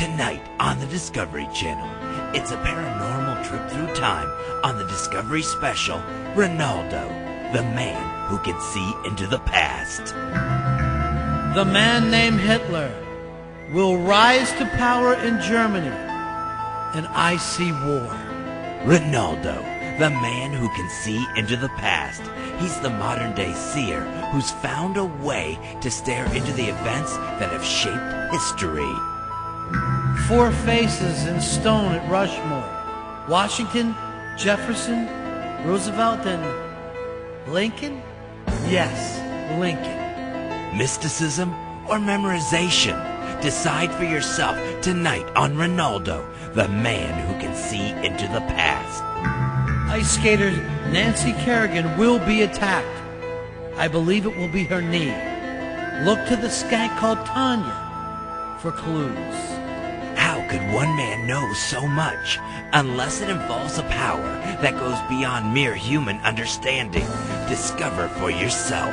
Tonight on the Discovery Channel, it's a paranormal trip through time on the Discovery special, Ronaldo, the man who can see into the past. The man named Hitler will rise to power in Germany, and I see war. Ronaldo, the man who can see into the past. He's the modern-day seer who's found a way to stare into the events that have shaped history. 4 faces in stone at Rushmore. Washington, Jefferson, Roosevelt, and Lincoln? Yes, Lincoln. Mysticism or memorization? Decide for yourself tonight on Ronaldo, the man who can see into the past. Ice skater Nancy Kerrigan will be attacked. I believe it will be her knee. Look to the skank called Tanya for clues. How could one man know so much unless it involves a power that goes beyond mere human understanding? Discover for yourself.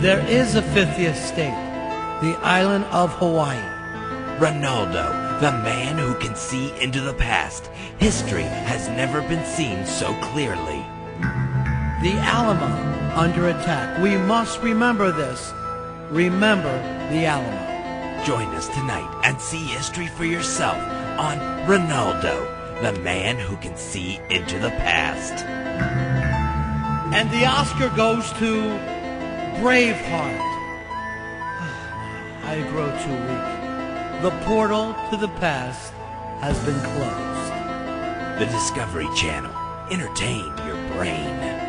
There is a 50th state, the island of Hawaii. Ronaldo, the man who can see into the past. History has never been seen so clearly. The Alamo under attack. We must remember this. Remember the Alamo. Join us tonight and see history for yourself on Ronaldo, the man who can see into the past. And the Oscar goes to Braveheart. I grow too weak. The portal to the past has been closed. The Discovery Channel. Entertain your brain.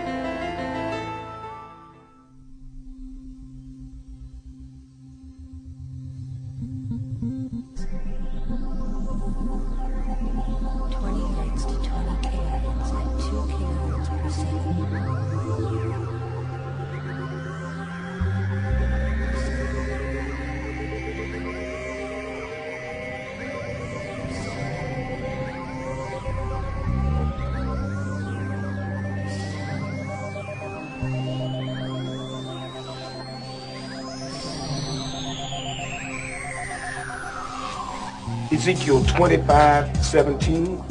Ezekiel 25:17.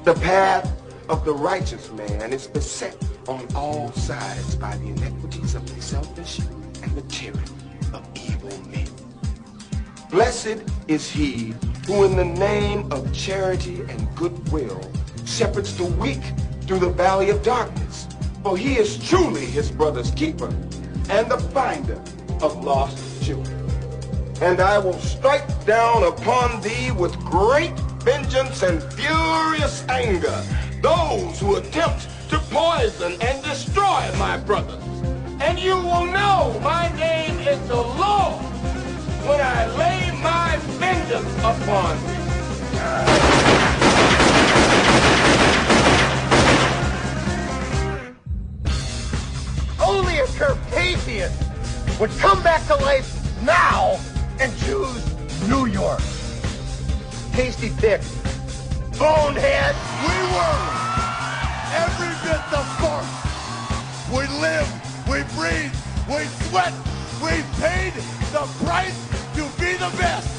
The path of the righteous man is beset on all sides by the iniquities of the selfish and the tyranny of evil men. Blessed is he who in the name of charity and goodwill shepherds the weak through the valley of darkness, for he is truly his brother's keeper and the finder of lost children. And I will strike down upon thee with great vengeance and furious anger those who attempt to poison and destroy my brothers. And you will know my name is the Lord when I lay my vengeance upon thee. Only a Carpathian would come back to life now and choose New York. Tasty pick. Bonehead. We were every bit the first. We live, we breathe, we sweat, we paid the price to be the best.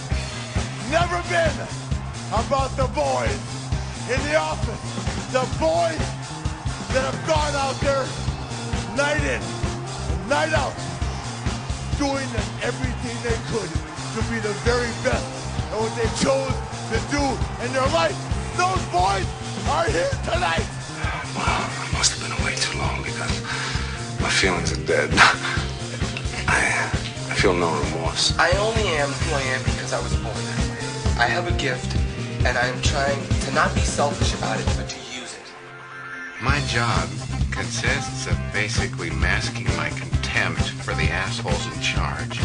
Never been about the boys in the office. The boys that have gone out there night in, night out, doing everything they could to be the very best at what they chose to do in their life. Those boys are here tonight. Wow, I must have been away too long because my feelings are dead. I feel no remorse. I only am who I am because I was born that way. I have a gift, and I am trying to not be selfish about it, but to use it. My job consists of basically masking my contempt for the assholes in charge.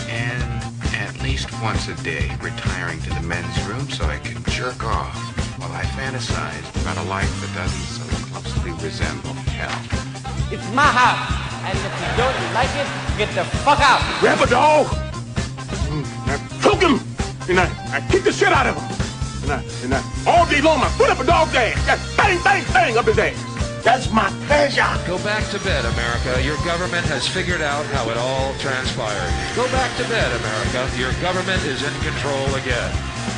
And at least once a day, retiring to the men's room so I can jerk off while I fantasize about a life that doesn't so closely resemble hell. It's my house, and if you don't like it, get the fuck out. Grab a dog. I choke him, and I kick the shit out of him. And I all day long, I put up a dog's ass. Bang, bang, bang up his ass. That's my pleasure. Go back to bed, America. Your government has figured out how it all transpired. Go back to bed, America. Your government is in control again.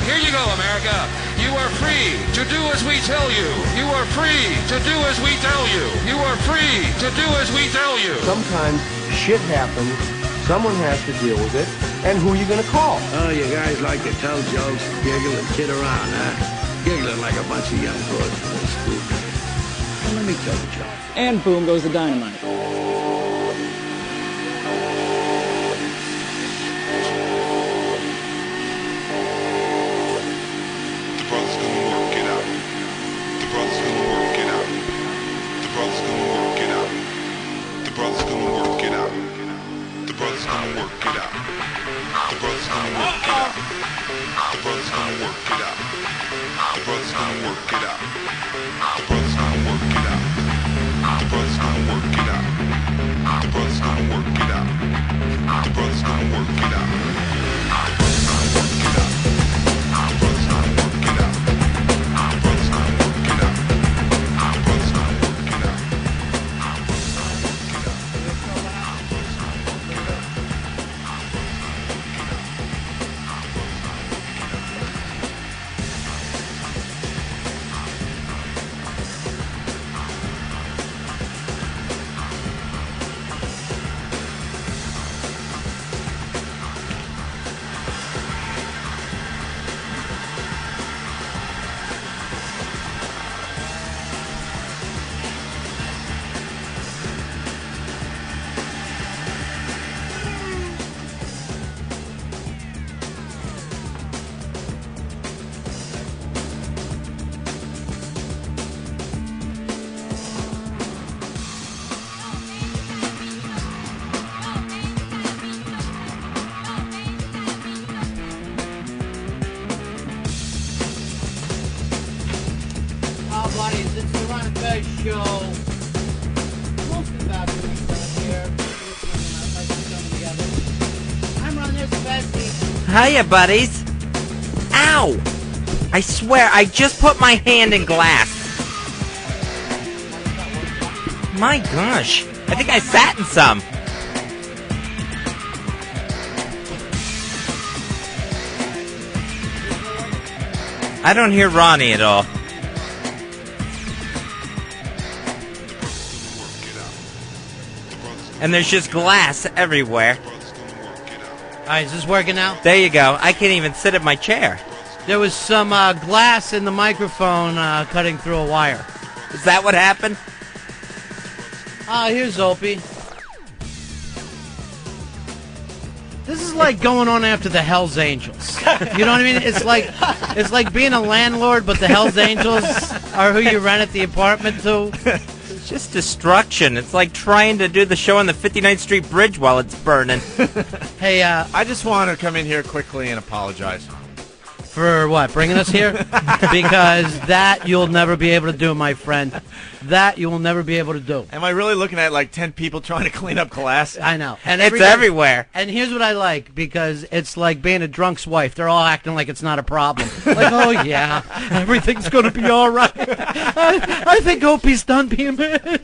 Here you go, America. You are free to do as we tell you. You are free to do as we tell you. You are free to do as we tell you. Sometimes shit happens. Someone has to deal with it. And who are you going to call? Oh, you guys like to tell jokes, giggle, and kid around, huh? Giggling like a bunch of young boys from the school. Well, let me tell the joke. And boom goes the dynamite. The brother's gonna work it out. The brother's gonna work it out. The brother's gonna work it out. The brother's gonna work it out. The brother's gonna work it out. The brother's gonna work it out. The brother's gonna work it out. The brother's gonna work it out. The brother's gonna work it out. The brother's gonna work it out. The brother's gonna work it out. The brother's gonna work it out. The brother's gonna work it out. The brother's gonna work it out. The brother's gonna work it out. The brother's gonna work it out. Oh, buddies, it's the Ron and Fez show. Mostly about doing stuff here. I'm Ron, there's Fezzy. Hiya, buddies. Ow! I swear, I just put my hand in glass. My gosh, I think I sat in some. I don't hear Ronnie at all. And there's just glass everywhere. Alright, is this working now? There you go. I can't even sit in my chair. There was some glass in the microphone cutting through a wire. Is that what happened? Here's Opie. This is like going on after the Hells Angels. You know what I mean? It's like being a landlord, but the Hells Angels are who you rent the apartment to. It's just destruction. It's like trying to do the show on the 59th Street Bridge while it's burning. Hey, I just want to come in here quickly and apologize. for what? Bringing us here? Because that you'll never be able to do, my friend. That you will never be able to do. Am I really looking at like 10 people trying to clean up glass? I know. And it's everywhere. And here's what I like, because it's like being a drunk's wife. They're all acting like it's not a problem. Like, oh, yeah, everything's going to be all right. I think Opie's done being mad.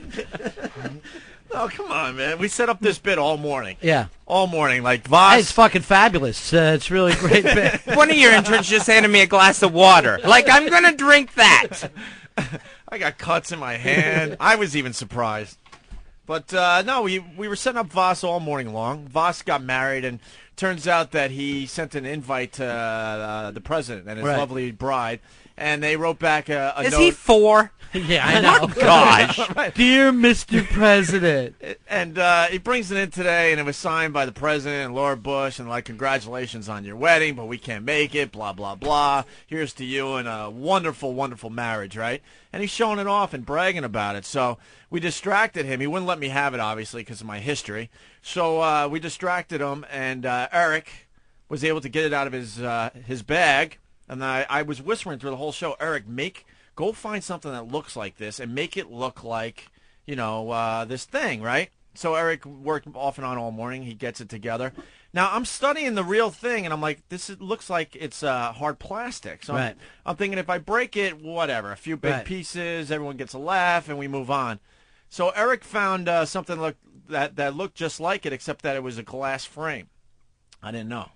Oh, come on, man. We set up this bit all morning. Yeah. All morning. Like, Voss. Hey, it's fucking fabulous. It's really a great bit. One of your interns just handed me a glass of water. Like, I'm going to drink that. I got cuts in my hand. I was even surprised. But, no, we were setting up Voss all morning long. Voss got married, and turns out that he sent an invite to the president and his lovely bride. And they wrote back a note. Is he 4? Yeah, I know. Oh, gosh. Right. Dear Mr. President. And he brings it in today, and it was signed by the president and Laura Bush, and like, congratulations on your wedding, but we can't make it, blah, blah, blah. Here's to you and a wonderful, wonderful marriage, right? And he's showing it off and bragging about it. So we distracted him. He wouldn't let me have it, obviously, because of my history. So we distracted him, and Eric was able to get it out of his bag. And I was whispering through the whole show, Eric, go find something that looks like this and make it look like, you know, this thing, right? So Eric worked off and on all morning. He gets it together. Now, I'm studying the real thing, and I'm like, looks like it's hard plastic. So Right. I'm thinking if I break it, whatever, a few big Right. pieces, everyone gets a laugh, and we move on. So Eric found something that looked just like it, except that it was a glass frame. I didn't know.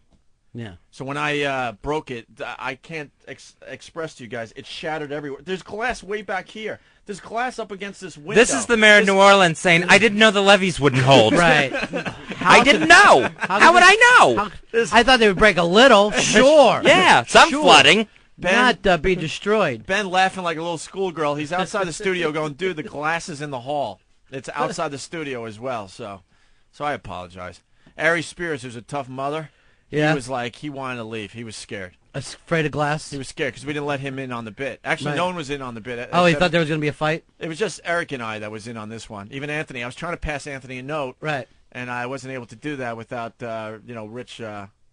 Yeah. So when I broke it, I can't express to you guys, it shattered everywhere. There's glass way back here. There's glass up against this window. This is the mayor of New Orleans saying, I didn't know the levees wouldn't hold. Right. I didn't know. How would I know? I thought they would break a little. Sure. Yeah, some flooding. Not be destroyed. Ben laughing like a little schoolgirl. He's outside the studio going, dude, the glass is in the hall. It's outside the studio as well. So I apologize. Ari Spears, who's a tough mother, Yeah. he was like, he wanted to leave. He was scared. Afraid of glass? He was scared because we didn't let him in on the bit. Actually, Right. no one was in on the bit. Oh, he except- thought there was going to be a fight? It was just Eric and I that was in on this one. Even Anthony. I was trying to pass Anthony a note. Right. And I wasn't able to do that without, Rich,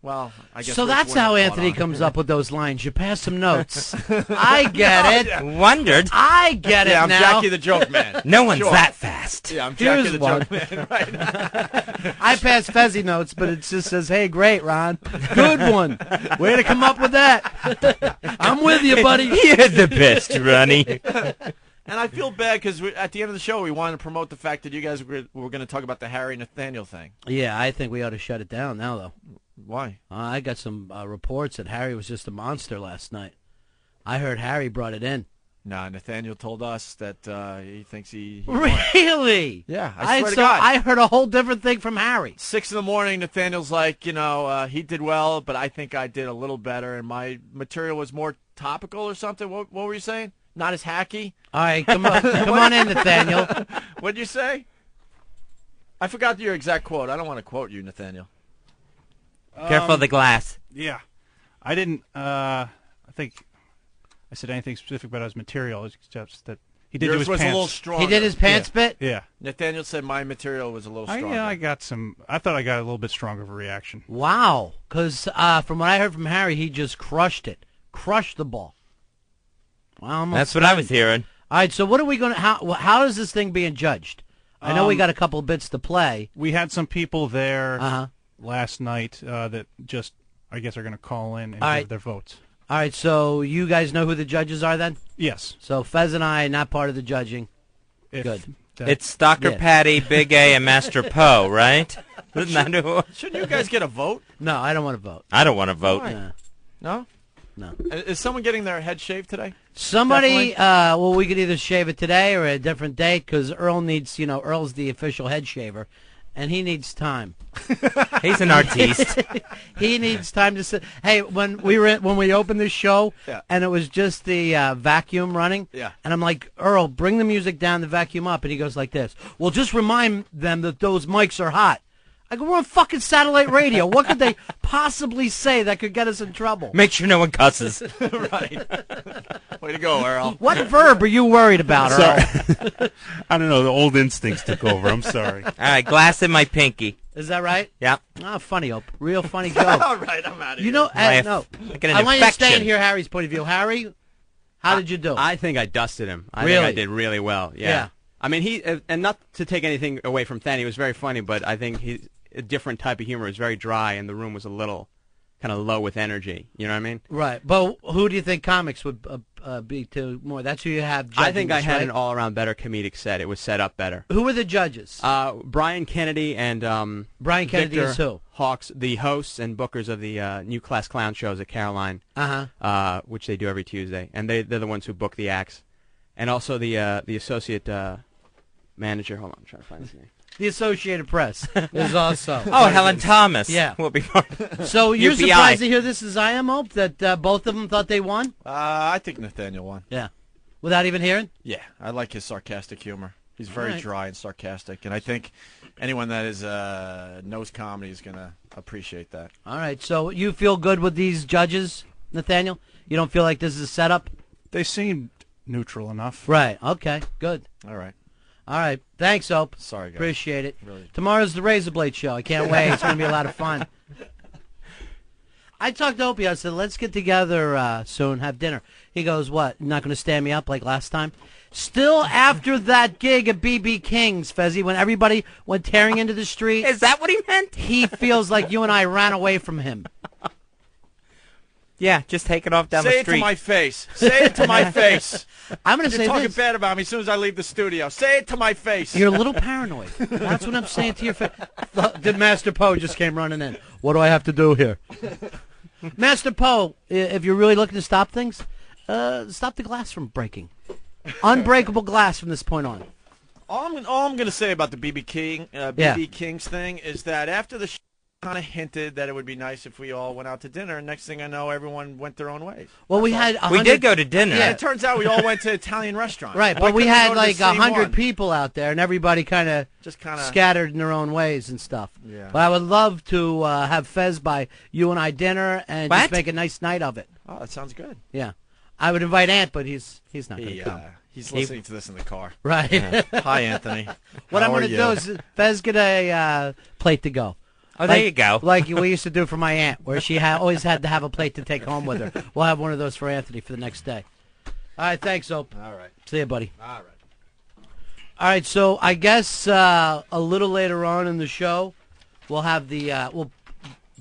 well, I guess. So Rich that's wouldn't how have caught Anthony on. comes up with those lines. You pass him notes. I get it. Wondered. I get it Yeah, I'm now. Jackie the Joke Man. No one's Sure. that fast. Yeah, I'm Jackie Here's the one. Joke Man. Right. I pass Fezzy notes, but it just says, hey, great, Ron. Good one. Way to come up with that. I'm with you, buddy. You're the best, Ronnie. And I feel bad because at the end of the show, we wanted to promote the fact that you guys were going to talk about the Harry Nathaniel thing. Yeah, I think we ought to shut it down now, though. Why? I got some reports that Harry was just a monster last night. I heard Harry brought it in. Nah, Nathaniel told us that he thinks he Really? Yeah, I swear to so God. I heard a whole different thing from Harry. 6 in the morning, Nathaniel's like, he did well, but I think I did a little better, and my material was more topical or something. What were you saying? Not as hacky? All right, come on in, Nathaniel. What'd you say? I forgot your exact quote. I don't want to quote you, Nathaniel. Careful of the glass. Yeah. I didn't, I think I said anything specific about his material. It's just that he did Yours do his was pants. a little stronger. He did his pants bit? Yeah. Nathaniel said my material was a little stronger. I thought I got a little bit stronger of a reaction. Wow. Because from what I heard from Harry, he just crushed it. Crushed the ball. Wow, That's what I was hearing. All right, so what are we going to, how is this thing being judged? I know we got a couple of bits to play. We had some people there last night that just, I guess, are going to call in and give their votes. All right, so you guys know who the judges are then? Yes. So Fez and I, not part of the judging. Good. It's Stalker Patty, Big A, and Master Poe, right? Isn't that who? Shouldn't you guys get a vote? No, I don't want to vote. I don't want to vote. Why? No? No. Is someone getting their head shaved today? Somebody, well, we could either shave it today or a different date because Earl needs, Earl's the official head shaver, and he needs time. He's an artiste. He needs time to sit. Hey, when we opened this show, and it was just the vacuum running, and I'm like, Earl, bring the music down, the vacuum up, and he goes like this. Well, just remind them that those mics are hot. I go, we're on fucking satellite radio. What could they possibly say that could get us in trouble? Make sure no one cusses. Right. Way to go, Earl. What verb are you worried about, Earl? I don't know. The old instincts took over. I'm sorry. All right, glass in my pinky. Is that right? Yeah. Oh, funny, Ope. Real funny joke. All right, I'm out of here. You know, no. Like an I want you to stay infection. and hear Harry's point of view. Harry, how did you do? I think I dusted him. I Really? think I did really well. Yeah. I mean, he and not to take anything away from Thanny, he was very funny, but I think he's a different type of humor. It was very dry, and the room was a little kind of low with energy. You know what I mean? Right. But who do you think comics would be to more? That's who you have judging I think I this, had right? an all-around better comedic set. It was set up better. Who were the judges? Brian Kennedy and Brian Kennedy Victor is who? Hawks, the hosts and bookers of the New Class Clown shows at Caroline, which they do every Tuesday, and they're the ones who book the acts, and also the associate manager. Hold on, I'm trying to find his name. The Associated Press is also. Oh, Helen Thomas. Yeah. Will be So you're UPI. surprised to hear this as I am, Hope, that both of them thought they won? I think Nathaniel won. Yeah. Without even hearing? Yeah, I like his sarcastic humor. He's very Right. dry and sarcastic, and I think anyone that is knows comedy is going to appreciate that. All right. So you feel good with these judges, Nathaniel? You don't feel like this is a setup? They seemed neutral enough. Right. Okay. Good. All right. All right. Thanks, Hope. Sorry, guys. Appreciate it. Really. Tomorrow's the Razor Blade show. I can't wait. It's going to be a lot of fun. I talked to Opie. I said, let's get together soon, have dinner. He goes, what, not going to stand me up like last time? Still after that gig at B.B. King's, Fezzy, when everybody went tearing into the street. Is that what he meant? He feels like you and I ran away from him. Yeah, just take it off down the Say street. it to my face. Say it to my face. I'm going to say You're talking this. bad about me as soon as I leave the studio. Say it to my face. You're a little paranoid. That's what I'm saying to your face. The Master Poe just came running in. What do I have to do here? Master Poe, if you're really looking to stop things, stop the glass from breaking. Unbreakable glass from this point on. All I'm going to say about the B.B. King's thing is that after the kind of hinted that it would be nice if we all went out to dinner, and next thing I know, everyone went their own ways. Well, we did go to dinner. Yeah, it turns out we all went to Italian restaurants. Right, Why but we couldn't had go to the like same 100 one? people out there, and everybody kind of scattered in their own ways and stuff. Yeah. But I would love to have Fez buy you and I dinner and just make a nice night of it. Oh, that sounds good. Yeah. I would invite Ant, but he's not going to come. He's listening to this in the car. Right. Yeah. Hi, Anthony. What I'm How going are to you? do is Fez get a plate to go. Oh, there you go. Like we used to do for my aunt, where she always had to have a plate to take home with her. We'll have one of those for Anthony for the next day. All right, thanks, Ope. All right. See you, buddy. All right. All right, so I guess a little later on in the show, we'll have we'll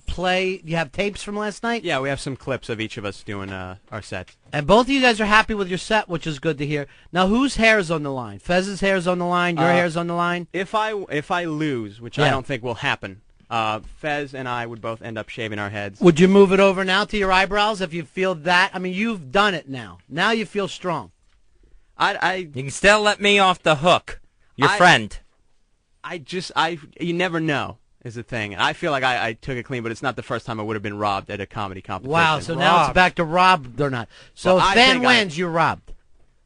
play. You have tapes from last night? Yeah, we have some clips of each of us doing our set. And both of you guys are happy with your set, which is good to hear. Now, whose hair's on the line? Fez's hair's on the line. Your hair's on the line. If I lose, which I don't think will happen, Fez and I would both end up shaving our heads. Would you move it over now to your eyebrows if you feel that? I mean, you've done it now. Now you feel strong. You can still let me off the hook. Your friend. You never know is the thing. I feel like I took it clean, but it's not the first time I would have been robbed at a comedy competition. Wow, so now it's back to robbed or not. So Well, if I Fan think wins, you're robbed.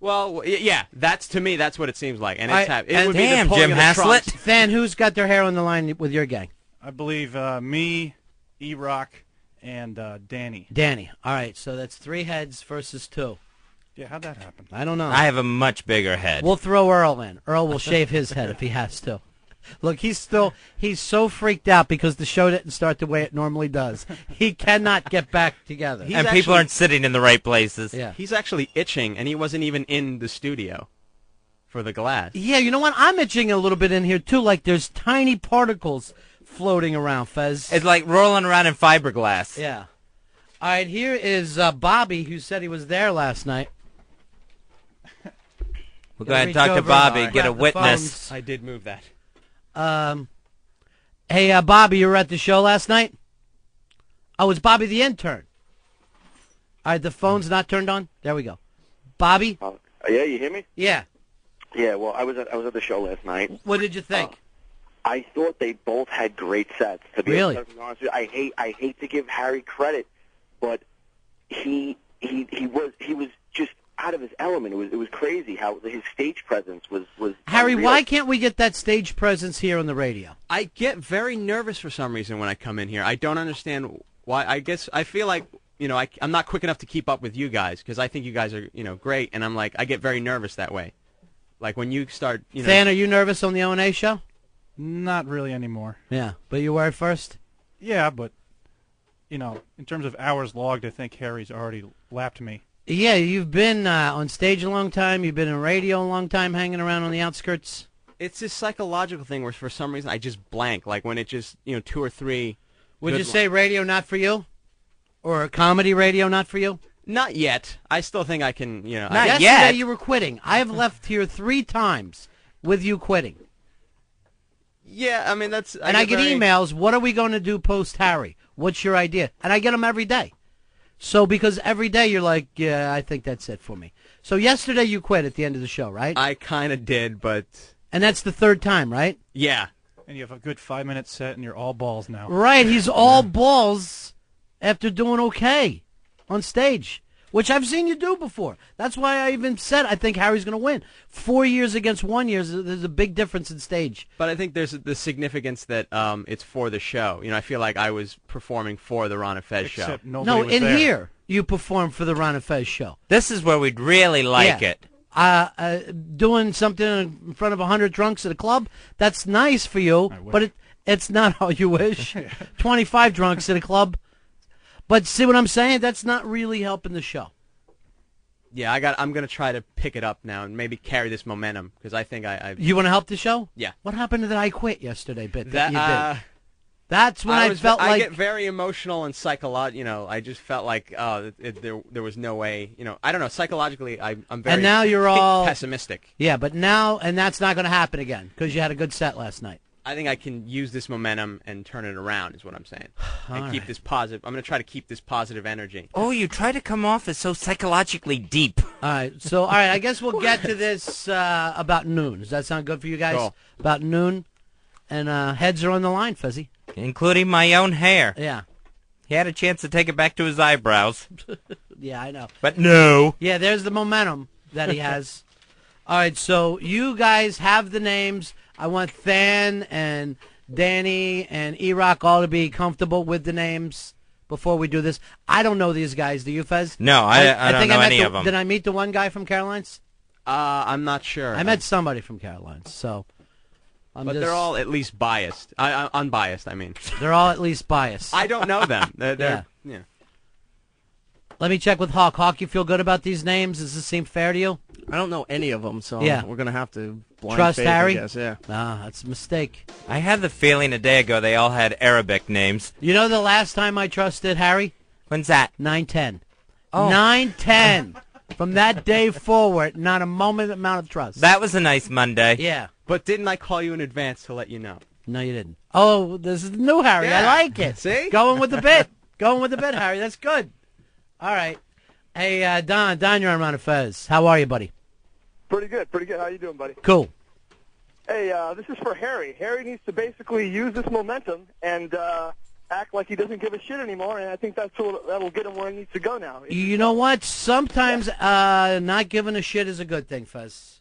Well, yeah, to me, that's what it seems like. And All right, it would be the pulling of the trunks. Fan, who's got their hair on the line with your gang? I believe me, E-Rock, and Danny. Danny. All right, so that's 3 heads versus 2. Yeah, how'd that happen? I don't know. I have a much bigger head. We'll throw Earl in. Earl will shave his head if he has to. Look, he's so freaked out because the show didn't start the way it normally does. He cannot get back together. And people aren't sitting in the right places. Yeah. He's actually itching, and he wasn't even in the studio for the glass. Yeah, you know what? I'm itching a little bit in here, too. Like there's tiny particles floating around, Fez. It's like rolling around in fiberglass. Yeah. All right, here is Bobby, who said he was there last night. We'll go ahead and talk to Bobby, get a witness. I did move that. Hey, Bobby, you were at the show last night? Oh, it's Bobby the intern. All right, the phone's not turned on? There we go. Bobby? Yeah, you hear me? Yeah. Yeah, well, I was at the show last night. What did you think? I thought they both had great sets. To be Really? honest with you, I hate to give Harry credit, but he was just out of his element. It was crazy how his stage presence was Harry, unreal. why can't we get that stage presence here on the radio? I get very nervous for some reason when I come in here. I don't understand why. I guess I feel like, I'm not quick enough to keep up with you guys because I think you guys are, great, and I'm like, I get very nervous that way. Like when you start, Fan, are you nervous on the O&A show? Not really anymore. Yeah, but you were at first? Yeah, but, in terms of hours logged, I think Harry's already lapped me. Yeah, you've been on stage a long time. You've been in radio a long time, hanging around on the outskirts. It's this psychological thing where for some reason I just blank. Like when it just, 2 or 3. Would you say radio not for you? Or comedy radio not for you? Not yet. I still think I can, Not yet. You were quitting. I have left here 3 times with you quitting. Yeah, I mean, that's... And I get emails, what are we going to do post-Harry? What's your idea? And I get them every day. So because every day you're like, yeah, I think that's it for me. So yesterday you quit at the end of the show, right? I kind of did, but... And that's the 3rd time, right? Yeah. And you have a good 5-minute set, and you're all balls now. Right, he's all balls after doing okay on stage, which I've seen you do before. That's why I even said I think Harry's going to win. 4 years against 1 year, there's a big difference in stage. But I think there's the significance that it's for the show. I feel like I was performing for the Ron and Fez show. Except nobody No, was in there. here you perform for the Ron and Fez show. This is where we'd really like Yeah. it. Doing something in front of 100 drunks at a club, that's nice for you, but it's not how you wish. 25 drunks at a club. But see what I'm saying? That's not really helping the show. Yeah, I'm gonna try to pick it up now and maybe carry this momentum because I think I. You want to help the show? Yeah. What happened to that I quit yesterday bit that you That did? That's when I felt like I get very emotional and psychological. You know, I just felt like there was no way. You know, I don't know. Psychologically, I'm very and now you're all pessimistic. Yeah, but now that's not going to happen again because you had a good set last night. I think I can use this momentum and turn it around. Is what I'm saying. And keep this positive. I'm going to try to keep this positive energy. Oh, you try to come off as so psychologically deep. All right. I guess we'll get to this about noon. Does that sound good for you guys? Cool. About noon, and heads are on the line, Fezzy. Including my own hair. Yeah. He had a chance to take it back to his eyebrows. Yeah, I know. But no. Yeah, there's the momentum that he has. All right, so you guys have the names. I want Than and Danny and E-Rock all to be comfortable with the names before we do this. I don't know these guys. Do you, Fez? No, I don't know any of them. Did I meet the one guy from Caroline's? I'm not sure. I met somebody from Caroline's, so... But they're all at least biased. Unbiased, I mean. They're all at least biased. I don't know them. Yeah. Let me check with Hawk. Hawk, you feel good about these names? Does this seem fair to you? I don't know any of them, so we're going to have to blind trust faith, Harry? I guess, yeah. That's a mistake. I had the feeling a day ago they all had Arabic names. You know the last time I trusted Harry? When's that? 9/10. Oh. 9/10. From that day forward, not a moment amount of trust. That was a nice Monday. Yeah. But didn't I call you in advance to let you know? No, you didn't. Oh, this is the new Harry. Yeah. I like it. See? Going with the bit. Going with the bit, Harry. That's good. All right. Hey, Don, you're on Ron and Fez. How are you, buddy? Pretty good. How you doing, buddy? Cool. Hey, this is for Harry. Harry needs to basically use this momentum and act like he doesn't give a shit anymore, and I think that'll get him where he needs to go now. You know what? Sometimes not giving a shit is a good thing, Fez.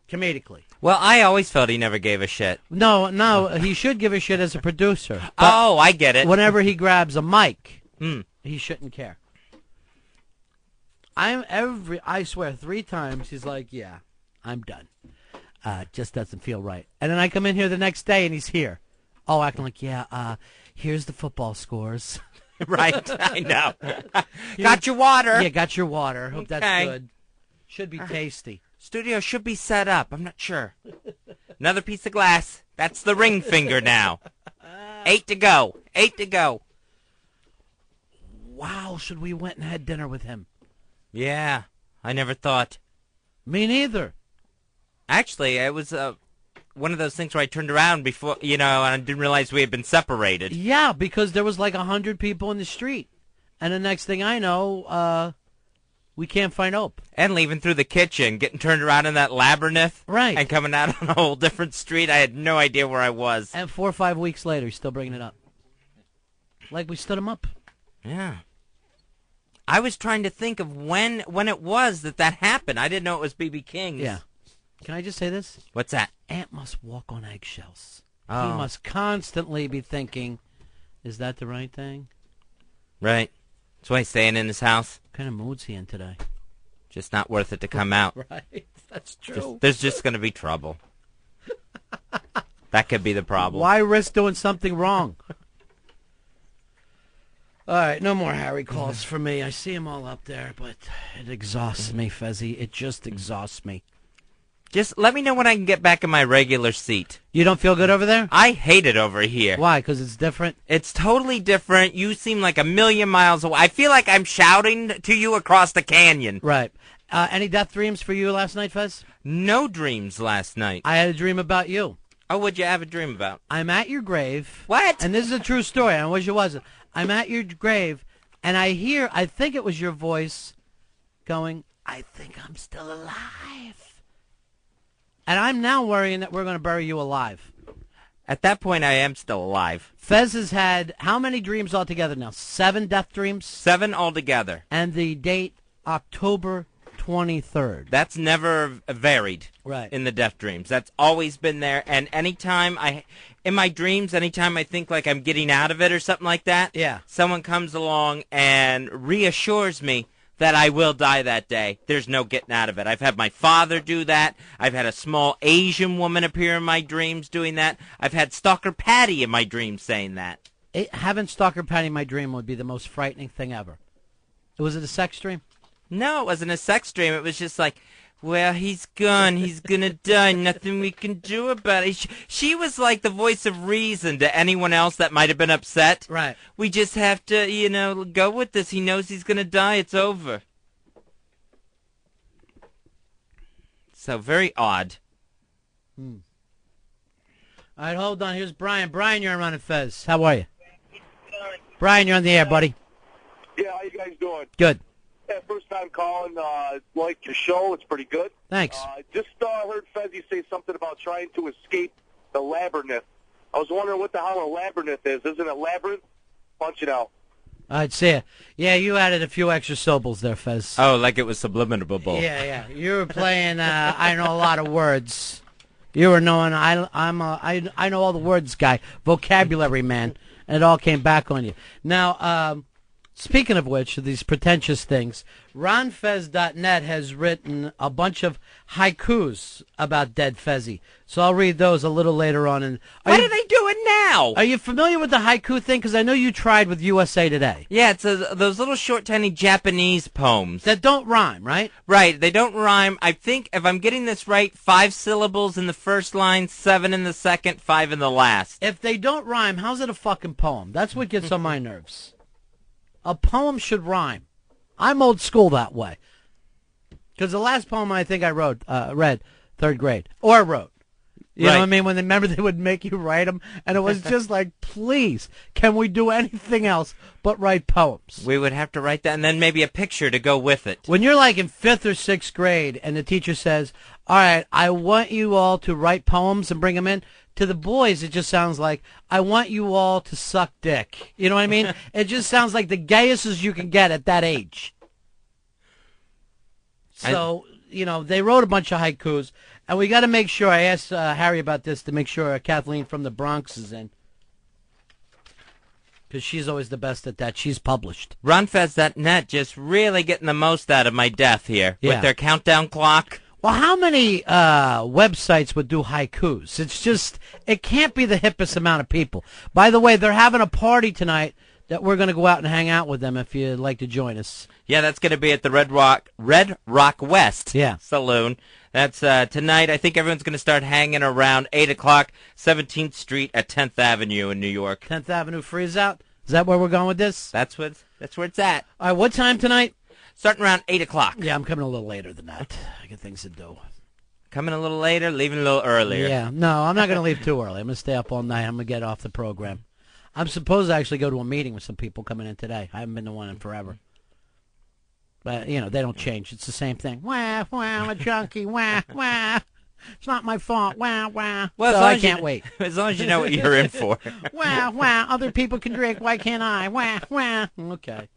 Comedically. Well, I always felt he never gave a shit. No, he should give a shit as a producer. Oh, I get it. Whenever he grabs a mic, he shouldn't care. I swear 3 times he's like, yeah, I'm done. Just doesn't feel right. And then I come in here the next day and he's here. Oh, acting like, yeah, here's the football scores. Right, I know. Got your water. Yeah, got your water. Hope that's good. Should be tasty. Studio should be set up. I'm not sure. Another piece of glass. That's the ring finger now. 8 to go. 8 to go. Wow, should we went and had dinner with him? Yeah, I never thought. Me neither. Actually, it was one of those things where I turned around before, and I didn't realize we had been separated. Yeah, because there was like 100 people in the street. And the next thing I know, we can't find Ope. And leaving through the kitchen, getting turned around in that labyrinth. Right. And coming out on a whole different street. I had no idea where I was. And 4 or 5 weeks later, he's still bringing it up. Like we stood him up. Yeah. I was trying to think of when it was that happened. I didn't know it was B.B. King's. Yeah. Can I just say this? What's that? Ant must walk on eggshells. Oh. He must constantly be thinking, is that the right thing? Right. That's why he's staying in his house. What kind of mood's he in today? Just not worth it to come out. Right. That's true. There's just going to be trouble. That could be the problem. Why risk doing something wrong? All right, no more Harry calls for me. I see them all up there, but it exhausts me, Fezzy. It just exhausts me. Just let me know when I can get back in my regular seat. You don't feel good over there? I hate it over here. Why? Because it's different? It's totally different. You seem like a million miles away. I feel like I'm shouting to you across the canyon. Right. Any death dreams for you last night, Fez? No dreams last night. I had a dream about you. Oh, what'd you have a dream about? I'm at your grave. What? And this is a true story. I wish it wasn't. I'm at your grave, and I think it was your voice going, I think I'm still alive. And I'm now worrying that we're going to bury you alive. At that point, I am still alive. Fez has had how many dreams altogether now? 7 death dreams? 7 altogether. And the date, October 23rd. That's never varied. Right. In the death dreams. That's always been there. And anytime in my dreams, anytime I think like I'm getting out of it or something like that, yeah, someone comes along and reassures me that I will die that day. There's no getting out of it. I've had my father do that. I've had a small Asian woman appear in my dreams doing that. I've had Stalker Patty in my dreams saying that. Having Stalker Patty in my dream would be the most frightening thing ever. Was it a sex dream? No, it wasn't a sex dream. It was just like, well, he's gone. He's going to die. Nothing we can do about it. She was like the voice of reason to anyone else that might have been upset. Right. We just have to, go with this. He knows he's going to die. It's over. So very odd. All right, hold on. Here's Brian. Brian, you're on Ron and Fez. How are you? Brian, you're on the air, buddy. Yeah, how you guys doing? Good. Yeah, first time calling. Like your show. It's pretty good. Thanks. Just heard Fezzy say something about trying to escape the labyrinth. I was wondering what the hell a labyrinth is. Isn't it labyrinth? Punch it out. I'd see it. Yeah, you added a few extra syllables there, Fez. Oh, like it was subliminal. Yeah. You were playing. I know a lot of words. You were knowing. I know all the words, guy. Vocabulary man, and it all came back on you. Now, speaking of which, these pretentious things, RonFez.net has written a bunch of haikus about dead Fezzy. So I'll read those a little later on. And Why do they do it now? Are you familiar with the haiku thing? Because I know you tried with USA Today. Yeah, it's those little short, tiny Japanese poems. That don't rhyme, right? Right, they don't rhyme. I think, if I'm getting this right, 5 syllables in the first line, 7 in the second, 5 in the last. If they don't rhyme, how's it a fucking poem? That's what gets on my nerves. A poem should rhyme. I'm old school that way. Because the last poem I think I read, 3rd grade, or wrote. You know what I mean? When they would make you write them, and it was just like, please, can we do anything else but write poems? We would have to write that, and then maybe a picture to go with it. When you're like in 5th or 6th grade, and the teacher says, all right, I want you all to write poems and bring them in, to the boys, it just sounds like, I want you all to suck dick. You know what I mean? It just sounds like the gayest as you can get at that age. So, they wrote a bunch of haikus, and we got to make sure, I asked Harry about this to make sure Kathleen from the Bronx is in. Because she's always the best at that. She's published. RonFez.net just really getting the most out of my death here with their countdown clock. Well, how many websites would do haikus? It's just, it can't be the hippest amount of people. By the way, they're having a party tonight that we're going to go out and hang out with them if you'd like to join us. Yeah, that's going to be at the Red Rock West Saloon. That's tonight. I think everyone's going to start hanging around 8 o'clock, 17th Street at 10th Avenue in New York. 10th Avenue freeze out? Is that where we're going with this? That's where it's at. All right, what time tonight? Starting around 8 o'clock. Yeah, I'm coming a little later than that. I got things to do. Coming a little later, leaving a little earlier. Yeah, no, I'm not going to leave too early. I'm going to stay up all night. I'm going to get off the program. I'm supposed to actually go to a meeting with some people coming in today. I haven't been to one in forever. But, they don't change. It's the same thing. Wah, wah, I'm a junkie. Wah, wah. It's not my fault. Wah, wah. Well, so I can't wait. As long as you know what you're in for. Wah, wah. Other people can drink. Why can't I? Wah, wah. Okay.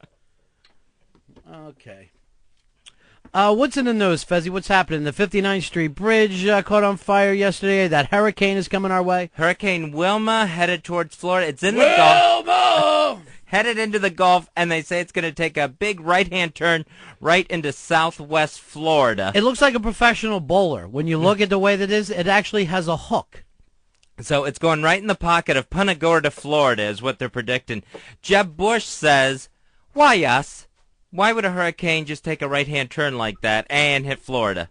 What's in the news, Fezzy? What's happening? The 59th Street Bridge caught on fire yesterday. That hurricane is coming our way. Hurricane Wilma headed towards Florida. It's in the Gulf. Headed into the Gulf, and they say it's going to take a big right-hand turn right into southwest Florida. It looks like a professional bowler. When you look at the way that it is, it actually has a hook. So it's going right in the pocket of Punta Gorda, Florida, is what they're predicting. Jeb Bush says, why us? Why would a hurricane just take a right-hand turn like that and hit Florida?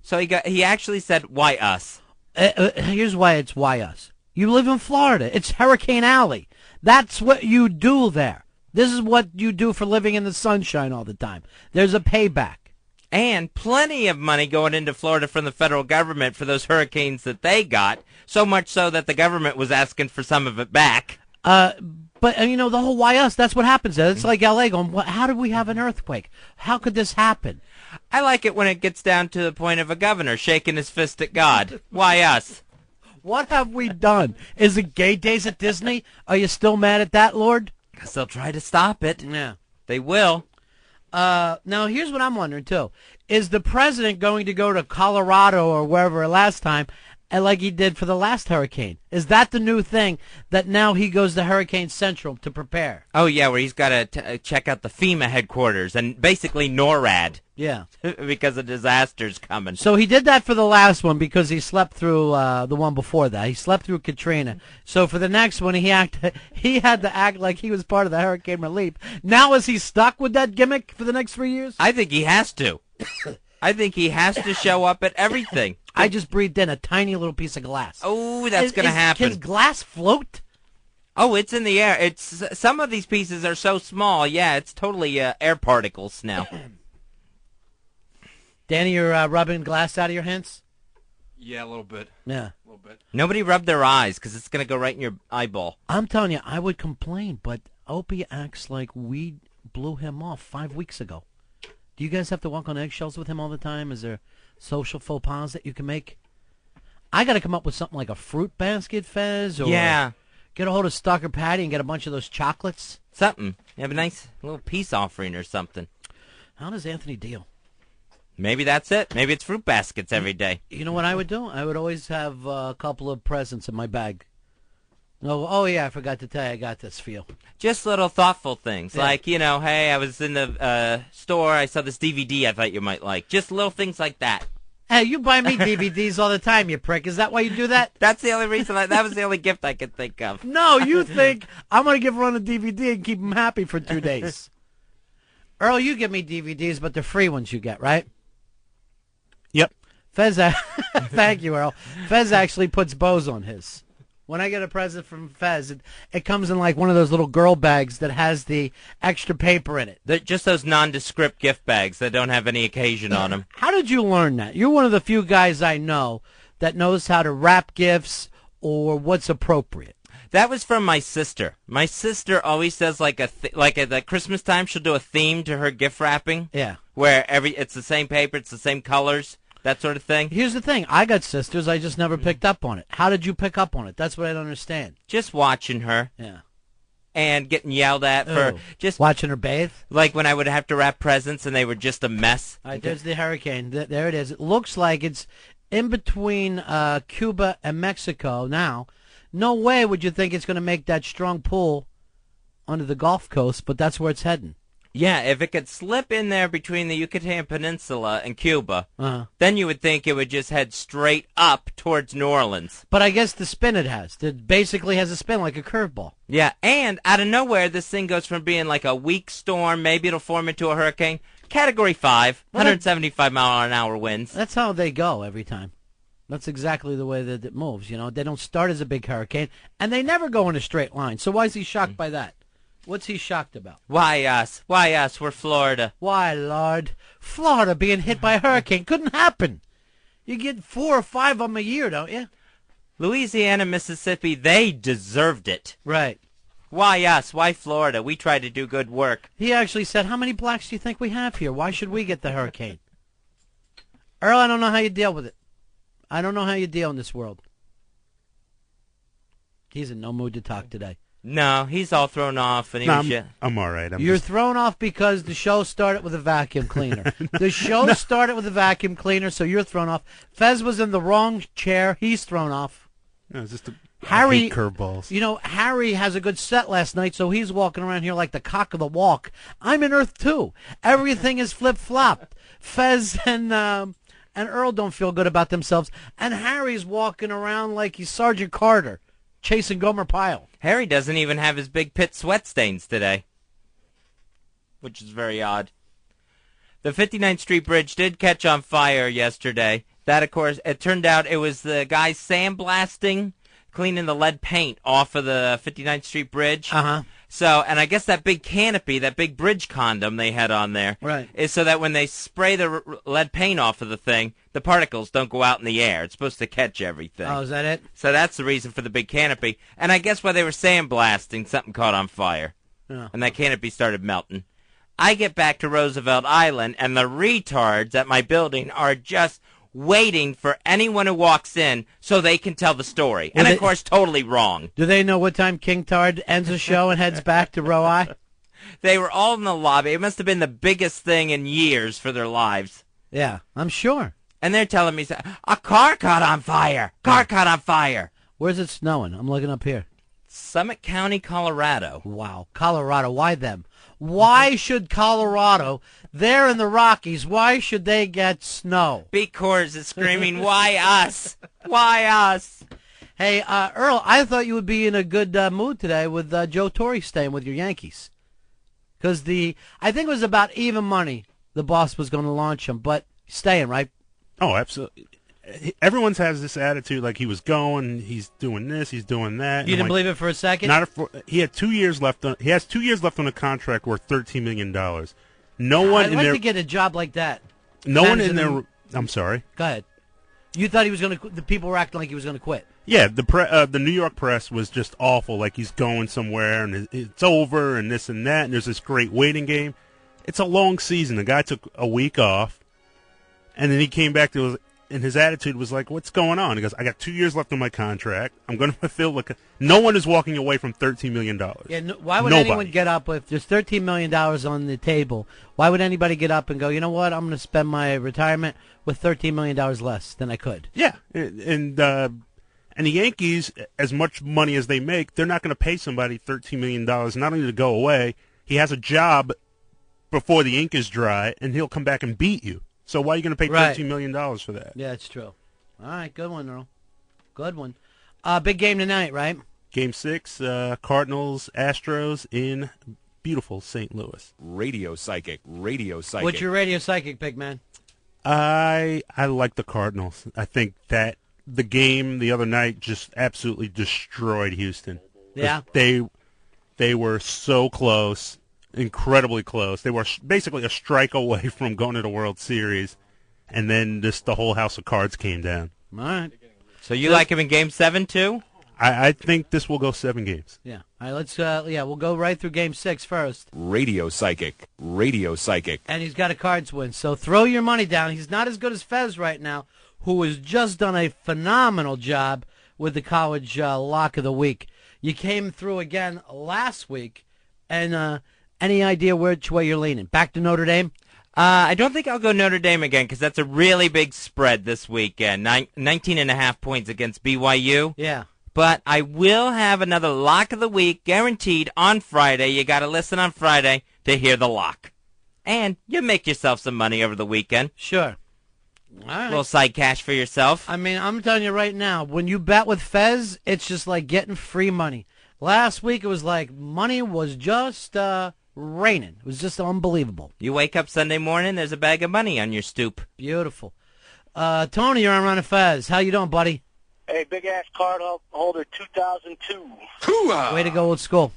So he actually said, why us? Here's why it's why us. You live in Florida. It's Hurricane Alley. That's what you do there. This is what you do for living in the sunshine all the time. There's a payback. And plenty of money going into Florida from the federal government for those hurricanes that they got, so much so that the government was asking for some of it back. But, the whole why us, that's what happens. It's like L.A. going, how did we have an earthquake? How could this happen? I like it when it gets down to the point of a governor shaking his fist at God. Why us? What have we done? Is it gay days at Disney? Are you still mad at that, Lord? Because they'll try to stop it. Yeah. They will. Now, here's what I'm wondering, too. Is the president going to go to Colorado or wherever last time like he did for the last hurricane? Is that the new thing that now he goes to Hurricane Central to prepare? Oh, yeah, where he's got to check out the FEMA headquarters and basically NORAD. Yeah. Because a disaster's coming. So he did that for the last one because he slept through the one before that. He slept through Katrina. So for the next one, he had to act like he was part of the hurricane relief. Now is he stuck with that gimmick for the next 3 years? I think he has to. I think he has to show up at everything. I just breathed in a tiny little piece of glass. Oh, that's going to happen. Can glass float? Oh, it's in the air. It's some of these pieces are so small. Yeah, it's totally air particles now. Danny, you're rubbing glass out of your hands? Yeah, a little bit. Yeah. A little bit. Nobody rub their eyes because it's going to go right in your eyeball. I'm telling you, I would complain, but Opie acts like we blew him off 5 weeks ago. Do you guys have to walk on eggshells with him all the time? Is there social faux pas that you can make? I got to come up with something like a fruit basket, Fez, or get a hold of Stalker Patty and get a bunch of those chocolates. Something. Have a nice little peace offering or something. How does Anthony deal? Maybe that's it. Maybe it's fruit baskets every day. You know what I would do? I would always have a couple of presents in my bag. Oh yeah, I forgot to tell you I got this for you. Just little thoughtful things. Yeah. Like, hey, I was in the store, I saw this DVD I thought you might like. Just little things like that. Hey, you buy me DVDs all the time, you prick. Is that why you do that? That's the only reason. That was the only gift I could think of. No, you think I'm going to give Ron a DVD and keep him happy for 2 days. Earl, you give me DVDs, but the free ones you get, right? Yep. Fez, thank you, Earl. Fez actually puts bows on his. When I get a present from Fez, it comes in like one of those little girl bags that has the extra paper in it. Just those nondescript gift bags that don't have any occasion on them. How did you learn that? You're one of the few guys I know that knows how to wrap gifts or what's appropriate. That was from my sister. My sister always does like at Christmas time, she'll do a theme to her gift wrapping. Yeah. Where it's the same paper, it's the same colors. That sort of thing. Here's the thing. I got sisters. I just never picked up on it. How did you pick up on it? That's what I don't understand. Just watching her. Yeah. And getting yelled at for just... Watching her bathe? Like when I would have to wrap presents and they were just a mess. All right, there's the hurricane. There it is. It looks like it's in between Cuba and Mexico now. No way would you think it's going to make that strong pull under the Gulf Coast, but that's where it's heading. Yeah, if it could slip in there between the Yucatan Peninsula and Cuba, then you would think it would just head straight up towards New Orleans. But I guess the spin it has. It basically has a spin like a curveball. Yeah, and out of nowhere, this thing goes from being like a weak storm, maybe it'll form into a hurricane, Category 5, 175-mile-an-hour winds. That's how they go every time. That's exactly the way that it moves, you know. They don't start as a big hurricane, and they never go in a straight line. So why is he shocked by that? What's he shocked about? Why us? Why us? We're Florida. Why, Lord? Florida being hit by a hurricane couldn't happen. You get 4 or 5 of them a year, don't you? Louisiana, Mississippi, they deserved it. Right. Why us? Why Florida? We tried to do good work. He actually said, how many blacks do you think we have here? Why should we get the hurricane? Earl, I don't know how you deal with it. I don't know how you deal in this world. He's in no mood to talk today. No, he's all thrown off. And I'm all right. You're thrown off because the show started with a vacuum cleaner. The show started with a vacuum cleaner, so you're thrown off. Fez was in the wrong chair. He's thrown off. No, it's just Harry, curveballs. You know, Harry has a good set last night, so he's walking around here like the cock of the walk. I'm in Earth 2. Everything is flip-flopped. Fez and Earl don't feel good about themselves, and Harry's walking around like he's Sergeant Carter. Chasing Gomer Pyle. Harry doesn't even have his big pit sweat stains today, which is very odd. The 59th Street Bridge did catch on fire yesterday. That, of course, it turned out it was the guys sandblasting, cleaning the lead paint off of the 59th Street Bridge. So, and I guess that big canopy, that big bridge condom they had on there, is so that when they spray the lead paint off of the thing, the particles don't go out in the air. It's supposed to catch everything. Oh, is that it? So that's the reason for the big canopy. And I guess while they were sandblasting, something caught on fire. Yeah. And that canopy started melting. I get back to Roosevelt Island, and the retards at my building are just waiting for anyone who walks in so they can tell the story. And, of course, totally wrong. Do they know what time King Tard ends the show and heads back to Row I? They were all in the lobby. It must have been the biggest thing in years for their lives. Yeah, I'm sure. And they're telling me, a car caught on fire. Car caught on fire. Where's it snowing? I'm looking up here. Summit County, Colorado. Wow. Colorado. Why them? Why should Colorado, they're in the Rockies, why should they get snow? Because it's screaming, why us? Why us? Hey, Earl, I thought you would be in a good mood today with Joe Torre staying with your Yankees. Because I think it was about even money the boss was going to launch him, but staying, right? Oh, absolutely. Everyone's has this attitude like he was going, he's doing this, he's doing that. You didn't believe it for a second? He had 2 years left. He has 2 years left on a contract worth $13 million. No one I'd in like there. to get a job like that. No one in there. I'm sorry. Go ahead. You thought he was going to. The people were acting like he was going to quit. Yeah, the New York press was just awful. Like he's going somewhere and it's over and this and that. And there's this great waiting game. It's a long season. The guy took a week off, and then he came back to. And his attitude was like, what's going on? He goes, I got 2 years left on my contract. I'm going to fulfill no one is walking away from $13 million. Yeah, why would anyone get up if there's $13 million on the table? Why would anybody get up and go, you know what, I'm going to spend my retirement with $13 million less than I could? Yeah, and the Yankees, as much money as they make, they're not going to pay somebody $13 million not only to go away. He has a job before the ink is dry, and he'll come back and beat you. So why are you going to pay $13 million for that? Yeah, it's true. All right, good one, Earl. Good one. Big game tonight, right? Game 6, Cardinals, Astros in beautiful St. Louis. Radio Psychic. What's your radio psychic pick, man? I like the Cardinals. I think that the game the other night just absolutely destroyed Houston. Yeah. They were so close. Incredibly close. They were basically a strike away from going to the World Series, and then just the whole house of cards came down. All right. So you like him in Game 7 too? I think this will go 7 games. Yeah. All right. Let's. We'll go right through Game 6 first. Radio Psychic. And he's got a cards win. So throw your money down. He's not as good as Fez right now, who has just done a phenomenal job with the college lock of the week. You came through again last week, and. Any idea which way you're leaning? Back to Notre Dame? I don't think I'll go Notre Dame again because that's a really big spread this weekend. 19.5 points against BYU. Yeah. But I will have another lock of the week guaranteed on Friday. You got to listen on Friday to hear the lock. And you make yourself some money over the weekend. Sure. All right. A little side cash for yourself. I mean, I'm telling you right now, when you bet with Fez, it's just like getting free money. Last week it was like money was just... raining. It was just unbelievable. You wake up Sunday morning, there's a bag of money on your stoop. Beautiful. Tony, you're on Ron and Fez. How you doing, buddy? Hey, big-ass card holder 2002. Way to go, old school.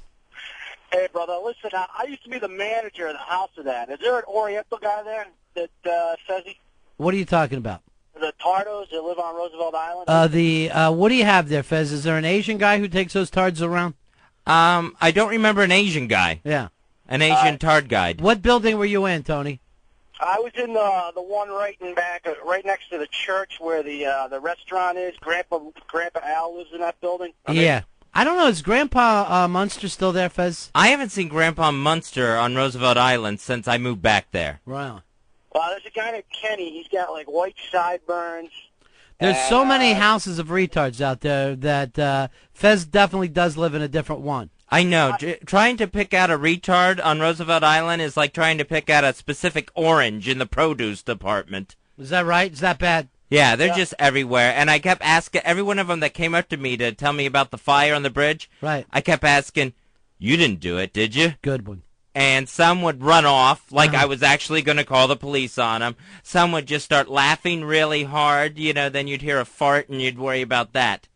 Hey, brother, listen, I used to be the manager of the house of that. Is there an Oriental guy there that says he? What are you talking about? The Tardos that live on Roosevelt Island? What do you have there, Fez? Is there an Asian guy who takes those tards around? I don't remember an Asian guy. Yeah. An Asian tard guide. What building were you in, Tony? I was in the one right in back, right next to the church where the restaurant is. Grandpa Al lives in that building. Yeah. I don't know. Is Grandpa Munster still there, Fez? I haven't seen Grandpa Munster on Roosevelt Island since I moved back there. Right. Well, there's a guy named Kenny. He's got like white sideburns. There's so many houses of retards out there that Fez definitely does live in a different one. I know. Trying to pick out a retard on Roosevelt Island is like trying to pick out a specific orange in the produce department. Is that right? Is that bad? Yeah, they're just everywhere. And I kept asking every one of them that came up to me to tell me about the fire on the bridge. Right. I kept asking, you didn't do it, did you? Good one. And some would run off like I was actually going to call the police on them. Some would just start laughing really hard. Then you'd hear a fart and you'd worry about that.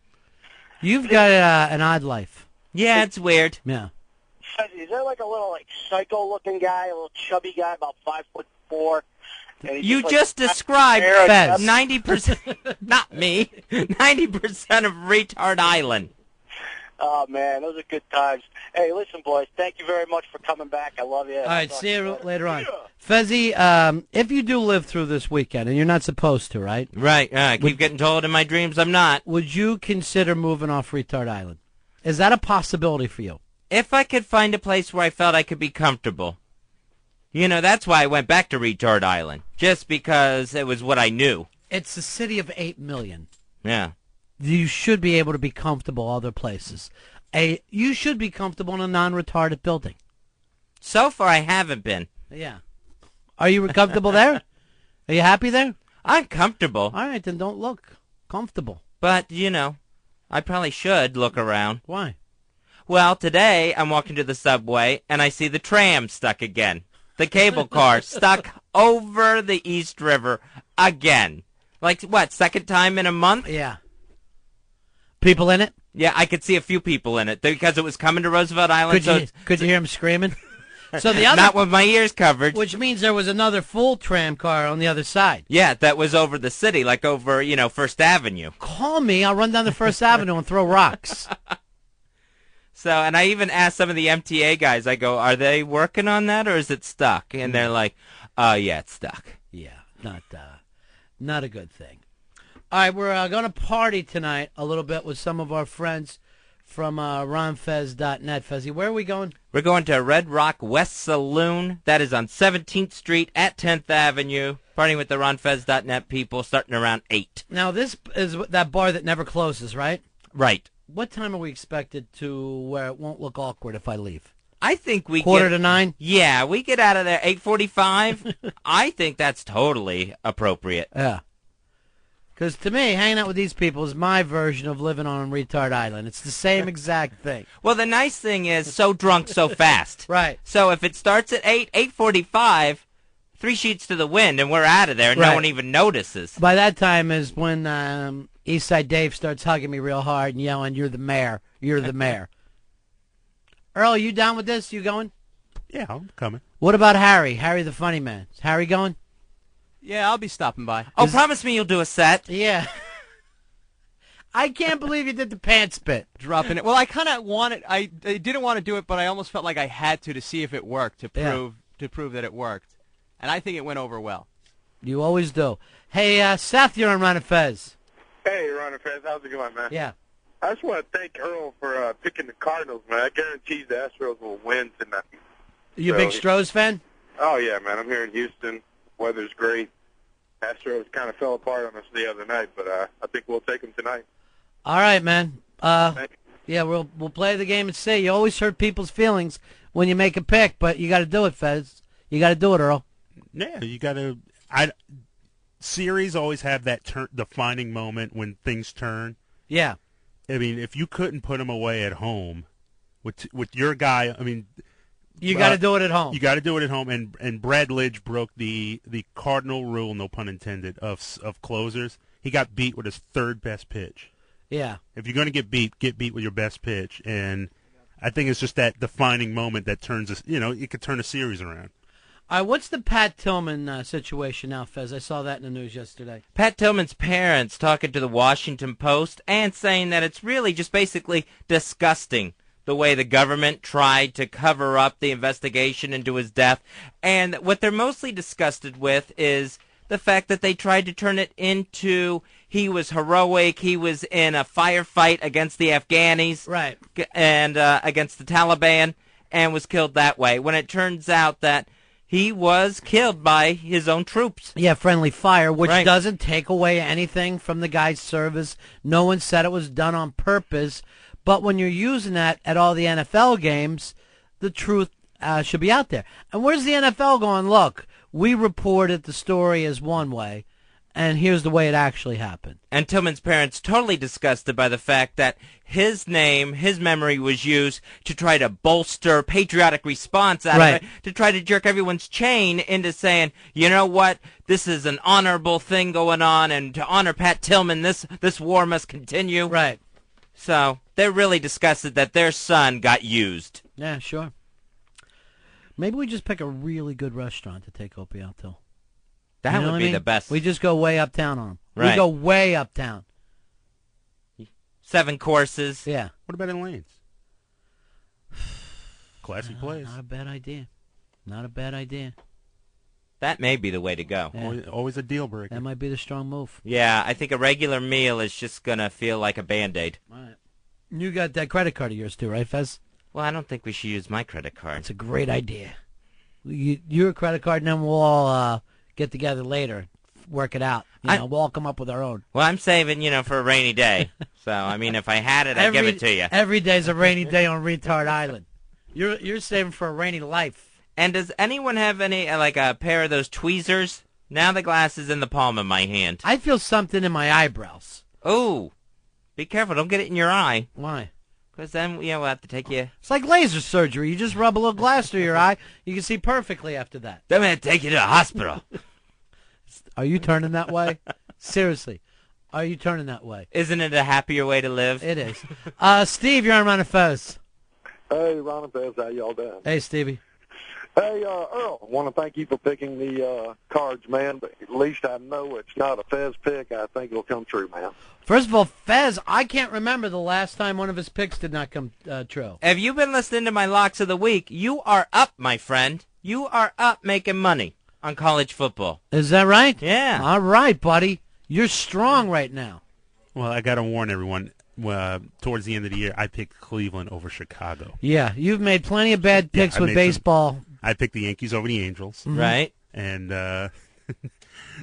You've got an odd life. Yeah, it's weird. Yeah. Is there like a little psycho-looking guy, a little chubby guy, about 5'4"? You just described 90%, not me, 90% of Retard Island. Oh, man, those are good times. Hey, listen, boys, thank you very much for coming back. I love you. All right, see you later on. Fezzy, if you do live through this weekend, and you're not supposed to, right? Right, I keep getting told in my dreams I'm not. Would you consider moving off Retard Island? Is that a possibility for you? If I could find a place where I felt I could be comfortable. That's why I went back to Retard Island, just because it was what I knew. It's a city of 8 million. Yeah. You should be able to be comfortable other places. You should be comfortable in a non-retarded building. So far, I haven't been. Yeah. Are you comfortable there? Are you happy there? I'm comfortable. All right, then don't look comfortable. But, I probably should look around. Why? Well, today I'm walking to the subway, and I see the tram stuck again. The cable car stuck over the East River again. Like, what, second time in a month? Yeah. People in it? Yeah, I could see a few people in it because it was coming to Roosevelt Island. Could you hear them screaming? So the other, not with my ears covered. Which means there was another full tram car on the other side. Yeah, that was over the city, like over, First Avenue. Call me. I'll run down the First Avenue and throw rocks. So, and I even asked some of the MTA guys, I go, are they working on that or is it stuck? And they're like, oh, yeah, it's stuck. Yeah, not a good thing. All right, we're going to party tonight a little bit with some of our friends from ronfez.net. Fezzy, where are we going? We're going to Red Rock West Saloon. That is on 17th Street at 10th Avenue. Partying with the ronfez.net people starting around 8. Now, this is that bar that never closes, right? Right. What time are we expected to where it won't look awkward if I leave? I think we Quarter to 9? Yeah, we get out of there 8:45. I think that's totally appropriate. Yeah. Because to me, hanging out with these people is my version of living on Retard Island. It's the same exact thing. Well, the nice thing is, so drunk, so fast. Right. So if it starts at 8:45, 3 sheets to the wind, and we're out of there, and no one even notices. By that time is when Eastside Dave starts hugging me real hard and yelling, "You're the mayor. You're the mayor." Earl, you down with this? You going? Yeah, I'm coming. What about Harry? Harry the funny man. Is Harry going? Yeah, I'll be stopping by. Oh, promise me you'll do a set. Yeah. I can't believe you did the pants bit. Dropping it. Well, I kind of wanted. I didn't want to do it, but I almost felt like I had to see if it worked to prove that it worked, and I think it went over well. You always do. Hey, Seth, you're on Ron and Fez. Hey, Ron and Fez, how's it going, man? Yeah. I just want to thank Earl for picking the Cardinals, man. I guarantee the Astros will win tonight. You a big Stros fan? Oh, yeah, man. I'm here in Houston. Weather's great. Astros kind of fell apart on us the other night, but I think we'll take them tonight. All right, man. Yeah, we'll play the game and see. You always hurt people's feelings when you make a pick, but you got to do it, Fez. You got to do it, Earl. Yeah, you got to. Series always have that defining moment when things turn. Yeah. I mean, if you couldn't put them away at home with your guy, I mean, you got to do it at home. You got to do it at home, and Brad Lidge broke the cardinal rule, no pun intended, of closers. He got beat with his third best pitch. Yeah. If you're going to get beat with your best pitch, and I think it's just that defining moment that turns it could turn a series around. All right, what's the Pat Tillman situation now, Fez? I saw that in the news yesterday. Pat Tillman's parents talking to the Washington Post and saying that it's really just basically disgusting the way the government tried to cover up the investigation into his death. And what they're mostly disgusted with is the fact that they tried to turn it into he was heroic, he was in a firefight against the Afghanis, right, and against the Taliban, and was killed that way, when it turns out that he was killed by his own troops. Yeah, friendly fire, which doesn't take away anything from the guy's service. No one said it was done on purpose. But when you're using that at all the NFL games, the truth should be out there. And where's the NFL going, look, we reported the story as one way, and here's the way it actually happened. And Tillman's parents totally disgusted by the fact that his name, his memory was used to try to bolster patriotic response out of it, to try to jerk everyone's chain into saying, you know what, this is an honorable thing going on, and to honor Pat Tillman, this war must continue. Right. So they're really disgusted that their son got used. Yeah, sure. Maybe we just pick a really good restaurant to take Opie out to. That would be the best. We just go way uptown on them. Right. We go way uptown. 7 courses. Yeah. What about in Lanes? Classy place. Not a bad idea. Not a bad idea. That may be the way to go. Yeah. Always a deal breaker. That might be the strong move. Yeah, I think a regular meal is just going to feel like a Band-Aid. All right. You got that credit card of yours too, right, Fez? Well, I don't think we should use my credit card. It's a great idea. Your credit card, and then we'll all get together later. work it out. We'll all come up with our own. Well, I'm saving, for a rainy day. So, I mean, if I had it, I'd give it to you. Every day's a rainy day on Retard Island. You're saving for a rainy life. And does anyone have any, like a pair of those tweezers? Now the glass is in the palm of my hand. I feel something in my eyebrows. Oh, be careful. Don't get it in your eye. Why? Because then, we'll have to take you. It's like laser surgery. You just rub a little glass through your eye. You can see perfectly after that. Then we have to take you to the hospital. Are you turning that way? Seriously. Are you turning that way? Isn't it a happier way to live? It is. Steve, you're on Ron and Fez. Hey, Ron and Fez, how y'all doing? Hey, Stevie. Hey, Earl, I want to thank you for picking the cards, man, but at least I know it's not a Fez pick. I think it'll come true, man. First of all, Fez, I can't remember the last time one of his picks did not come true. Have you been listening to my locks of the week? You are up, my friend. You are up making money on college football. Is that right? Yeah. All right, buddy. You're strong right now. Well, I got to warn everyone. Towards the end of the year, I picked Cleveland over Chicago. Yeah, you've made plenty of bad picks with baseball. I picked the Yankees over the Angels. Mm-hmm. Right. And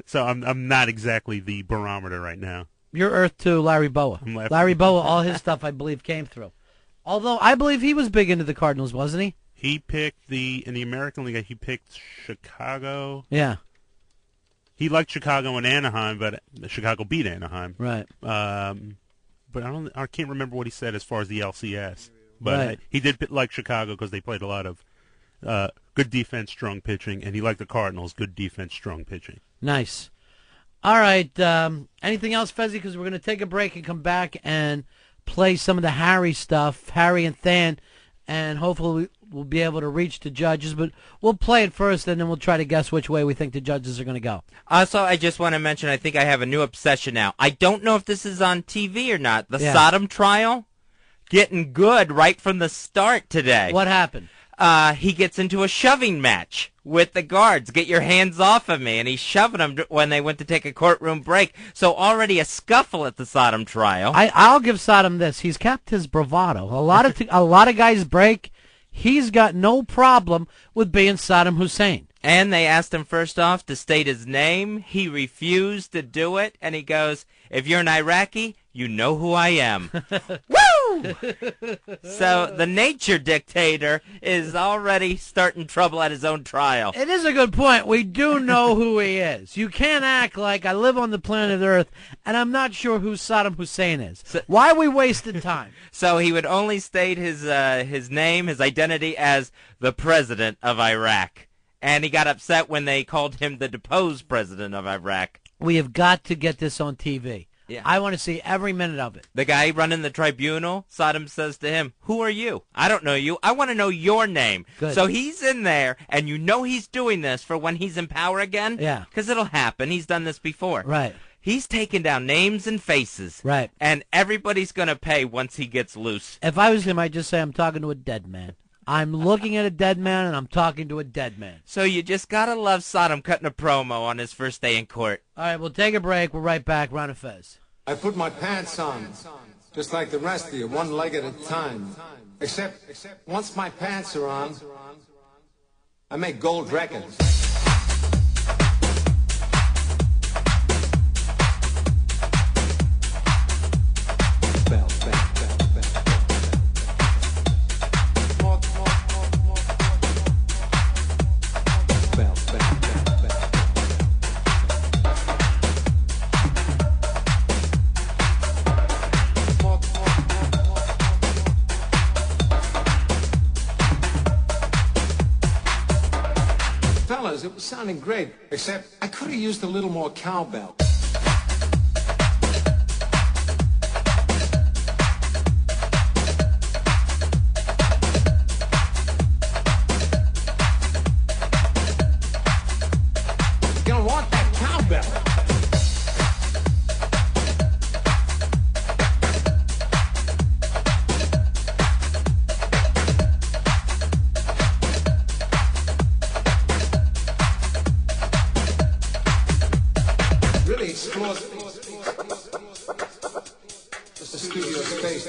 so I'm not exactly the barometer right now. You're Earth to Larry Boa. Larry Boa, all his stuff, I believe, came through. Although I believe he was big into the Cardinals, wasn't he? He picked in the American League, he picked Chicago. Yeah. He liked Chicago and Anaheim, but Chicago beat Anaheim. Right. But I can't remember what he said as far as the LCS. But right. He did like Chicago because they played a lot of good defense, strong pitching, and he liked the Cardinals, good defense, strong pitching. Nice. All right. Anything else, Fezzi? Because we're going to take a break and come back and play some of the Harry stuff, Harry and Than, and hopefully we'll be able to reach the judges. But we'll play it first, and then we'll try to guess which way we think the judges are going to go. Also, I just want to mention, I think I have a new obsession now. I don't know if this is on TV or not. The Sodom trial, getting good right from the start today. What happened? He gets into a shoving match with the guards. Get your hands off of me. And he's shoving them when they went to take a courtroom break. So already a scuffle at the Sodom trial. I'll give Sodom this. He's kept his bravado. A lot of guys break. He's got no problem with being Saddam Hussein. And they asked him first off to state his name. He refused to do it. And he goes, if you're an Iraqi, you know who I am. Woo! So the nature dictator is already starting trouble at his own trial. It is a good point. We do know who he is. You can't act like I live on the planet Earth and I'm not sure who Saddam Hussein is. Why are we wasting time? So he would only state his name, his identity as the president of Iraq. And he got upset when they called him the deposed president of Iraq. We have got to get this on TV. Yeah. I want to see every minute of it. The guy running the tribunal, Saddam says to him, who are you? I don't know you. I want to know your name. Good. So he's in there, and you know he's doing this for when he's in power again? Yeah. Because it'll happen. He's done this before. Right. He's taking down names and faces. Right. And everybody's going to pay once he gets loose. If I was him, I'd just say I'm talking to a dead man. I'm looking at a dead man, and I'm talking to a dead man. So you just got to love Saddam cutting a promo on his first day in court. All right, we'll take a break. We're right back. Ron and Fez. I put my pants on, just like the rest of you, one leg at a time. Except once my pants are on, I make gold records. Fellas, it was sounding great, except I could have used a little more cowbell. You're gonna want that cowbell. Really explores the studio space.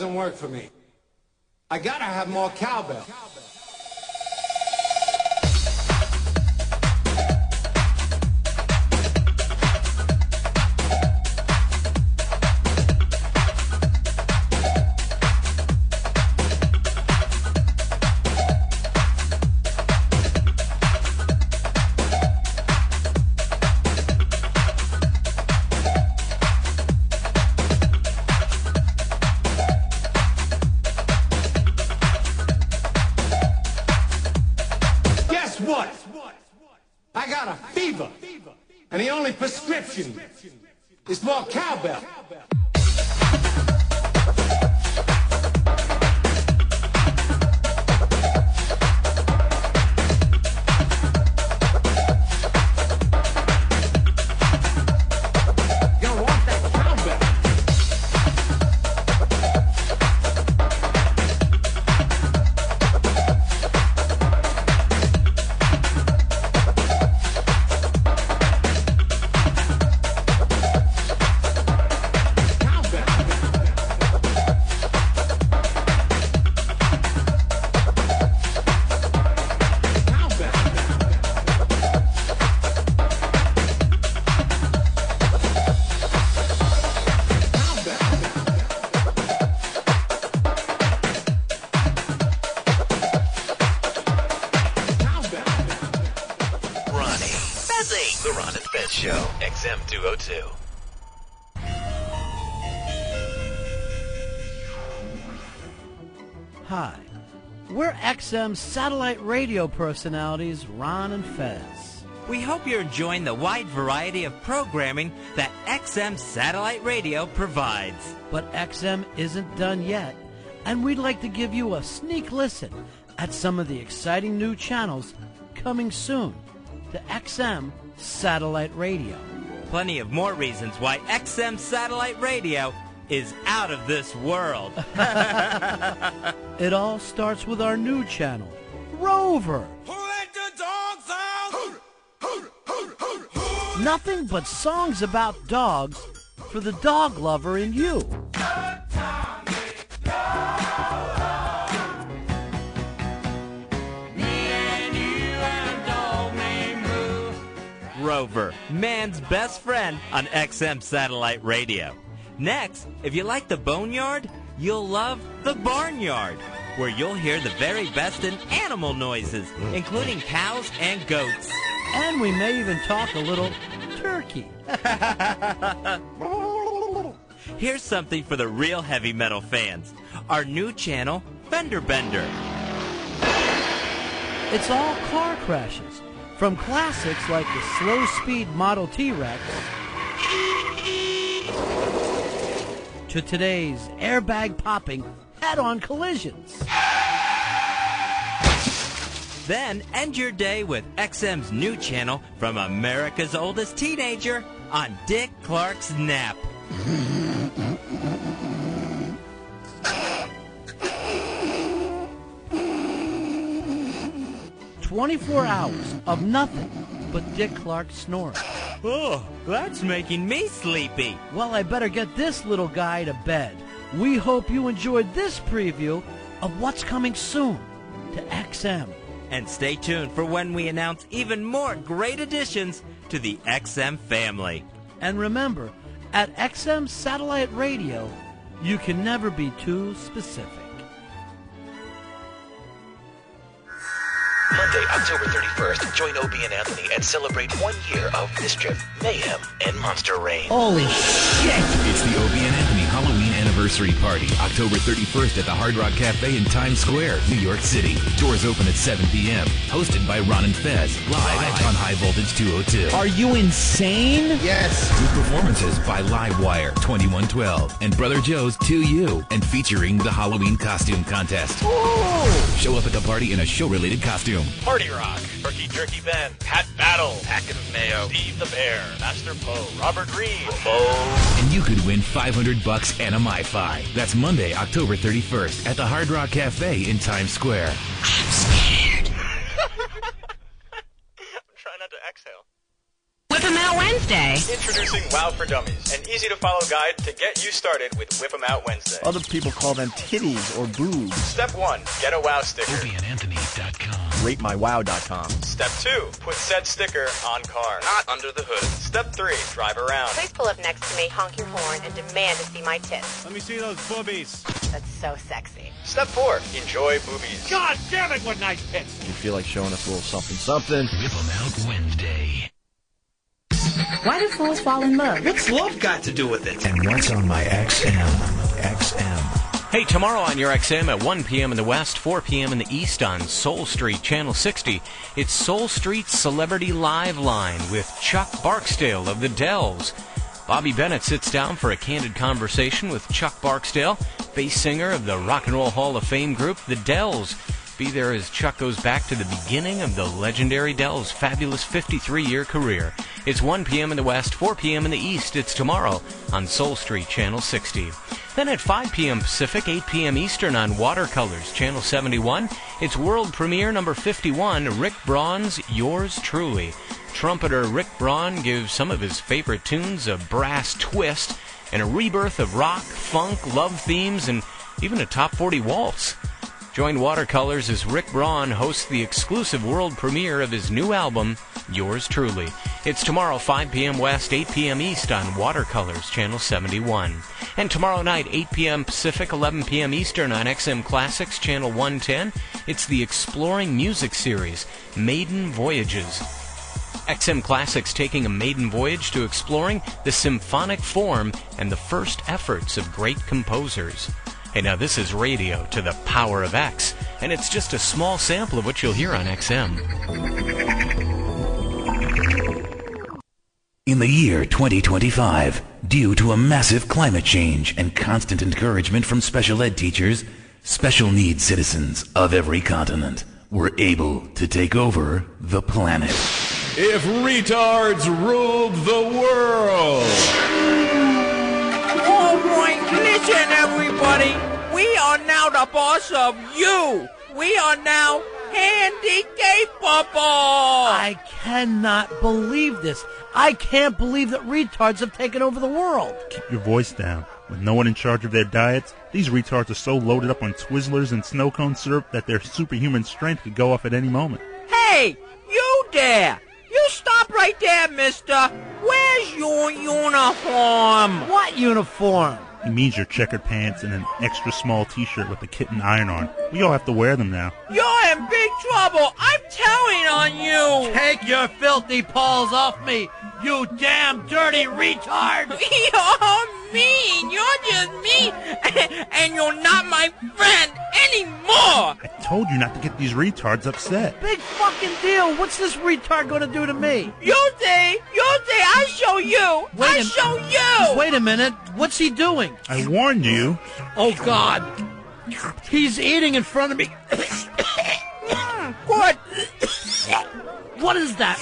doesn't work for me. I gotta have more cowbell. I got a fever, and the only prescription is more cowbell. The Ron and Fez Show, XM 202. Hi, we're XM satellite radio personalities Ron and Fez. We hope you're enjoying the wide variety of programming that XM satellite radio provides. But XM isn't done yet, and we'd like to give you a sneak listen at some of the exciting new channels coming soon to XM satellite radio. Plenty of more reasons why XM satellite radio is out of this world. It all starts with our new channel, Rover. Nothing but songs about dogs for the dog lover in you. Rover, man's best friend on XM satellite radio. Next, if you like the Boneyard, you'll love the Barnyard, where you'll hear the very best in animal noises, including cows and goats. And we may even talk a little turkey. Here's something for the real heavy metal fans. Our new channel, Fender Bender. It's all car crashes, from classics like the slow-speed Model T-Rex to today's airbag-popping head-on collisions. Then end your day with XM's new channel from America's oldest teenager on Dick Clark's Nap. 24 hours of nothing but Dick Clark snoring. Oh, that's making me sleepy. Well, I better get this little guy to bed. We hope you enjoyed this preview of what's coming soon to XM. And stay tuned for when we announce even more great additions to the XM family. And remember, at XM Satellite Radio, you can never be too specific. Monday, October 31st, join Opie and Anthony and celebrate 1 year of mischief, mayhem, and monster reign. Holy shit! It's the Opie and Anthony Halloween Anniversary Party, October 31st at the Hard Rock Cafe in Times Square, New York City. Doors open at 7 p.m. Hosted by Ron and Fez, live on High Voltage 202. Are you insane? Yes! With performances by Livewire, 2112, and Brother Joe's 2U, and featuring the Halloween Costume Contest. Ooh. Show up at the party in a show-related costume. Party Rock, Turkey Jerky Ben, Pat Battle, Packet of Mayo, Steve the Bear, Master Poe, Robert Reed, Rambo. And you could win $500 and a MiFi. That's Monday, October 31st at the Hard Rock Cafe in Times Square. I'm scared. I'm trying not to exhale. Whip 'em out Wednesday. Wednesday. Introducing Wow for Dummies, an easy-to-follow guide to get you started with Whip 'em Out Wednesday. Other people call them titties or boobs. Step 1, get a Wow sticker. ObieandAnthony.com. RateMyWow.com. Step 2, put said sticker on car, not under the hood. Step 3, drive around. Please pull up next to me, honk your horn, and demand to see my tits. Let me see those boobies. That's so sexy. Step 4, enjoy boobies. God damn it, what nice tits. You feel like showing us a little something. Whip 'em Out Wednesday. Why do fools fall in love? What's love got to do with it? And what's on my XM? Hey, tomorrow on your XM at 1 p.m. in the West, 4 p.m. in the East on Soul Street, Channel 60, it's Soul Street's Celebrity Live Line with Chuck Barksdale of the Dells. Bobby Bennett sits down for a candid conversation with Chuck Barksdale, bass singer of the Rock and Roll Hall of Fame group, the Dells. Be there as Chuck goes back to the beginning of the legendary Dells' fabulous 53-year career. It's 1 p.m. in the West, 4 p.m. in the East. It's tomorrow on Soul Street, Channel 60. Then at 5 p.m. Pacific, 8 p.m. Eastern on Watercolors, Channel 71, it's world premiere number 51, Rick Braun's Yours Truly. Trumpeter Rick Braun gives some of his favorite tunes a brass twist and a rebirth of rock, funk, love themes, and even a top 40 waltz. Join Watercolors as Rick Braun hosts the exclusive world premiere of his new album, Yours Truly. It's tomorrow, 5 p.m. West, 8 p.m. East on Watercolors, Channel 71. And tomorrow night, 8 p.m. Pacific, 11 p.m. Eastern on XM Classics, Channel 110, it's the Exploring Music Series, Maiden Voyages. XM Classics taking a maiden voyage to exploring the symphonic form and the first efforts of great composers. Hey, now this is radio to the power of X, and it's just a small sample of what you'll hear on XM. In the year 2025, due to a massive climate change and constant encouragement from special ed teachers, special needs citizens of every continent were able to take over the planet. If retards ruled the world. All right, listen, everybody. We are now the boss of you. We are now handicapable. I cannot believe this. I can't believe that retards have taken over the world. Keep your voice down. With no one in charge of their diets, these retards are so loaded up on Twizzlers and snow cone syrup that their superhuman strength could go off at any moment. Hey, you there. You stop right there, mister. Where's your uniform? What uniform? He means your checkered pants and an extra small t-shirt with a kitten iron-on. We all have to wear them now. You're in big trouble. I'm telling on you. Take your filthy paws off me, you damn dirty retard. You're mean. You're just mean. And you're not my friend anymore. I told you not to get these retards upset. Big fucking deal. What's this retard going to do to me? You say, I show you. I show you. Wait a minute. What's he doing? I warned you. Oh, God. He's eating in front of me. What? What is that?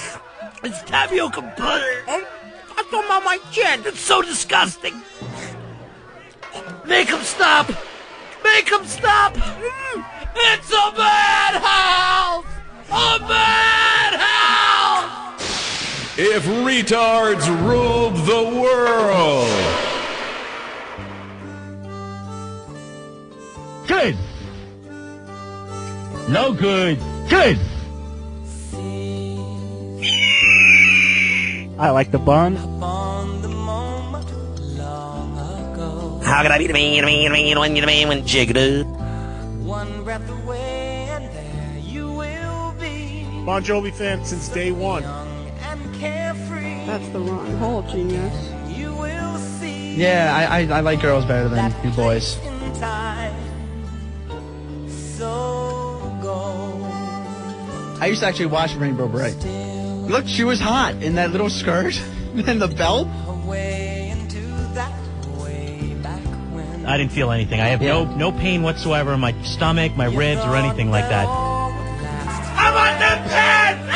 It's tapioca butter. I thought about my chin. It's so disgusting. Make him stop. Make him stop. It's a bad house. A bad house. If retards ruled the world. Good. No good. Good. I like the bun. How could I be the man when jiggled? One breath away and there you will be. Bon Jovi fan since day one. And carefree. That's the Ron Hall genius. You will see. Yeah, I like girls better than you boys. In time. So go. I used to actually watch Rainbow Bright. Look, she was hot in that little skirt and the belt. Away into that way back when. I didn't feel anything. I have no pain whatsoever in my stomach, my ribs, or anything like that. I'm on the pants!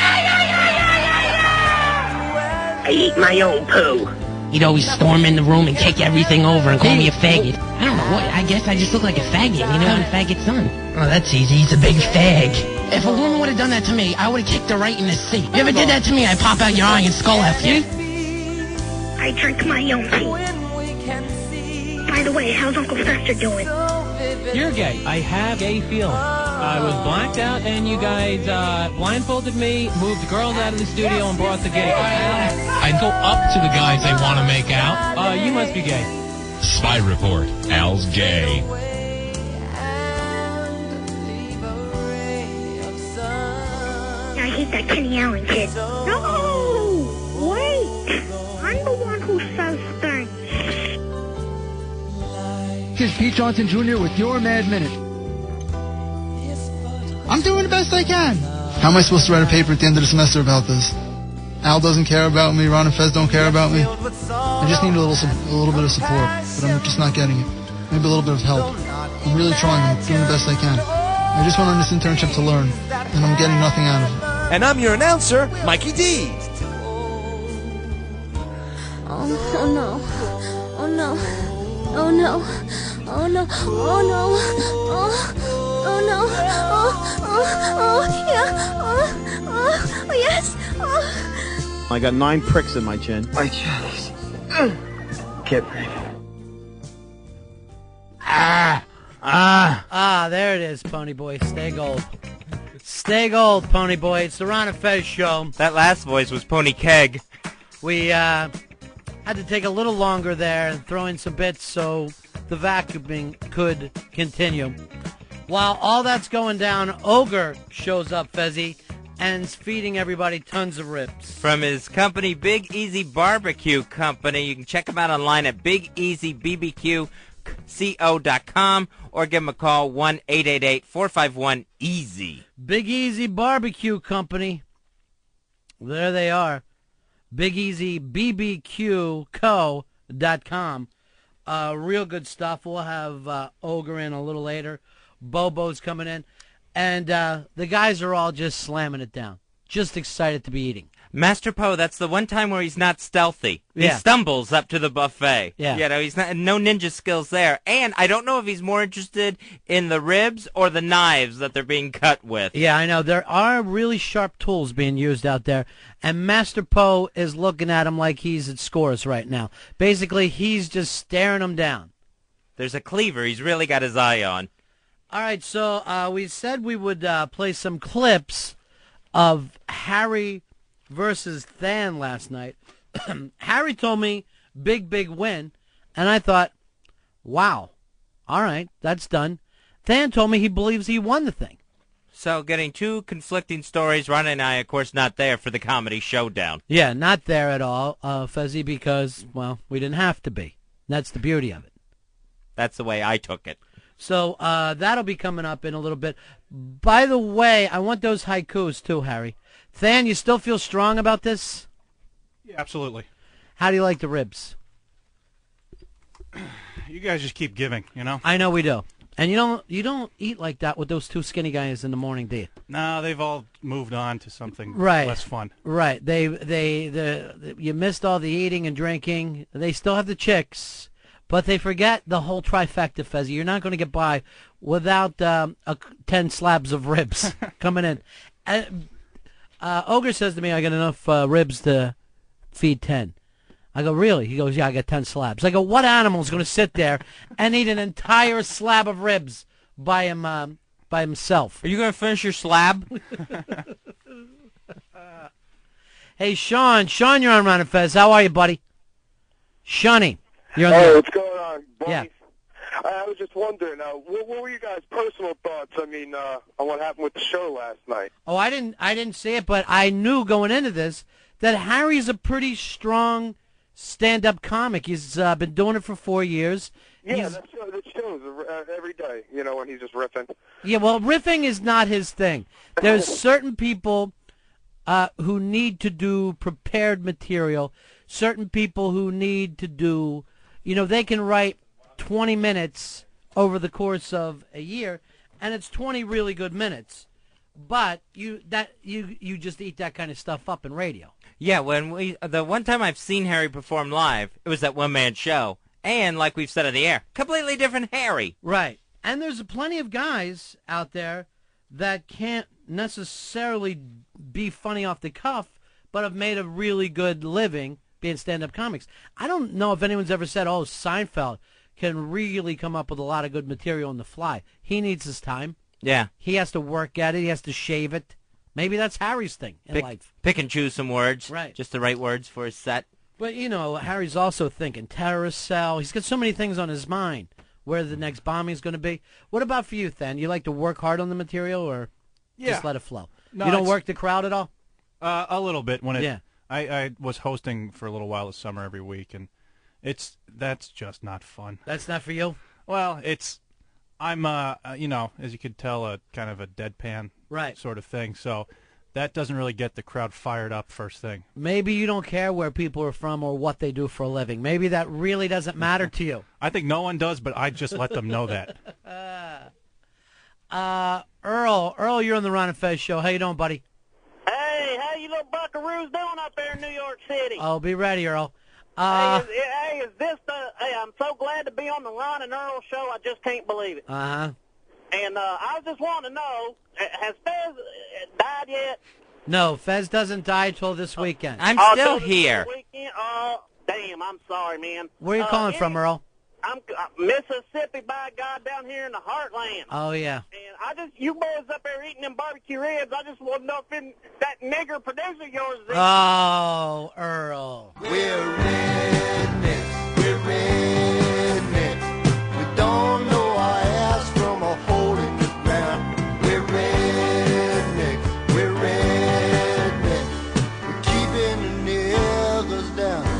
I eat my own poo. He'd always storm in the room and kick everything over and call me a faggot. I don't know what. I guess I just look like a faggot. You know what a faggot's son? Oh, that's easy. He's a big fag. If a woman would have done that to me, I would have kicked her right in the seat. You ever did that to me, I'd pop out your eye and skull after you. I drink my own tea. By the way, how's Uncle Fester doing? You're gay. I have gay feelings. I was blacked out, and you guys blindfolded me, moved the girls out of the studio, and brought the gay guys. I go up to the guys I want to make out. You must be gay. Spy Report. Al's gay. I hate that Kenny Allen kid. No! Wait! I'm the one who says things. Here's Pete Johnson Jr. with your Mad Minute. I'm doing the best I can. How am I supposed to write a paper at the end of the semester about this? Al doesn't care about me, Ron and Fez don't care about me. I just need a little bit of support, but I'm just not getting it. Maybe a little bit of help. I'm really trying. I'm doing the best I can. I just went on this internship to learn, and I'm getting nothing out of it. And I'm your announcer, Mikey D. Oh no. Oh no. Oh no. Oh no. Oh no. Oh no. Yeah. Oh yes. I got 9 pricks in my chin. My chest. Can't breathe. There it is, Pony Boy. Stay gold. Stay gold, Pony Boy. It's the Ron and Fez show. That last voice was Pony Keg. We had to take a little longer there and throw in some bits so the vacuuming could continue. While all that's going down, Ogre shows up, Fezzy, and is feeding everybody tons of ribs. From his company, Big Easy Barbecue Company. You can check him out online at BigEasyBBQ.co.com or give him a call, 1-888-451-EASY. Big Easy Barbecue Company. There they are. BigEasyBBQCo.com. Real good stuff. We'll have Ogre in a little later. Bobo's coming in. And the guys are all just slamming it down. Just excited to be eating. Master Poe, that's the one time where he's not stealthy. Yeah. He stumbles up to the buffet. Yeah. You know, he's not, no ninja skills there. And I don't know if he's more interested in the ribs or the knives that they're being cut with. Yeah, I know. There are really sharp tools being used out there. And Master Poe is looking at him like he's at scores right now. Basically, he's just staring him down. There's a cleaver he's really got his eye on. All right, so we said we would play some clips of Harry versus Than last night. Harry told me big win, and I thought, wow, all right, that's done. Than told me he believes he won the thing. So getting two conflicting stories. Ron and I, of course, not there for the comedy showdown. Yeah, not there at all, Fezzy, because, well, we didn't have to be. That's the beauty of it. That's the way I took it. So that'll be coming up in a little bit. By the way, I want those haikus too, Harry. Than, you still feel strong about this? Yeah, absolutely. How do you like the ribs? You guys just keep giving, you know? I know we do. And you don't eat like that with those two skinny guys in the morning, do you? No, they've all moved on to something less fun. Right. You missed all the eating and drinking. They still have the chicks. But they forget the whole trifecta, Fezzy. You're not going to get by without 10 slabs of ribs coming in. Ogre says to me, I got enough ribs to feed 10. I go, really? He goes, yeah, I got 10 slabs. I go, what animal's going to sit there and eat an entire slab of ribs by himself? Are you going to finish your slab? Hey, Sean. Sean, you're on Ron and Fez. How are you, buddy? Shawnee. Hey, what's going on, buddy? Yeah. I was just wondering, what were you guys' personal thoughts? I mean, on what happened with the show last night? Oh, I didn't see it, but I knew going into this that Harry's a pretty strong stand-up comic. He's been doing it for 4 years. Yeah, that shows every day, you know, when he's just riffing. Yeah, well, riffing is not his thing. There's certain people who need to do prepared material, certain people who need to do, they can write 20 minutes over the course of a year, and it's 20 really good minutes. But you just eat that kind of stuff up in radio. Yeah, the one time I've seen Harry perform live, it was that one-man show. And, like we've said on the air, completely different Harry. Right. And there's plenty of guys out there that can't necessarily be funny off the cuff, but have made a really good living being stand-up comics. I don't know if anyone's ever said, oh, Seinfeld can really come up with a lot of good material on the fly. He needs his time. Yeah. He has to work at it. He has to shave it. Maybe that's Harry's thing in life. Pick and choose some words. Right. Just the right words for his set. But, Harry's also thinking terrorist cell. He's got so many things on his mind. Where the next bombing is going to be. What about for you, Than? You like to work hard on the material or just let it flow? No, you don't work the crowd at all? A little bit. I was hosting for a little while this summer every week, and that's just not fun. That's not for you? Well, I'm as you could tell, kind of a deadpan sort of thing. So that doesn't really get the crowd fired up first thing. Maybe you don't care where people are from or what they do for a living. Maybe that really doesn't matter to you. I think no one does, but I just let them know that. Earl, you're on the Ron and Fez show. How you doing, buddy? Hey, how you little buckaroos doing up there in New York City? Oh, be ready, Earl. Hey, is this I'm so glad to be on the Ron and Earl show. I just can't believe it. Uh-huh. And I was just wanting to know, has Fez died yet? No, Fez doesn't die till this weekend. I'm still here. Oh, damn, I'm sorry, man. Where are you calling from, Earl? I'm Mississippi, by God, down here in the heartland. Oh, yeah. And you boys up there eating them barbecue ribs, I just want to know if that nigger producer of yours is... Oh, Earl. We're rednecks, we're rednecks. We don't know our ass from a hole in the ground. We're rednecks, we're rednecks. We're keeping the niggers down.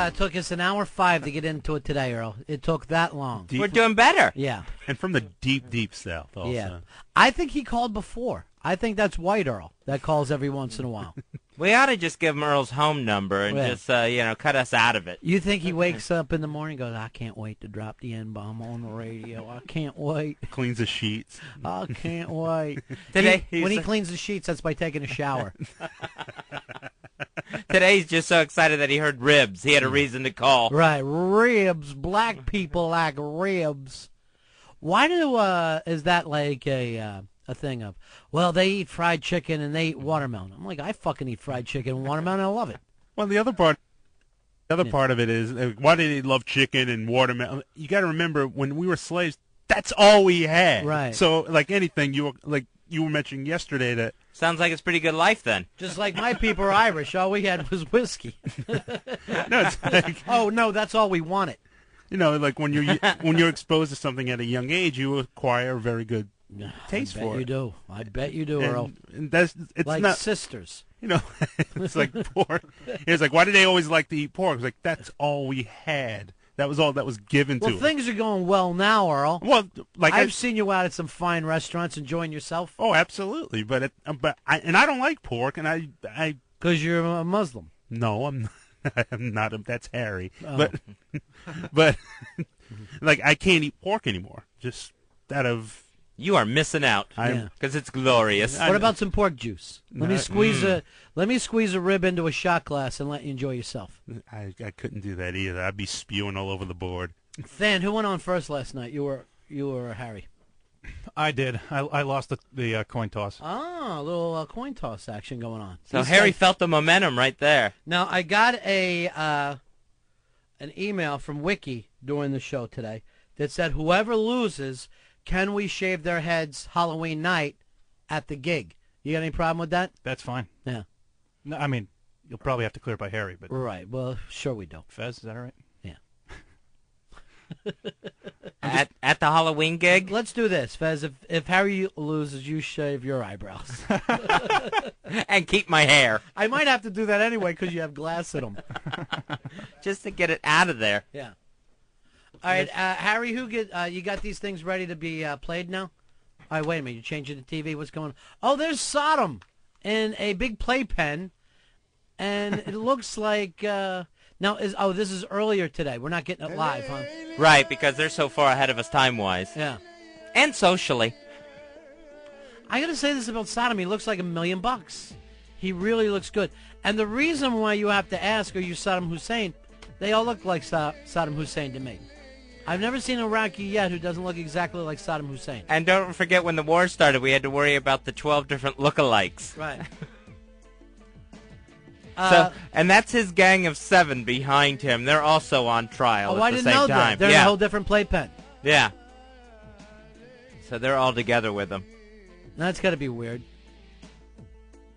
It took us an hour 5 to get into it today, Earl. It took that long. We're doing better. Yeah. And from the deep, deep south also. Yeah. I think he called before. I think that's White Earl that calls every once in a while. We ought to just give him Earl's home number and just, cut us out of it. You think he wakes up in the morning and goes, I can't wait to drop the N-bomb on the radio. I can't wait. Cleans the sheets. I can't wait. Today, when he cleans the sheets, that's by taking a shower. Today he's just so excited that he heard ribs. He had a reason to call. Right, ribs. Black people like ribs. Why is that like a thing of, well, they eat fried chicken and they eat watermelon? I'm like, I fucking eat fried chicken and watermelon. I love it. Well, the other part of it is, why do they love chicken and watermelon? You got to remember, when we were slaves, that's all we had. Right. So, like anything, you were mentioning yesterday that... Sounds like it's pretty good life then. Just like my people are Irish. All we had was whiskey. No, it's like... Oh, no, that's all we wanted. Like when you're exposed to something at a young age, you acquire a very good taste for it. I bet you do, Earl. And it's like not sisters. It's like pork. It's like, why do they always like to eat pork? It's like, that's all we had. That was all that was given to us. Well, things are going well now, Earl. Well, like I've seen you out at some fine restaurants enjoying yourself. Oh, absolutely. But I don't like pork, and I because you're a Muslim. No, I'm not. I'm not. That's Harry. Oh. But like, I can't eat pork anymore. Just out of... You are missing out because it's glorious. What about some pork juice? Let me squeeze a rib into a shot glass and let you enjoy yourself. I couldn't do that either. I'd be spewing all over the board. Than, who went on first last night? You or Harry? I did. I lost the coin toss. Ah, a little coin toss action going on. So Harry felt the momentum right there. Now, I got an email from Wiki during the show today that said, whoever loses, can we shave their heads Halloween night at the gig? You got any problem with that? That's fine. Yeah. No, I mean, you'll probably have to clear it by Harry, but... Right. Well, sure we don't. Fez, is that all right? Yeah. At the Halloween gig? Let's do this, Fez. If Harry loses, you shave your eyebrows. And keep my hair. I might have to do that anyway because you have glass in them. Just to get it out of there. Yeah. All right, Harry, you got these things ready to be played now? All right, wait a minute. You changing the TV? What's going on? Oh, there's Sodom in a big playpen, and it looks like... this is earlier today. We're not getting it live, huh? Right, because they're so far ahead of us time-wise. Yeah. And socially. I got to say this about Sodom. He looks like $1 million. He really looks good. And the reason why you have to ask, are you Saddam Hussein? They all look like Saddam Hussein to me. I've never seen an Iraqi yet who doesn't look exactly like Saddam Hussein. And don't forget, when the war started, we had to worry about the 12 different lookalikes. Right. And that's his gang of 7 behind him. They're also on trial Oh, at I the didn't same know time. that. They're in a whole different playpen. Yeah. So they're all together with him. That's got to be weird.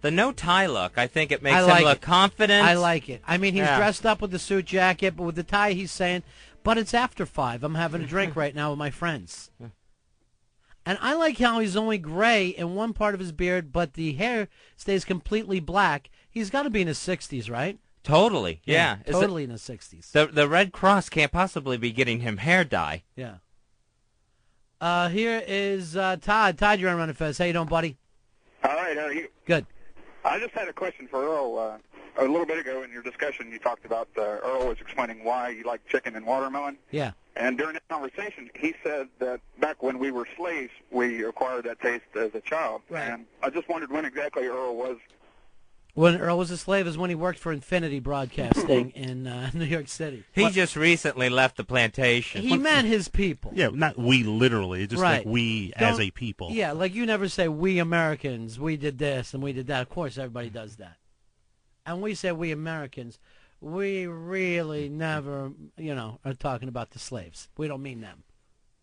The no tie look, I think it makes I like him look it. confident. I like it. I mean, he's dressed up with the suit jacket, but with the tie, he's saying, "But it's after 5. I'm having a drink right now with my friends." And I like how he's only gray in one part of his beard, but the hair stays completely black. He's got to be in his 60s, right? Totally, yeah. Totally in his 60s. The Red Cross can't possibly be getting him hair dye. Yeah. Here is Todd. Todd, you're on Ron and Fez. How you doing, buddy? All right, how are you? Good. I just had a question for Earl. A little bit ago in your discussion, you talked about Earl was explaining why you like chicken and watermelon. Yeah. And during that conversation, he said that back when we were slaves, we acquired that taste as a child. Right. And I just wondered when exactly Earl was. When Earl was a slave is when he worked for Infinity Broadcasting in New York City. He just recently left the plantation. He meant his people. Yeah, not we literally, just like we as a people. Yeah, like you never say we Americans, we did this and we did that. Of course, everybody does that. And we say we Americans, we really never, are talking about the slaves. We don't mean them.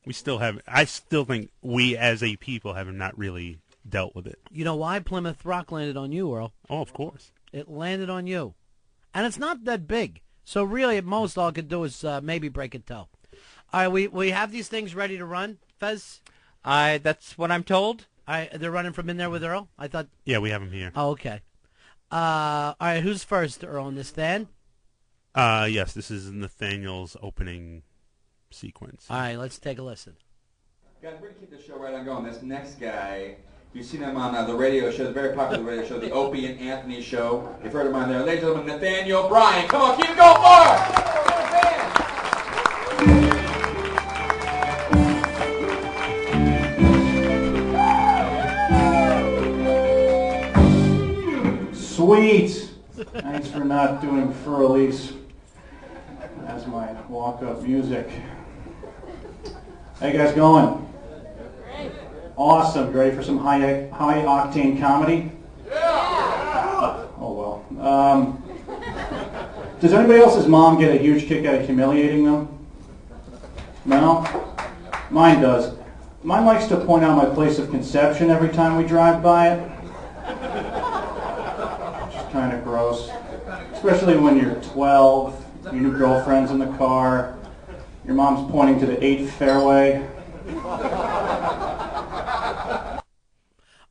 We still have. I still think we as a people have not really dealt with it. You know why? Plymouth Rock landed on you, Earl. Oh, of course. It landed on you. And it's not that big. So really, at most, all it could do is maybe break a toe. All right, we have these things ready to run, Fez? That's what I'm told. They're running from in there with Earl? I thought. Yeah, we have them here. Oh, okay. All right, who's first, Earl, in this, Dan? Yes, this is Nathaniel's opening sequence. All right, let's take a listen. Guys, we're going to keep the show right on going. This next guy, you've seen him on the radio show, the very popular radio show, the Opie and Anthony Show. You've heard him on there. Ladies and gentlemen, Nathaniel Bryan. Come on, keep it going forward! Sweet! Thanks for not doing Fur-Elise as my walk-up music. How you guys going? Awesome. Ready for some high-octane comedy? Yeah! Oh, well. Does anybody else's mom get a huge kick out of humiliating them? No? Mine does. Mine likes to point out my place of conception every time we drive by it. Kind of gross, especially when you're 12, your new girlfriend's in the car, your mom's pointing to the 8th fairway.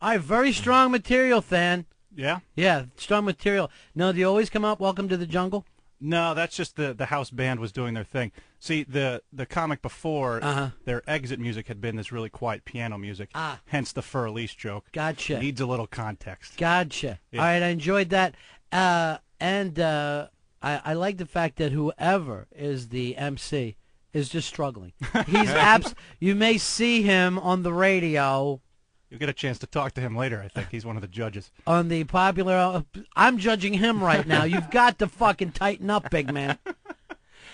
All right, very strong material, Than. Yeah? Yeah, strong material. Now, do you always come out, Welcome to the Jungle? No, that's just the house band was doing their thing. See, the comic before, their exit music had been this really quiet piano music, hence the Fur-Elise joke. Gotcha. Needs a little context. Gotcha. Yeah. All right, I enjoyed that. And I like the fact that whoever is the MC is just struggling. He's you may see him on the radio. You'll get a chance to talk to him later, I think. He's one of the judges. On the popular... I'm judging him right now. You've got to fucking tighten up, big man.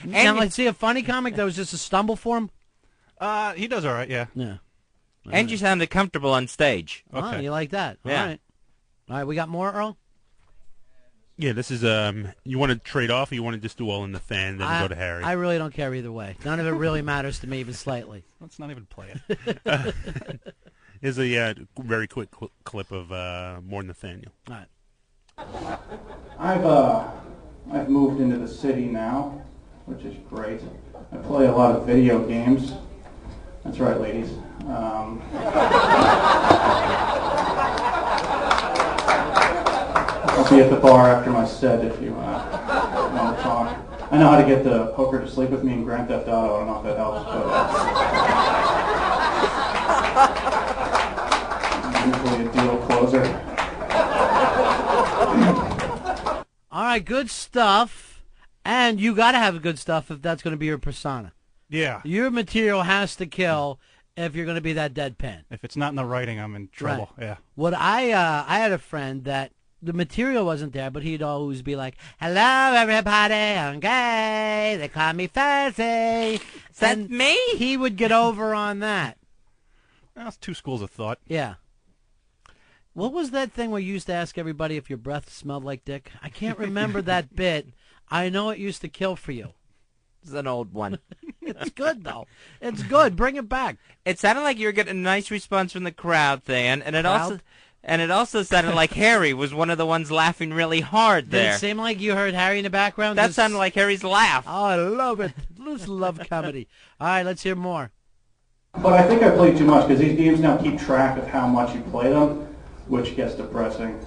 Now, let's see a funny comic that was just a stumble for him? He does all right, yeah. Yeah. And you sounded comfortable on stage. Okay. Oh, you like that? Yeah. All right. All right, we got more, Earl? Yeah, this is, you want to trade off or you want to just do all in the fan and then go to Harry? I really don't care either way. None of it really matters to me even slightly. Let's not even play it. Here's a very quick clip of more Nathaniel. All right. I've moved into the city now, which is great. I play a lot of video games. That's right, ladies. I'll be at the bar after my set if you want to talk. I know how to get the hooker to sleep with me in Grand Theft Auto. I don't know if that helps, but I'm usually a deal closer. All right, good stuff. And you got to have good stuff if that's going to be your persona. Yeah. Your material has to kill if you're going to be that deadpan. If it's not in the writing, I'm in trouble. Right. Yeah. What I had a friend that the material wasn't there, but he'd always be like, "Hello, everybody, I'm gay. They call me Fezzy." That's me? He would get over on that. That's two schools of thought. Yeah. What was that thing where you used to ask everybody if your breath smelled like dick? I can't remember that bit. I know it used to kill for you. It's an old one. It's good, though. It's good. Bring it back. It sounded like you were getting a nice response from the crowd, Than, and it also sounded like Harry was one of the ones laughing really hard there. Did it seem like you heard Harry in the background? That sounded like Harry's laugh. Oh, I love it. Just love comedy. All right, let's hear more. But I think I played too much because these games now keep track of how much you play them, which gets depressing.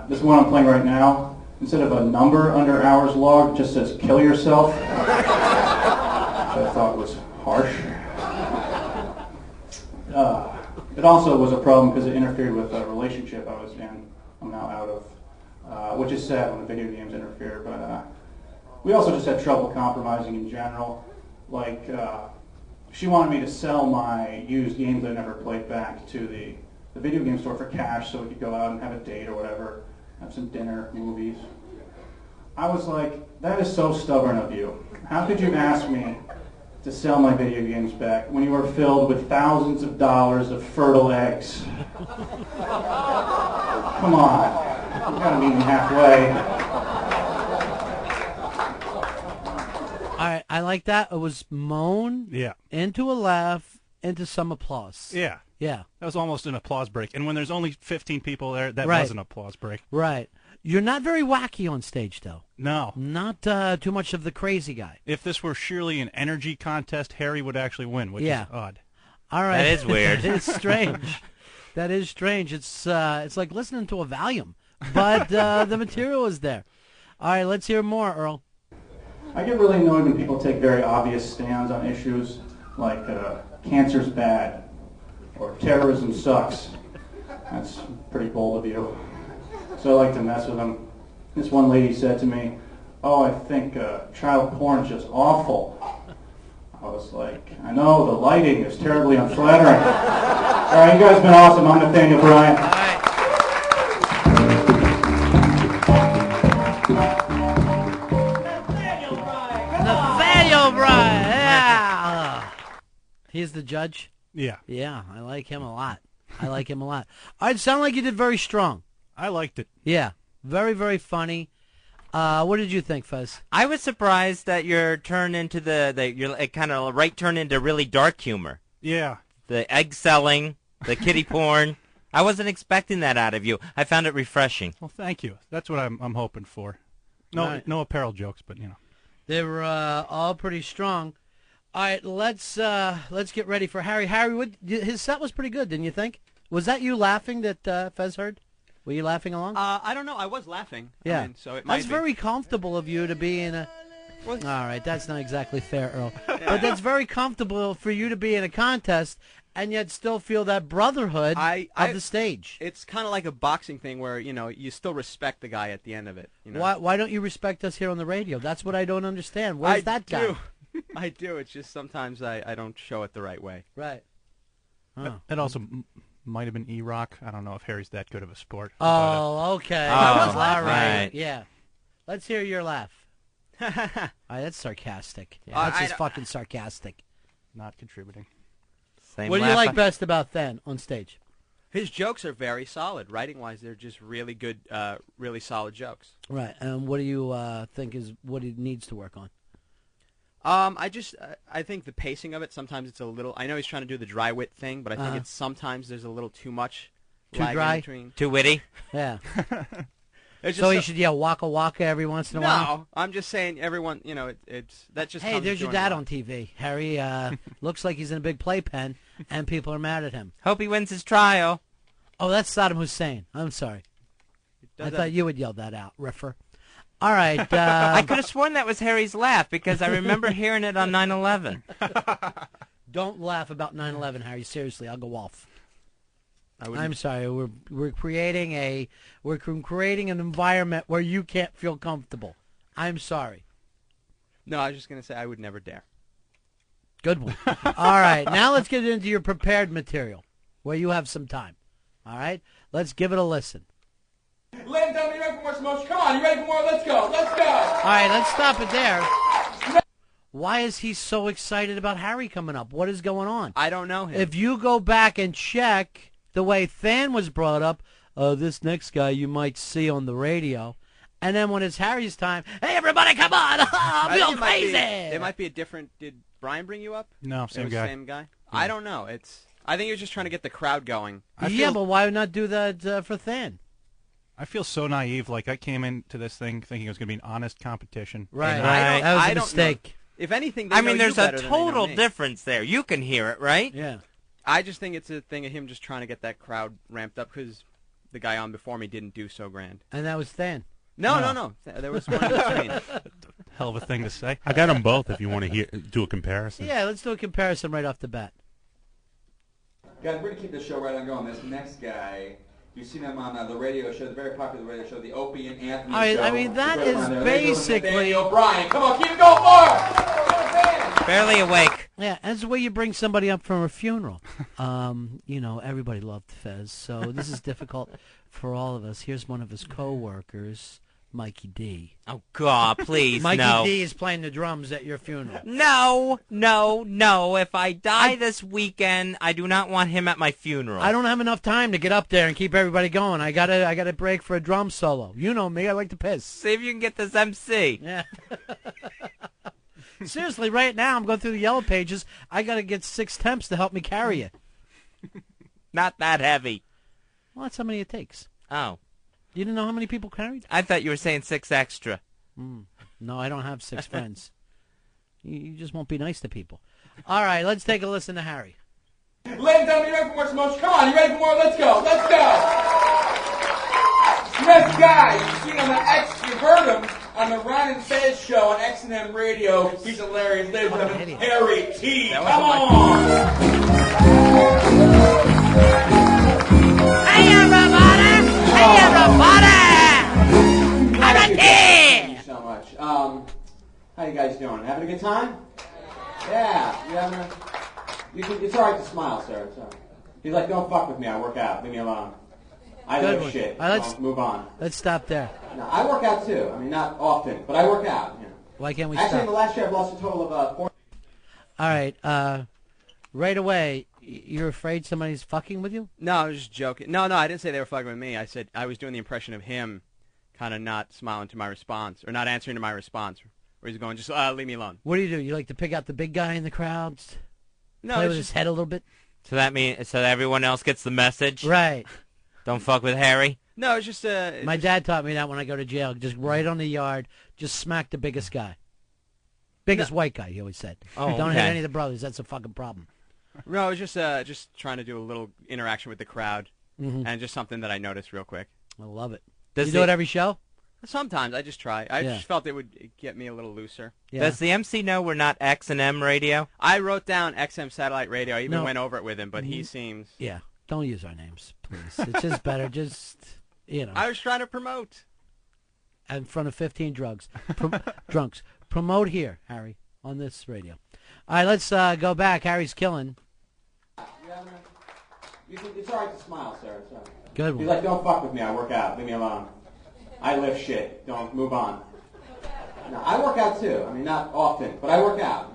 This one I'm playing right now, instead of a number under hours logged, just says kill yourself, which I thought was harsh. It also was a problem because it interfered with a relationship I was in. I'm now out of, which is sad when the video games interfere. But we also just had trouble compromising in general. Like, she wanted me to sell my used games I never played back to the video game store for cash so we could go out and have a date or whatever, have some dinner, movies. I was like, that is so stubborn of you. How could you ask me to sell my video games back when you are filled with thousands of dollars of fertile eggs? Come on, you gotta meet me halfway. All right, I like that. It was moan, into a laugh, into some applause. Yeah. Yeah. That was almost an applause break. And when there's only 15 people there, that Right. was an applause break. Right. You're not very wacky on stage, though. No. Not too much of the crazy guy. If this were surely an energy contest, Harry would actually win, which is odd. All right. That is weird. That is strange. That is strange. It's like listening to a Valium, but the material is there. All right, let's hear more, Earl. I get really annoyed when people take very obvious stands on issues like cancer's bad or terrorism sucks. That's pretty bold of you. So I like to mess with them. This one lady said to me, "Oh, I think child porn is just awful." I was like, "I know, the lighting is terribly unflattering." All right, you guys have been awesome. I'm Nathaniel Bryan. Nathaniel Bryan, yeah. He's the judge? Yeah. Yeah, I like him a lot. I like him a lot. It sounded like you did very strong. I liked it. Yeah, very, very funny. What did you think, Fez? I was surprised that your turn into your kind of right turn into really dark humor. Yeah. The egg selling, the kitty porn. I wasn't expecting that out of you. I found it refreshing. Well, thank you. That's what I'm hoping for. No, Right. no apparel jokes, but you know. They were all pretty strong. All right, let's get ready for Harry. Harry, his set was pretty good, didn't you think? Was that you laughing that Fez heard? Were you laughing along? I don't know. I was laughing. Yeah. I mean, so it might That's be. very comfortable of you to be in a... All right, that's not exactly fair, Earl. But that's very comfortable for you to be in a contest and yet still feel that brotherhood of the stage. It's kind of like a boxing thing where, you still respect the guy at the end of it. You know? Why don't you respect us here on the radio? That's what I don't understand. Where's that guy? I do. It's just sometimes I don't show it the right way. Right. It also might have been E-Rock. I don't know if Harry's that good of a sport. Oh, okay. Oh, all right. right. Yeah. Let's hear your laugh. All right, that's sarcastic. Yeah, that's just fucking sarcastic. Not contributing. Same What do you laugh. like best about Then on stage? His jokes are very solid. Writing-wise, they're just really good, really solid jokes. Right. And what do you think is what he needs to work on? I think the pacing of it, sometimes it's a little, I know he's trying to do the dry wit thing, but I think it's sometimes there's a little too much Too lag dry? in between. Too witty? Yeah. It's So just he should yell waka waka every once in a while? No, I'm just saying everyone, that just Hey, comes there's your during dad the- on TV. Harry looks like he's in a big playpen, and people are mad at him. Hope he wins his trial. Oh, that's Saddam Hussein. I'm sorry. I thought you would yell that out, Riffer. All right. I could have sworn that was Harry's laugh because I remember hearing it on 9/11. Don't laugh about 9/11, Harry. Seriously, I'll go off. I'm sorry. We're creating an environment where you can't feel comfortable. I'm sorry. No, I was just going to say I would never dare. Good one. All right. Now let's get into your prepared material where you have some time. All right? Let's give it a listen. Ladies and gentlemen, you ready for more smoke? Come on, you ready for more? Let's go, let's go. All right, let's stop it there. Why is he so excited about Harry coming up? What is going on? I don't know him. If you go back and check the way Than was brought up, this next guy you might see on the radio. And then when it's Harry's time, hey, everybody, come on. I'm going crazy. It might be a different... Did Brian bring you up? No, same guy. Same guy? Yeah. I don't know. I think he was just trying to get the crowd going. Yeah, but why not do that for Than? I feel so naive. Like, I came into this thing thinking it was going to be an honest competition. Right. That was a mistake. If anything, there's a total difference there. You can hear it, right? Yeah. I just think it's a thing of him just trying to get that crowd ramped up because the guy on before me didn't do so grand. And that was Than. No. There was one in between. Hell of a thing to say. I got them both if you want to do a comparison. Yeah, let's do a comparison right off the bat. Guys, we're going to keep the show right on going. This next guy, you've seen him on the radio show, the very popular radio show, the Opie and Anthony show. I mean, that is basically... Brian, come on, keep it going more! Barely awake. Yeah, that's the way you bring somebody up from a funeral. Everybody loved Fez, so this is difficult for all of us. Here's one of his co-workers, Mikey D. Oh, God, please, Mikey no. D is playing the drums at your funeral. No. If I die this weekend, I do not want him at my funeral. I don't have enough time to get up there and keep everybody going. I gotta break for a drum solo. You know me, I like to piss. See if you can get this MC. Yeah. Seriously, right now I'm going through the yellow pages. I got to get 6 temps to help me carry it. Not that heavy. Well, that's how many it takes. Oh. You didn't know how many people carried? I thought you were saying 6 extra. No, I don't have 6 friends. You just won't be nice to people. All right, let's take a listen to Harry. Ladies and gentlemen, you ready for more Smoke? Come on, you ready for more? Let's go. Next guy, you've seen him you heard him on the Ron and Fez show on X&M Radio. He's hilarious. Ladies and gentlemen, Harry T. Come on! Hey, everybody! Harry T! Thank you so much. How you guys doing? Having a good time? Yeah. You having it's all right to smile, sir. He's like, don't fuck with me. I work out. Leave me alone. I live shit. Let's move on. Let's stop there. No, I work out too. I mean, not often, but I work out. Why can't we Actually, stop? in the last year, I've lost a total of 4. All right. Right away, you're afraid somebody's fucking with you? No, I was just joking. No, I didn't say they were fucking with me. I said I was doing the impression of him kind of not smiling to my response or not answering to my response. Where he's going, just leave me alone. What do? You like to pick out the big guy in the crowds? No, play with his head a little bit? So that means everyone else gets the message? Right. Don't fuck with Harry? No, it's just... my dad taught me that when I go to jail. Just right on the yard, just smack the biggest guy. Biggest white guy, he always said. Oh, Don't hit any of the brothers. That's a fucking problem. No, it was just trying to do a little interaction with the crowd. And just something that I noticed real quick. I love it. You do it every show? Sometimes. I just try. I just felt it would get me a little looser. Yeah. Does the MC know we're not X&M radio? I wrote down XM Satellite Radio. I even went over it with him, but he seems... Yeah. Don't use our names, please. It's just better. Just, I was trying to promote. In front of 15 drunks. Promote here, Harry, on this radio. All right, let's go back. Harry's killing. It's all right to smile, sir. Good one. He's like, don't fuck with me. I work out. Leave me alone. I live shit. Don't move on. No, I work out too. I mean, not often, but I work out.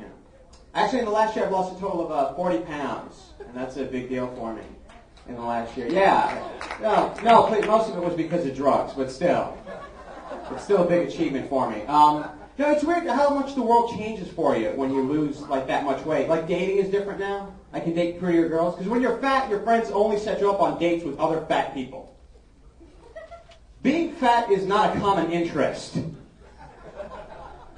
Actually, in the last year, I've lost a total of 40 pounds, and that's a big deal for me. In the last year, yeah. No, please, most of it was because of drugs, but still, it's still a big achievement for me. It's weird how much the world changes for you when you lose like that much weight. Like dating is different now. I can date prettier girls because when you're fat, your friends only set you up on dates with other fat people. Being fat is not a common interest.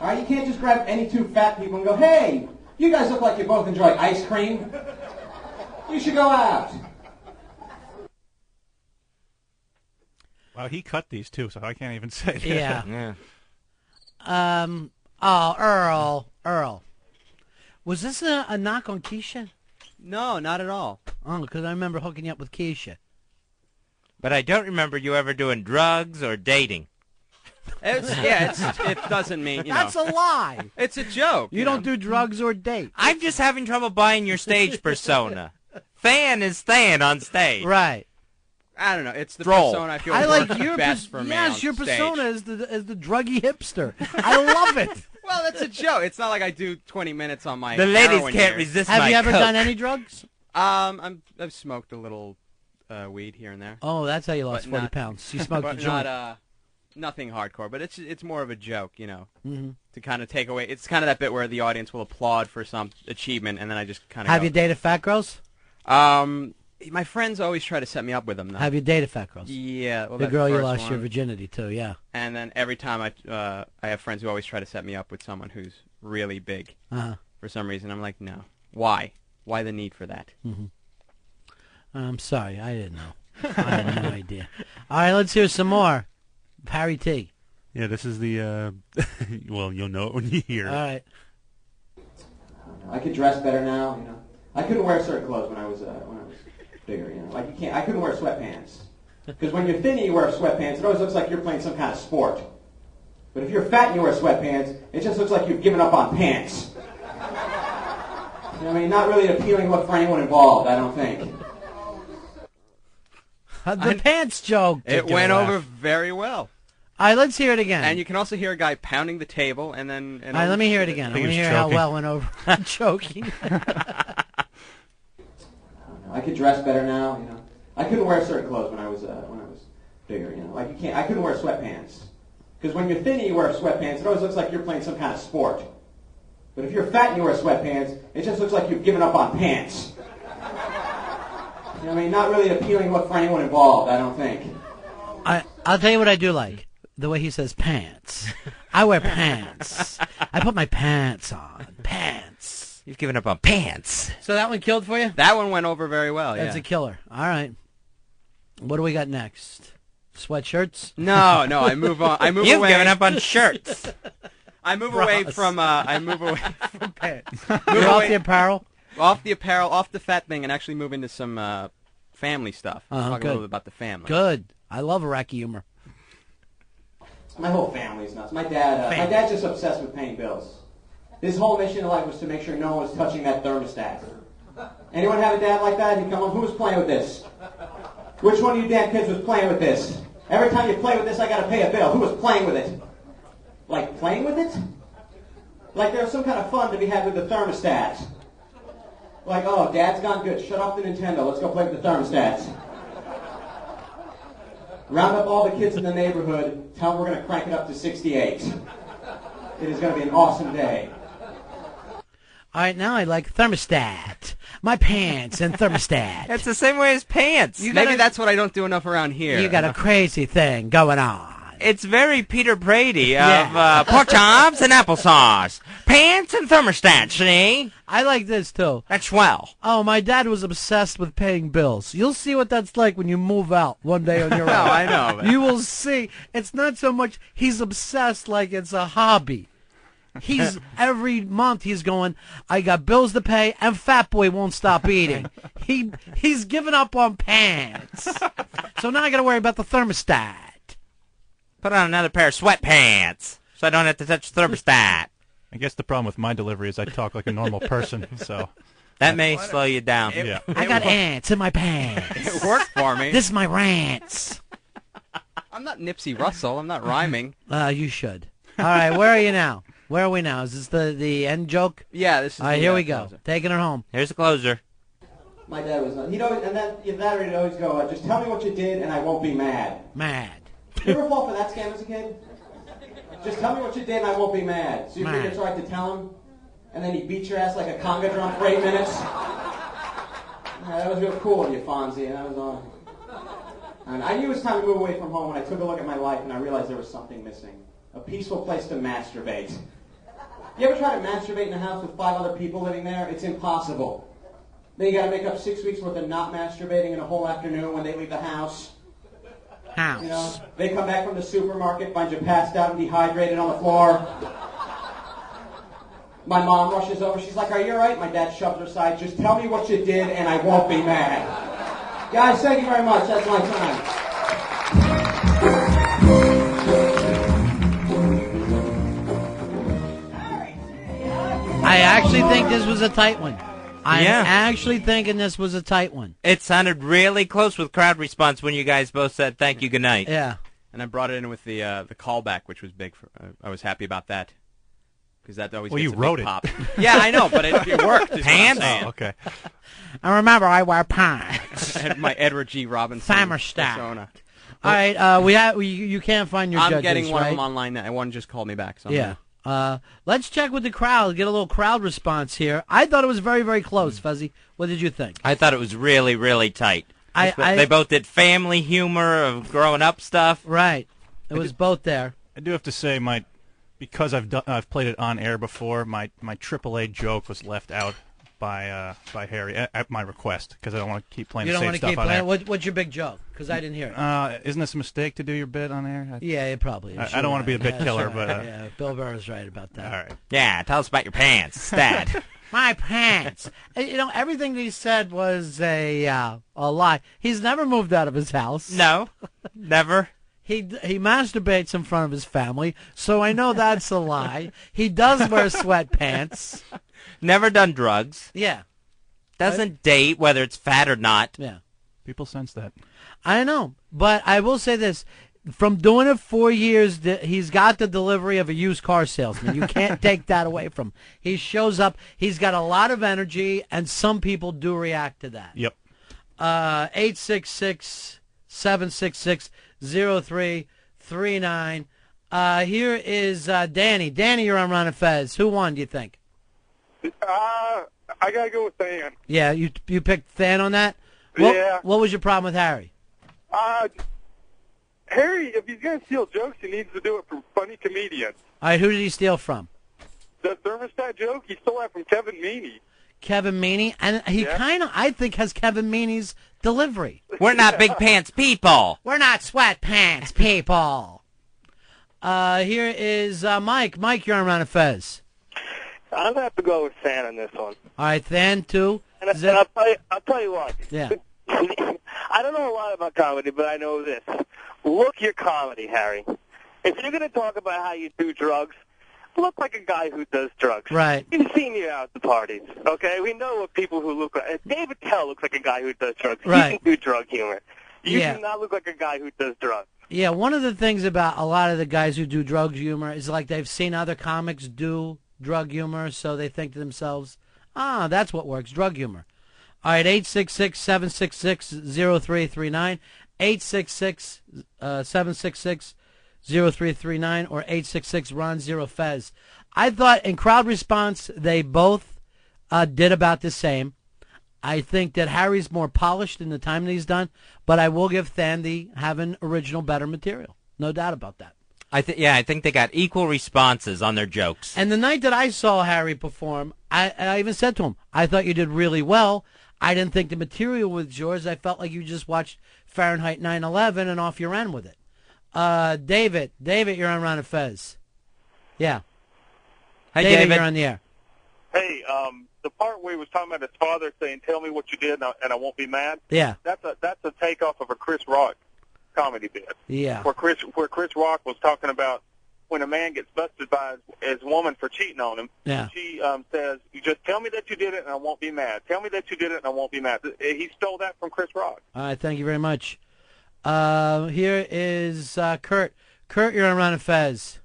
All right, you can't just grab any 2 fat people and go, "Hey, you guys look like you both enjoy ice cream. You should go out." Well, he cut these too, so I can't even say that. Yeah. Earl. Was this a knock on Keisha? No, not at all. Oh, because I remember hooking you up with Keisha. But I don't remember you ever doing drugs or dating. It doesn't mean, That's a lie. It's a joke. You don't do drugs or date. I'm just having trouble buying your stage persona. Than is Than on stage. Right. I don't know. It's the Droll. persona I feel I works like your best for me Yes, on your stage. persona is the druggy hipster. I love it. Well, that's a joke. It's not like I do 20 minutes on my The ladies heroin can't years. resist Have my you ever coke. done any drugs? I've smoked a little weed here and there. Oh, that's how you lost But 40 not- pounds. You smoked a but joint. not, nothing hardcore, but it's more of a joke, you know, Mhm. to kind of take away. It's kind of that bit where the audience will applaud for some achievement, and then I just kind of Have you dated fat girls? My friends always try to set me up with them. Though. Have you dated fat girls? Yeah, well, the that girl you first lost your one. virginity to, yeah. And then every time I have friends who always try to set me up with someone who's really big. Uh-huh. For some reason, I'm like, no. Why? Why the need for that? I'm sorry, I didn't know. I had no idea. All right, let's hear some more. Harry T. Yeah, this is the, well, you'll know it when you hear it. All right. I could dress better now, you know. I couldn't wear certain clothes when I was bigger, you know. Like I couldn't wear sweatpants. Because when you're thin and you wear sweatpants, it always looks like you're playing some kind of sport. But if you're fat and you wear sweatpants, it just looks like you've given up on pants. You know what I mean? Not really an appealing look for anyone involved, I don't think. The pants joke. It went over very well. All right, let's hear it again. And you can also hear a guy pounding the table, and then... All right, let me hear it again. I want to hear how well it went over. I'm choking. I could dress better now, you know. I couldn't wear certain clothes when I was bigger, you know. Like I couldn't wear sweatpants. Because when you're thin and you wear sweatpants, it always looks like you're playing some kind of sport. But if you're fat and you wear sweatpants, it just looks like you've given up on pants. You know what I mean? Not really an appealing look for anyone involved, I don't think. I'll tell you what I do like. The way he says pants. I wear pants. I put my pants on. Pants. You've given up on pants. So that one killed for you? That one went over very well, That's yeah. a killer. All right. What do we got next? Sweatshirts? No, I move on. I move You've away. given up on shirts. I move away from. I move away from pants. You're off the apparel? Off the apparel, off the fat thing, and actually move into some family stuff. Talk a little bit about the family. Good. I love Iraqi humor. My whole family's nuts. My dad's just obsessed with paying bills. His whole mission in life was to make sure no one was touching that thermostat. Anyone have a dad like that? He'd come home, who was playing with this? Which one of you damn kids was playing with this? Every time you play with this, I gotta pay a bill. Who was playing with it? Like, playing with it? Like there was some kind of fun to be had with the thermostat. Like, oh, Dad's gone good. Shut off the Nintendo. Let's go play with the thermostats. Round up all the kids in the neighborhood. Tell them we're going to crank it up to 68. It is going to be an awesome day. All right, now I like thermostat. My pants and thermostat. It's the same way as pants. Maybe that's what I don't do enough around here. You got a crazy thing going on. It's very Peter Brady of pork chops and applesauce. Pants and thermostat, see? I like this, too. That's swell. Oh, my dad was obsessed with paying bills. You'll see what that's like when you move out one day on your own. I know. You will see. It's not so much he's obsessed like it's a hobby. He's every month he's going, I got bills to pay, and Fat Boy won't stop eating. He's given up on pants. So now I got to worry about the thermostat. Put on another pair of sweatpants so I don't have to touch the thermostat. I guess the problem with my delivery is I talk like a normal person, so... That may slow you down. Yeah. I got ants in my pants. It worked for me. This is my rants. I'm not Nipsey Russell. I'm not rhyming. You should. All right, where are you now? Where are we now? Is this the end joke? Yeah, this is All right, here we go. Taking it home. Here's the closer. My dad was he'd always, and then he'd always go, just tell me what you did and I won't be mad. Mad. You ever fall for that scam as a kid? Just tell me what you did and I won't be mad. So you think it's right to tell him? And then he beat your ass like a conga drum for 8 minutes? That was real cool of you, Fonzie. That was all. And I knew it was time to move away from home when I took a look at my life and I realized there was something missing. A peaceful place to masturbate. You ever try to masturbate in a house with 5 other people living there? It's impossible. Then you got to make up 6 weeks worth of not masturbating in a whole afternoon when they leave the house. You know, they come back from the supermarket, find you passed out and dehydrated on the floor. My mom rushes over. She's like, are you all right? My dad shoves her aside. Just tell me what you did and I won't be mad. Guys, thank you very much. That's my time. I actually think this was a tight one. I'm actually thinking this was a tight one. It sounded really close with crowd response when you guys both said thank you, good night. Yeah. And I brought it in with the callback, which was big. I was happy about that. Because that always Well, gets you a wrote big it. pop. Yeah, I know, but it worked. Is what I'm Pants? saying. Okay. I remember I wear pants. My Edward G. Robinson persona. All right, you can't find your judges, I'm getting one right? of them online now. One just called me back. So Yeah. Let's check with the crowd, get a little crowd response here. I thought it was very, very close, Fuzzy. What did you think? I thought it was really, really tight. They both did family humor of growing up stuff. Right. It was both there. I do have to say, because I've played it on air before, my AAA joke was left out by Harry at my request because I don't want to keep playing the same stuff on air. What's your big joke? Because I didn't hear it. Isn't this a mistake to do your bit on air? Yeah, it probably is. I don't want to be a bit killer, but yeah, Bill Burr is right about that. All right. Yeah, tell us about your pants, Dad. My pants. Everything he said was a lie. He's never moved out of his house. No, never. He masturbates in front of his family, so I know that's a lie. He does wear sweatpants. Never done drugs. Yeah. Doesn't date, whether it's fat or not. Yeah. People sense that. I know, but I will say this. From doing it 4 years, he's got the delivery of a used car salesman. You can't take that away from him. He shows up. He's got a lot of energy, and some people do react to that. Yep. 866-766-0339. Here is Danny. Danny, you're on Ron and Fez. Who won, do you think? I gotta go with Dan. Yeah, you picked Than on that? Yeah. What was your problem with Harry? Harry, if he's gonna steal jokes, he needs to do it from funny comedians. All right, who did he steal from? The thermostat joke, he stole that from Kevin Meaney. Kevin Meaney, and he kind of, I think, has Kevin Meaney's delivery. We're not big pants people. We're not sweatpants people. Here is Mike. Mike, you're on Ron and Fez. I'm gonna have to go with Than on this one. All right, Than too. And I'll tell you what. Yeah. I don't know a lot about comedy, but I know this. Look your comedy, Harry. If you're going to talk about how you do drugs, look like a guy who does drugs. Right. We've seen you out at the parties, okay? We know what people who look like. David Tell looks like a guy who does drugs. Right. He can do drug humor. You Yeah. do not look like a guy who does drugs. Yeah, one of the things about a lot of the guys who do drug humor is like they've seen other comics do drug humor, so they think to themselves, that's what works, drug humor. All right, 866-766-0339, 866-766-0339, or 866-RON-0-FEZ. I thought in crowd response, they both did about the same. I think that Harry's more polished in the time that he's done, but I will give Than having original better material. No doubt about that. I think they got equal responses on their jokes. And the night that I saw Harry perform, I even said to him, I thought you did really well. I didn't think the material was yours. I felt like you just watched Fahrenheit 9/11 and off your end with it. David, you're on Ron and Fez. Yeah. Hey, David, you're on the air. Hey, the part where he was talking about his father saying, "Tell me what you did, and I won't be mad." Yeah. That's a takeoff of a Chris Rock comedy bit. Yeah. Where Chris Rock was talking about when a man gets busted by his woman for cheating on him. Yeah. She says, "You just tell me that you did it, and I won't be mad. Tell me that you did it, and I won't be mad." He stole that from Chris Rock. All right, thank you very much. Here is Kurt. Kurt, you're on Ron and Fez.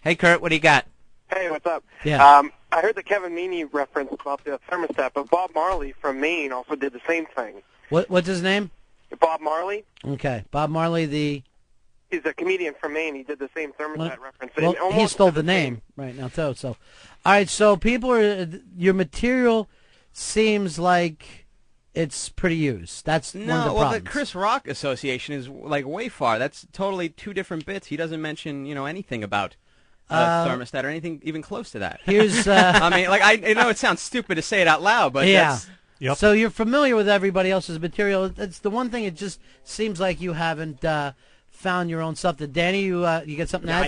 Hey, Kurt, what do you got? Hey, what's up? Yeah. I heard the Kevin Meaney reference about the thermostat, but Bob Marley from Maine also did the same thing. What's his name? Bob Marley. Okay, Bob Marley, He's a comedian from Maine. He did the same thermostat reference. Well, And he almost stole the the name right now too. So, all right. So people your material seems like it's pretty used. That's one of the well, the problems. Chris Rock association is like way far. That's totally two different bits. He doesn't mention anything about thermostat or anything even close to that. Here's I mean, like I know it sounds stupid to say it out loud, but that's. Yep. So you're familiar with everybody else's material. That's the one thing. It just seems like you haven't found your own stuff. Danny, you get something? Yeah, to add?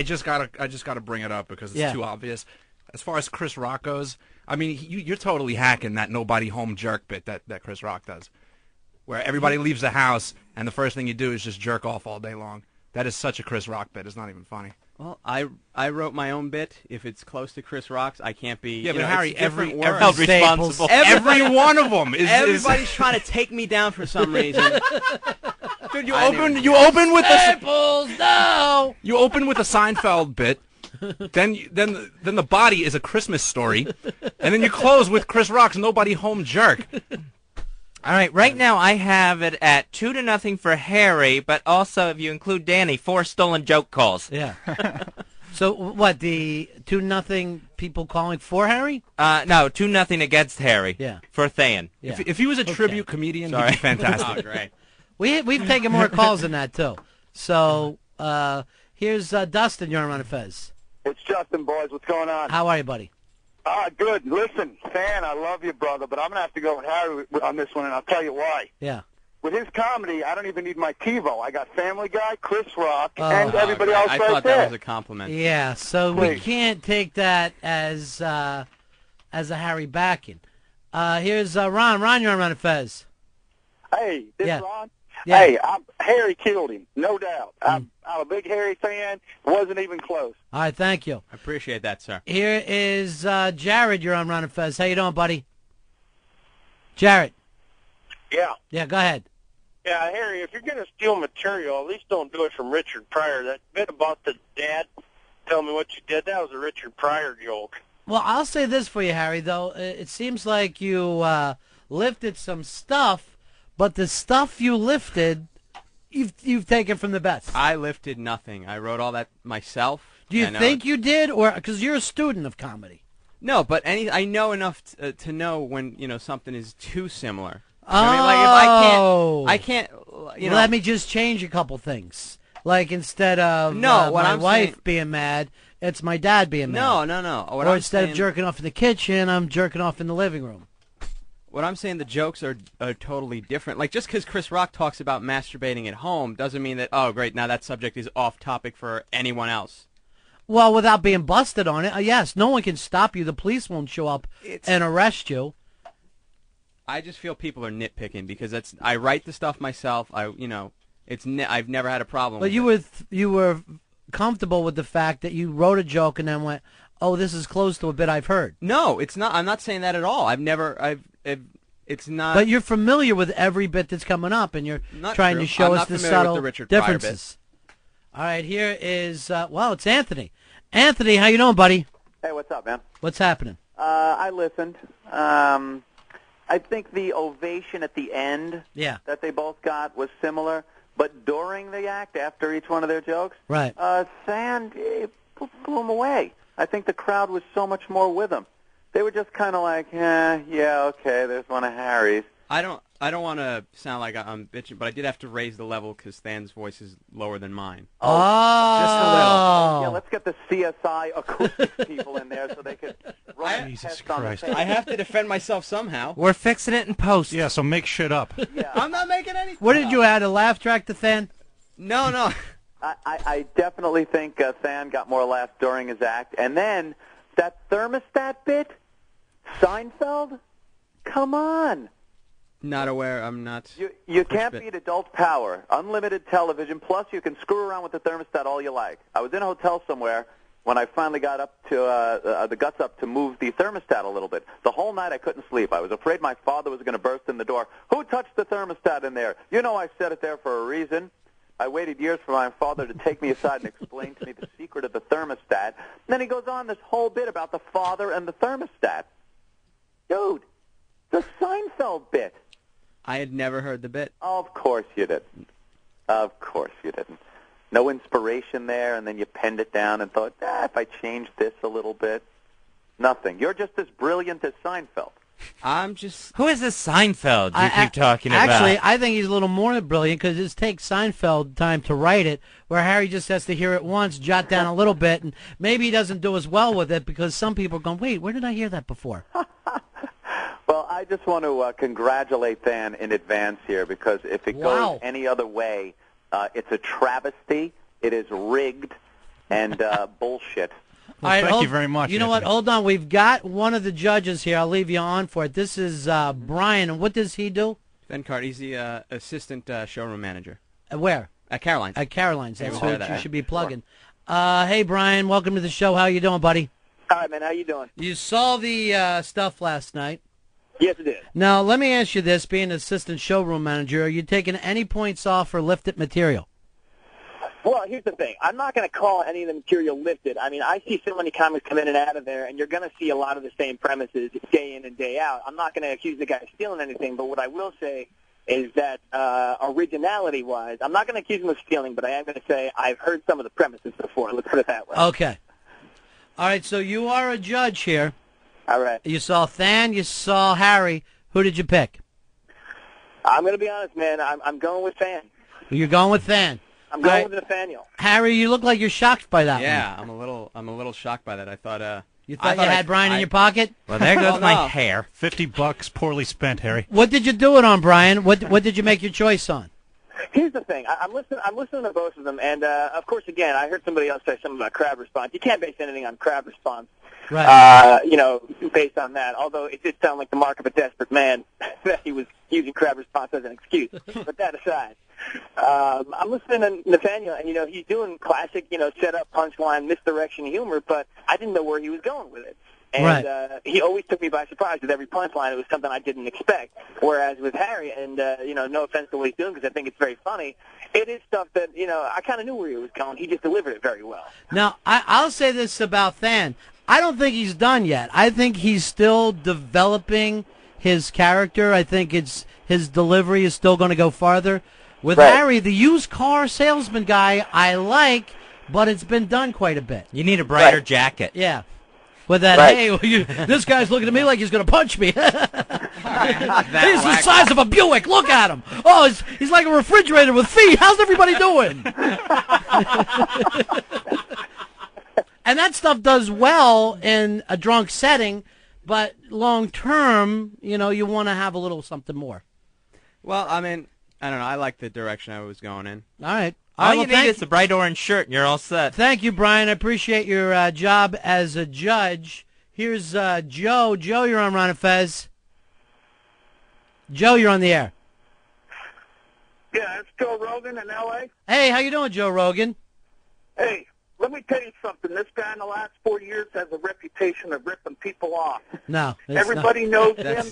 I just gotta bring it up because it's too obvious. As far as Chris Rock goes, I mean, you're totally hacking that nobody home jerk bit that Chris Rock does, where everybody leaves the house and the first thing you do is just jerk off all day long. That is such a Chris Rock bit. It's not even funny. Well, I wrote my own bit. If it's close to Chris Rock's, I can't be. Yeah, but Harry, every responsible. Every one of them is. Everybody's trying to take me down for some reason. Dude, you open with Staples, no. You open with a Seinfeld bit, then the body is a Christmas Story, and then you close with Chris Rock's "Nobody Home" jerk. All right, right now I have it at 2-0 for Harry, but also if you include Danny, 4 stolen joke calls. Yeah. So what, the 2-0 people calling for Harry? No, 2-0 against Harry. Yeah. For Than. Yeah. If he was a tribute comedian, Sorry. he'd be fantastic. Oh, great. We've taken more calls than that, too. So here's Dustin, you're on Ron and Fez. It's Justin, boys. What's going on? How are you, buddy? Good. Listen, Fan, I love you, brother, but I'm going to have to go with Harry on this one, and I'll tell you why. Yeah. With his comedy, I don't even need my TiVo. I got Family Guy, Chris Rock, and everybody else I right thought there. that was a compliment. Yeah, so we can't take that as a Harry backing. Here's Ron. Ron, you're on Ron and Fez. Hey, this Yeah. Ron? Yeah. Hey, Harry killed him, no doubt. I'm a big Harry fan. Wasn't even close. All right, thank you. I appreciate that, sir. Here is Jared. You're on Ron and Fez. How you doing, buddy? Jared. Yeah. Yeah, go ahead. Yeah, Harry, if you're going to steal material, at least don't do it from Richard Pryor. That bit about the dad, tell me what you did, that was a Richard Pryor joke. Well, I'll say this for you, Harry, though. It seems like you lifted some stuff, but the stuff you lifted, you've taken from the best. I lifted nothing. I wrote all that myself. Do you think you did, or because you're a student of comedy? No, but I know enough to know when something is too similar. Oh. I mean, like if I can't. Let me just change a couple things. Like instead of what my I'm wife saying- being mad, it's my dad being mad. No. Or I'm instead of saying- jerking off in the kitchen, I'm jerking off in the living room. What I'm saying, the jokes are totally different. Like, just because Chris Rock talks about masturbating at home doesn't mean that, oh, great, now that subject is off topic for anyone else. Well, without being busted on it, yes, no one can stop you. The police won't show up and arrest you. I just feel people are nitpicking because I write the stuff myself. I've never had a problem. But with you were comfortable with the fact that you wrote a joke and then went, "Oh, this is close to a bit I've heard." No, it's not. I'm not saying that at all. It's not. But you're familiar with every bit that's coming up, and you're Not trying true. to show I'm us not the familiar with subtle the Richard Pryor bit. differences. All right, here is it's Anthony. Anthony, how you doing, buddy? Hey, what's up, man? What's happening? I listened. I think the ovation at the end that they both got was similar, but during the act, after each one of their jokes, right? Sand blew them away. I think the crowd was so much more with them. They were just kind of like, yeah, okay, there's one of Harry's. I don't want to sound like I'm bitching, but I did have to raise the level because Than's voice is lower than mine. Oh, just a little. Yeah, let's get the CSI acoustics people in there so they could run a test on the tape. I have to defend myself somehow. We're fixing it in post. Yeah, so make shit up. I'm not making anything. What did you add, a laugh track to Than? No. I definitely think Than got more laughs during his act. And then that thermostat bit, Seinfeld, come on. Not aware. I'm not. You can't beat adult power. Unlimited television, plus you can screw around with the thermostat all you like. I was in a hotel somewhere when I finally got up to the guts up to move the thermostat a little bit. The whole night I couldn't sleep. I was afraid my father was going to burst in the door. Who touched the thermostat in there? You know I set it there for a reason. I waited years for my father to take me aside and explain to me the secret of the thermostat. And then he goes on this whole bit about the father and the thermostat. Dude, the Seinfeld bit. I had never heard the bit. Of course you didn't. Of course you didn't. No inspiration there, and then you penned it down and thought, if I change this a little bit. Nothing. You're just as brilliant as Seinfeld. I'm just... Who is this Seinfeld you keep talking about? Actually, I think he's a little more brilliant because it takes Seinfeld time to write it, where Harry just has to hear it once, jot down a little bit, and maybe he doesn't do as well with it because some people are going, wait, where did I hear that before? Well, I just want to congratulate Than in advance here because if it goes any other way, it's a travesty, it is rigged, and bullshit. All right, thank you very much. You know what? Hold on. We've got one of the judges here. I'll leave you on for it. This is Brian, and what does he do? Ben Cart, he's the assistant showroom manager. Where? At Caroline's. At Caroline's. That's He was what there you should be plugging. Hey, Brian, welcome to the show. How you doing, buddy? Hi, man. How you doing? You saw the stuff last night. Yes, I did. Now, let me ask you this. Being an assistant showroom manager, are you taking any points off for lifted material? Well, here's the thing. I'm not going to call any of the material lifted. I mean, I see so many comics come in and out of there, and you're going to see a lot of the same premises day in and day out. I'm not going to accuse the guy of stealing anything, but what I will say is that originality-wise, I'm not going to accuse him of stealing, but I am going to say I've heard some of the premises before. Let's put it that way. Okay. All right, so you are a judge here. All right. You saw Than, you saw Harry. Who did you pick? I'm going to be honest, man. I'm going with Than. You're going with Than. I'm going with Nathaniel. Harry, you look like you're shocked by that Yeah, one. I'm a little shocked by that. I thought You thought you had Brian in your pocket? Well, there goes my hair. $50 poorly spent, Harry. What did you do it on, Brian? What did you make your choice on? Here's the thing. I'm listening to both of them, and of course, again, I heard somebody else say something about crowd response. You can't base anything on crowd response. Right. Based on that. Although it did sound like the mark of a desperate man that he was using crowd response as an excuse. But that aside, I'm listening to Nathaniel, and he's doing classic, set-up, punchline, misdirection humor. But I didn't know where he was going with it. And he always took me by surprise with every punchline. It was something I didn't expect. Whereas with Harry, and no offense to what he's doing, because I think it's very funny, it is stuff that I kind of knew where he was going. He just delivered it very well. Now, I'll say this about Than. I don't think he's done yet. I think he's still developing his character. I think his delivery is still going to go farther. With Harry, the used car salesman guy, I like, but it's been done quite a bit. You need a brighter jacket. Yeah. With that, hey, this guy's looking at me like he's going to punch me. He's the size of a Buick. Look at him. Oh, he's like a refrigerator with feet. How's everybody doing? And that stuff does well in a drunk setting, but long term, you want to have a little something more. Well, I mean, I don't know. I like the direction I was going in. All right. All you need is a bright orange shirt, and you're all set. Thank you, Brian. I appreciate your job as a judge. Here's Joe. Joe, you're on Ron and Fez. Joe, you're on the air. Yeah, it's Joe Rogan in L.A. Hey, how you doing, Joe Rogan? Hey, let me tell you something. This guy in the last 4 years has a reputation of ripping people off. No. Everybody knows him.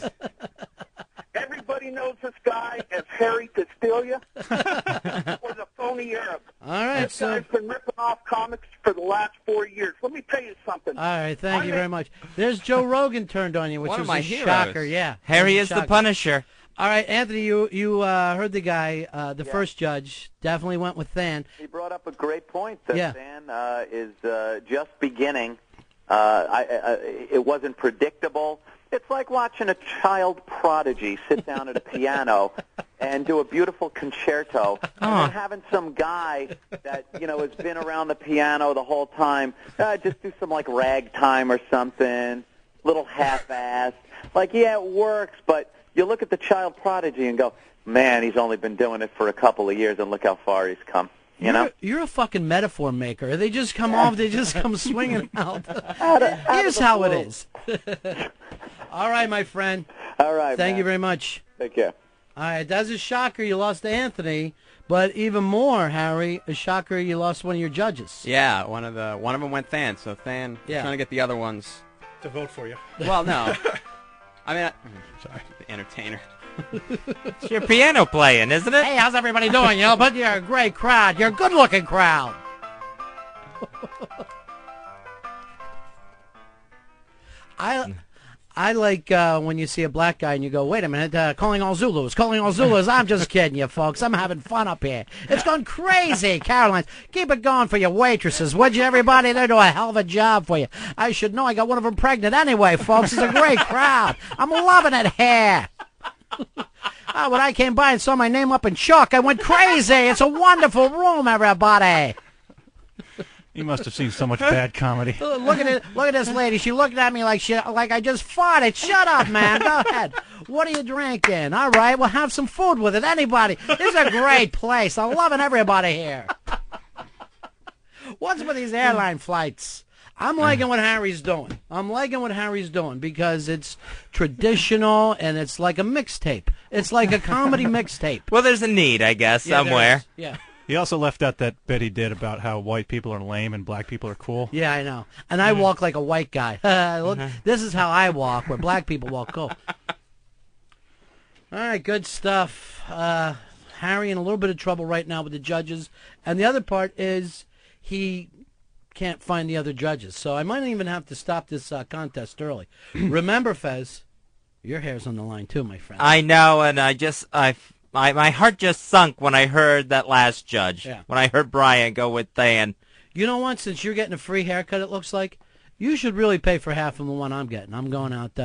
Everybody knows this guy as Harry Castilia or the phony Arab. All right, this guy's been ripping off comics for the last 4 years. Let me tell you something. All right, thank you very much. There's Joe Rogan turned on you, which was a shocker. Yeah, Harry is the Punisher. All right, Anthony, you heard the guy, the first judge, definitely went with Than. He brought up a great point that Than is just beginning. It wasn't predictable. It's like watching a child prodigy sit down at a piano and do a beautiful concerto, and then having some guy that has been around the piano the whole time just do some like ragtime or something, little half-assed. Like, yeah, it works, but you look at the child prodigy and go, man, he's only been doing it for a couple of years, and look how far he's come. You're a fucking metaphor maker. They just come off. They just come swinging out. Here's how it is. All right, my friend. All right, Thank you very much. Take care. All right, that's a shocker. You lost to Anthony, but even more, Harry, a shocker. You lost one of your judges. Yeah, one of them went Than. So Than, trying to get the other ones to vote for you. Well, no. I mean, sorry, the entertainer. It's your piano playing, isn't it? Hey, how's everybody doing? But you're a great crowd. You're a good-looking crowd. I like when you see a black guy and you go, wait a minute, calling all Zulus. I'm just kidding you, folks. I'm having fun up here. It's gone crazy, Caroline's. Keep it going for your waitresses, would you, everybody? They do a hell of a job for you. I should know. I got one of them pregnant anyway, folks. It's a great crowd. I'm loving it here. When I came by and saw my name up in chalk, I went crazy. It's a wonderful room, everybody. You must have seen so much bad comedy. Look at this lady. She looked at me like I just farted. Shut up, man. Go ahead. What are you drinking? All right, well, have some food with it. Anybody. This is a great place. I'm loving everybody here. What's with these airline flights? I'm liking what Harry's doing. Because it's traditional and it's like a mixtape. It's like a comedy mixtape. Well, there's a need, I guess, somewhere. Yeah. He also left out that bit he did about how white people are lame and black people are cool. Yeah, I know. And I walk like a white guy. Look, this is how I walk, where black people walk cool. All right, good stuff. Harry in a little bit of trouble right now with the judges, and the other part is he can't find the other judges. So I might even have to stop this contest early. Remember, Fez, your hair's on the line too, my friend. I know, and my heart just sunk when I heard that last judge. Yeah. When I heard Brian go with Dan. You know what? Since you're getting a free haircut, it looks like, you should really pay for half of the one I'm getting. I'm going out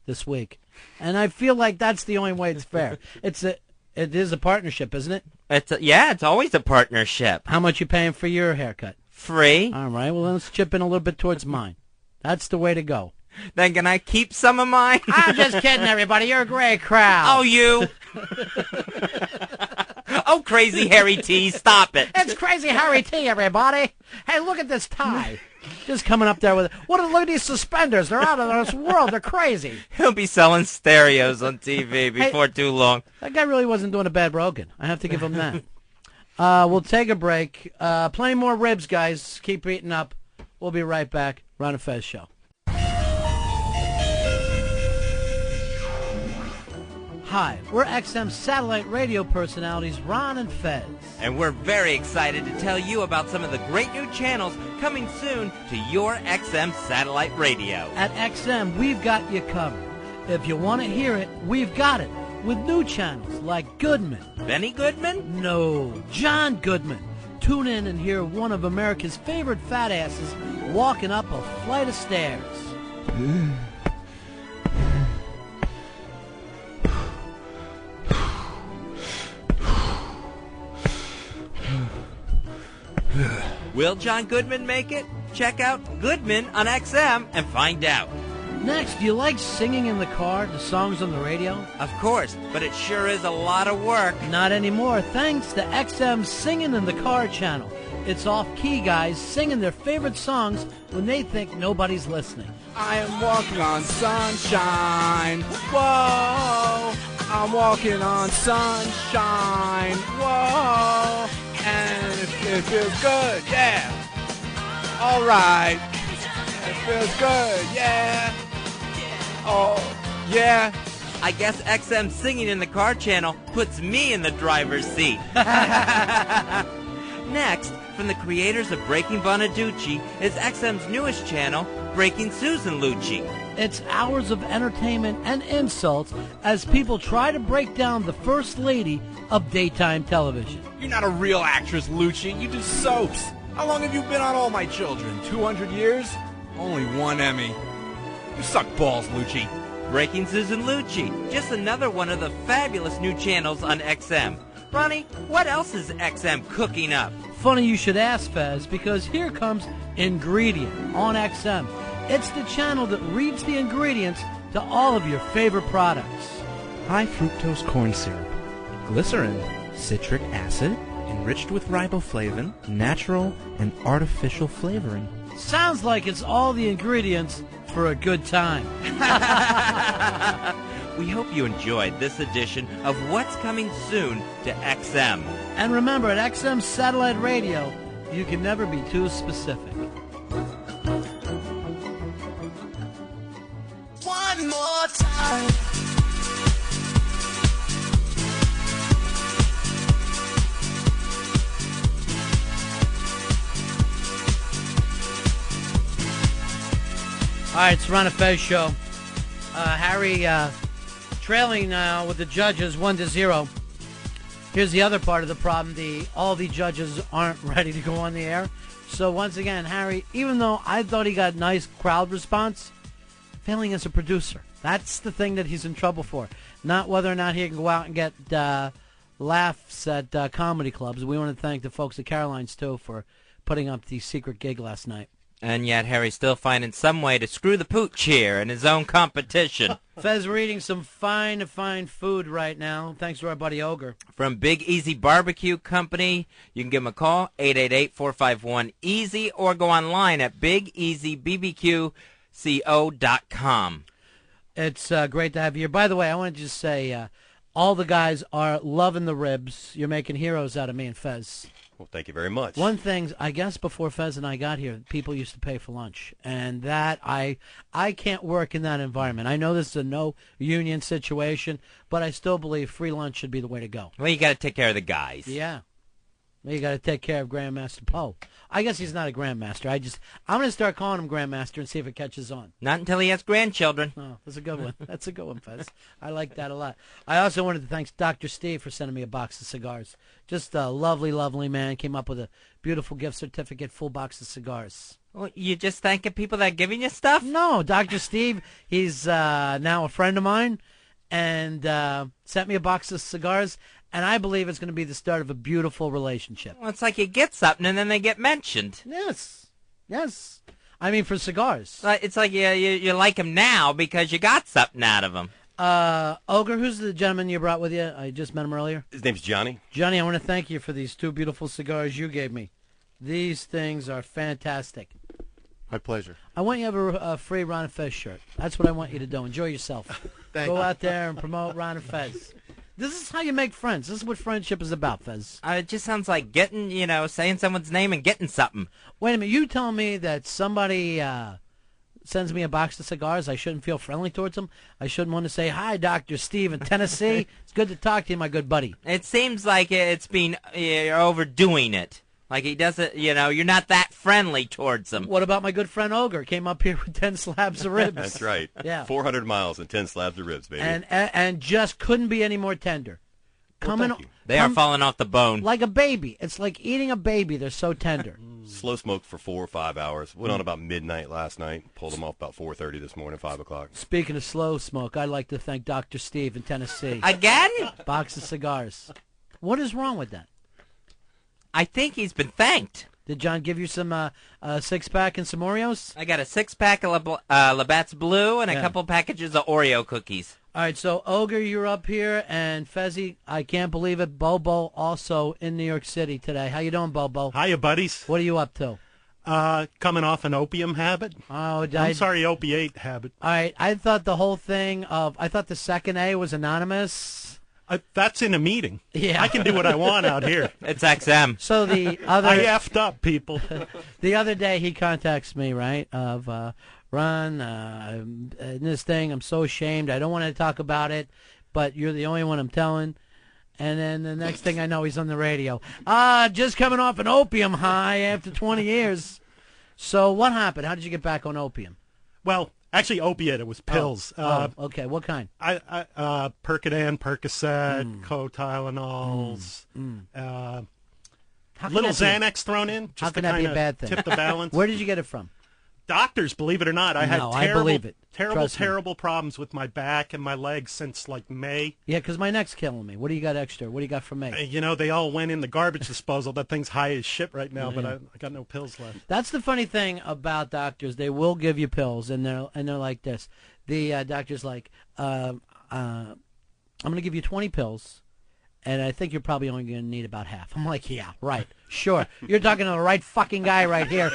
this week. And I feel like that's the only way it's fair. It is a partnership, isn't it? It's always a partnership. How much you paying for your haircut? Free. All right, well, let's chip in a little bit towards mine. That's the way to go. Then can I keep some of mine? I'm just kidding, everybody. You're a great crowd. Oh, you. Oh, Crazy Harry T, stop it. It's Crazy Harry T, everybody. Hey, look at this tie. Just coming up there with it. Look at these suspenders. They're out of this world. They're crazy. He'll be selling stereos on TV before too long. That guy really wasn't doing a bad Rogan. I have to give him that. We'll take a break. Plenty more ribs, guys. Keep eating up. We'll be right back. Ron and Fez Show. Hi, we're XM satellite radio personalities Ron and Fez. And we're very excited to tell you about some of the great new channels coming soon to your XM satellite radio. At XM, we've got you covered. If you want to hear it, we've got it. With new channels like Goodman. Benny Goodman? No, John Goodman. Tune in and hear one of America's favorite fat asses walking up a flight of stairs. Will John Goodman make it? Check out Goodman on XM and find out. Next, do you like singing in the car to songs on the radio? Of course, but it sure is a lot of work. Not anymore, thanks to XM's Singing in the Car channel. It's off-key guys singing their favorite songs when they think nobody's listening. I am walking on sunshine. Whoa, I'm walking on sunshine. Whoa, and it feels good, yeah. All right, it feels good, yeah. Oh, yeah. I guess XM Singing in the Car channel puts me in the driver's seat. Next, from the creators of Breaking Bonaducci, is XM's newest channel, Breaking Susan Lucci. It's hours of entertainment and insults as people try to break down the first lady of daytime television. You're not a real actress, Lucci. You do soaps. How long have you been on All My Children? 200 years? Only one Emmy. You suck balls, Lucci. Breaking Susan Lucci, just another one of the fabulous new channels on XM. Ronnie, what else is XM cooking up? Funny you should ask, Fez, because here comes Ingredient on XM. It's the channel that reads the ingredients to all of your favorite products. High fructose corn syrup, glycerin, citric acid, enriched with riboflavin, natural and artificial flavoring. Sounds like it's all the ingredients for a good time. We hope you enjoyed this edition of What's Coming Soon to XM. And remember, at XM Satellite Radio, you can never be too specific. One more time. All right, it's Ron and Fez Show. Harry trailing now with the judges 1-0. Here's the other part of the problem. All the judges aren't ready to go on the air. So once again, Harry, even though I thought he got nice crowd response, failing as a producer. That's the thing that he's in trouble for. Not whether or not he can go out and get laughs at comedy clubs. We want to thank the folks at Caroline's, too, for putting up the secret gig last night. And yet Harry's still finding some way to screw the pooch here in his own competition. Fez, we're eating some fine food right now, thanks to our buddy Ogre. From Big Easy Barbecue Company, you can give them a call, 888-451-EASY, or go online at bigeasybbqco.com. It's great to have you here. By the way, I want to just say all the guys are loving the ribs. You're making heroes out of me and Fez. Well, thank you very much. One thing, I guess before Fez and I got here, people used to pay for lunch. And that, I can't work in that environment. I know this is a no-union situation, but I still believe free lunch should be the way to go. Well, you got to take care of the guys. Yeah. Well, you got to take care of Grandmaster Poe. I guess he's not a Grandmaster. I'm going to start calling him Grandmaster and see if it catches on. Not until he has grandchildren. Oh, that's a good one. That's a good one, Fez. I like that a lot. I also wanted to thank Dr. Steve for sending me a box of cigars. Just a lovely, lovely man. Came up with a beautiful gift certificate, full box of cigars. Well, you just thanking people that are giving you stuff? No, Dr. Steve, he's now a friend of mine, and sent me a box of cigars. And I believe it's going to be the start of a beautiful relationship. Well, it's like you get something and then they get mentioned. Yes. Yes. I mean, for cigars. It's like you like them now because you got something out of them. Ogre, who's the gentleman you brought with you? I just met him earlier. His name's Johnny. Johnny, I want to thank you for these 2 beautiful cigars you gave me. These things are fantastic. My pleasure. I want you to have a free Ron and Fez shirt. That's what I want you to do. Enjoy yourself. Go out there and promote Ron and Fez. This is how you make friends. This is what friendship is about, Fez. It just sounds like getting, saying someone's name and getting something. Wait a minute. You tell me that somebody sends me a box of cigars, I shouldn't feel friendly towards them? I shouldn't want to say, hi, Dr. Steve in Tennessee. It's good to talk to you, my good buddy. It seems like you're overdoing it. Like he doesn't, you're not that friendly towards him. What about my good friend Ogre? Came up here with 10 slabs of ribs. That's right. Yeah. 400 miles and 10 slabs of ribs, baby. And just couldn't be any more tender. They are falling off the bone. Like a baby. It's like eating a baby. They're so tender. Slow smoked for 4 or 5 hours. Went on about midnight last night. Pulled them off about 4:30 this morning, 5 o'clock. Speaking of slow smoke, I'd like to thank Dr. Steve in Tennessee. Again? Box of cigars. What is wrong with that? I think he's been thanked. Did John give you some 6-pack and some Oreos? I got a 6-pack of Labatt's Blue and a couple packages of Oreo cookies. All right, so Ogre, you're up here, and Fezzy, I can't believe it, Bobo also in New York City today. How you doing, Bobo? Hiya, buddies. What are you up to? Coming off an opium habit. Oh, I'm sorry, opiate habit. All right, I thought the second A was anonymous. That's in a meeting. Yeah. I can do what I want out here. It's XM. So the other... I effed up, people. The other day he contacts me, right, of, Ron, this thing, I'm so ashamed. I don't want to talk about it, but you're the only one I'm telling. And then the next thing I know, he's on the radio. Just coming off an opium high after 20 years. So what happened? How did you get back on opium? Well... Actually, opiate. It was pills. Okay. What kind? Percodan, Percocet, co-Tylenols, little Xanax thrown in. Just How can that be a bad thing? Tip the balance. Where did you get it from? Doctors, believe it or not. I had I believe it. terrible problems with my back and my legs since like May. Yeah, because my neck's killing me. What do you got extra? What do you got for me? They all went in the garbage disposal. That thing's high as shit right now, but I got no pills left. That's the funny thing about doctors. They will give you pills, and they're like this. The doctor's like, I'm going to give you 20 pills, and I think you're probably only going to need about half. I'm like, yeah, right, sure. You're talking to the right fucking guy right here.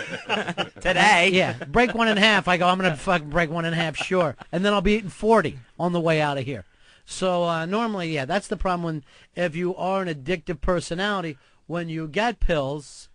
Today. Yeah, break one in half. I go, I'm going to fucking break one in half, sure. And then I'll be eating 40 on the way out of here. So normally, yeah, that's the problem if you are an addictive personality, when you get pills,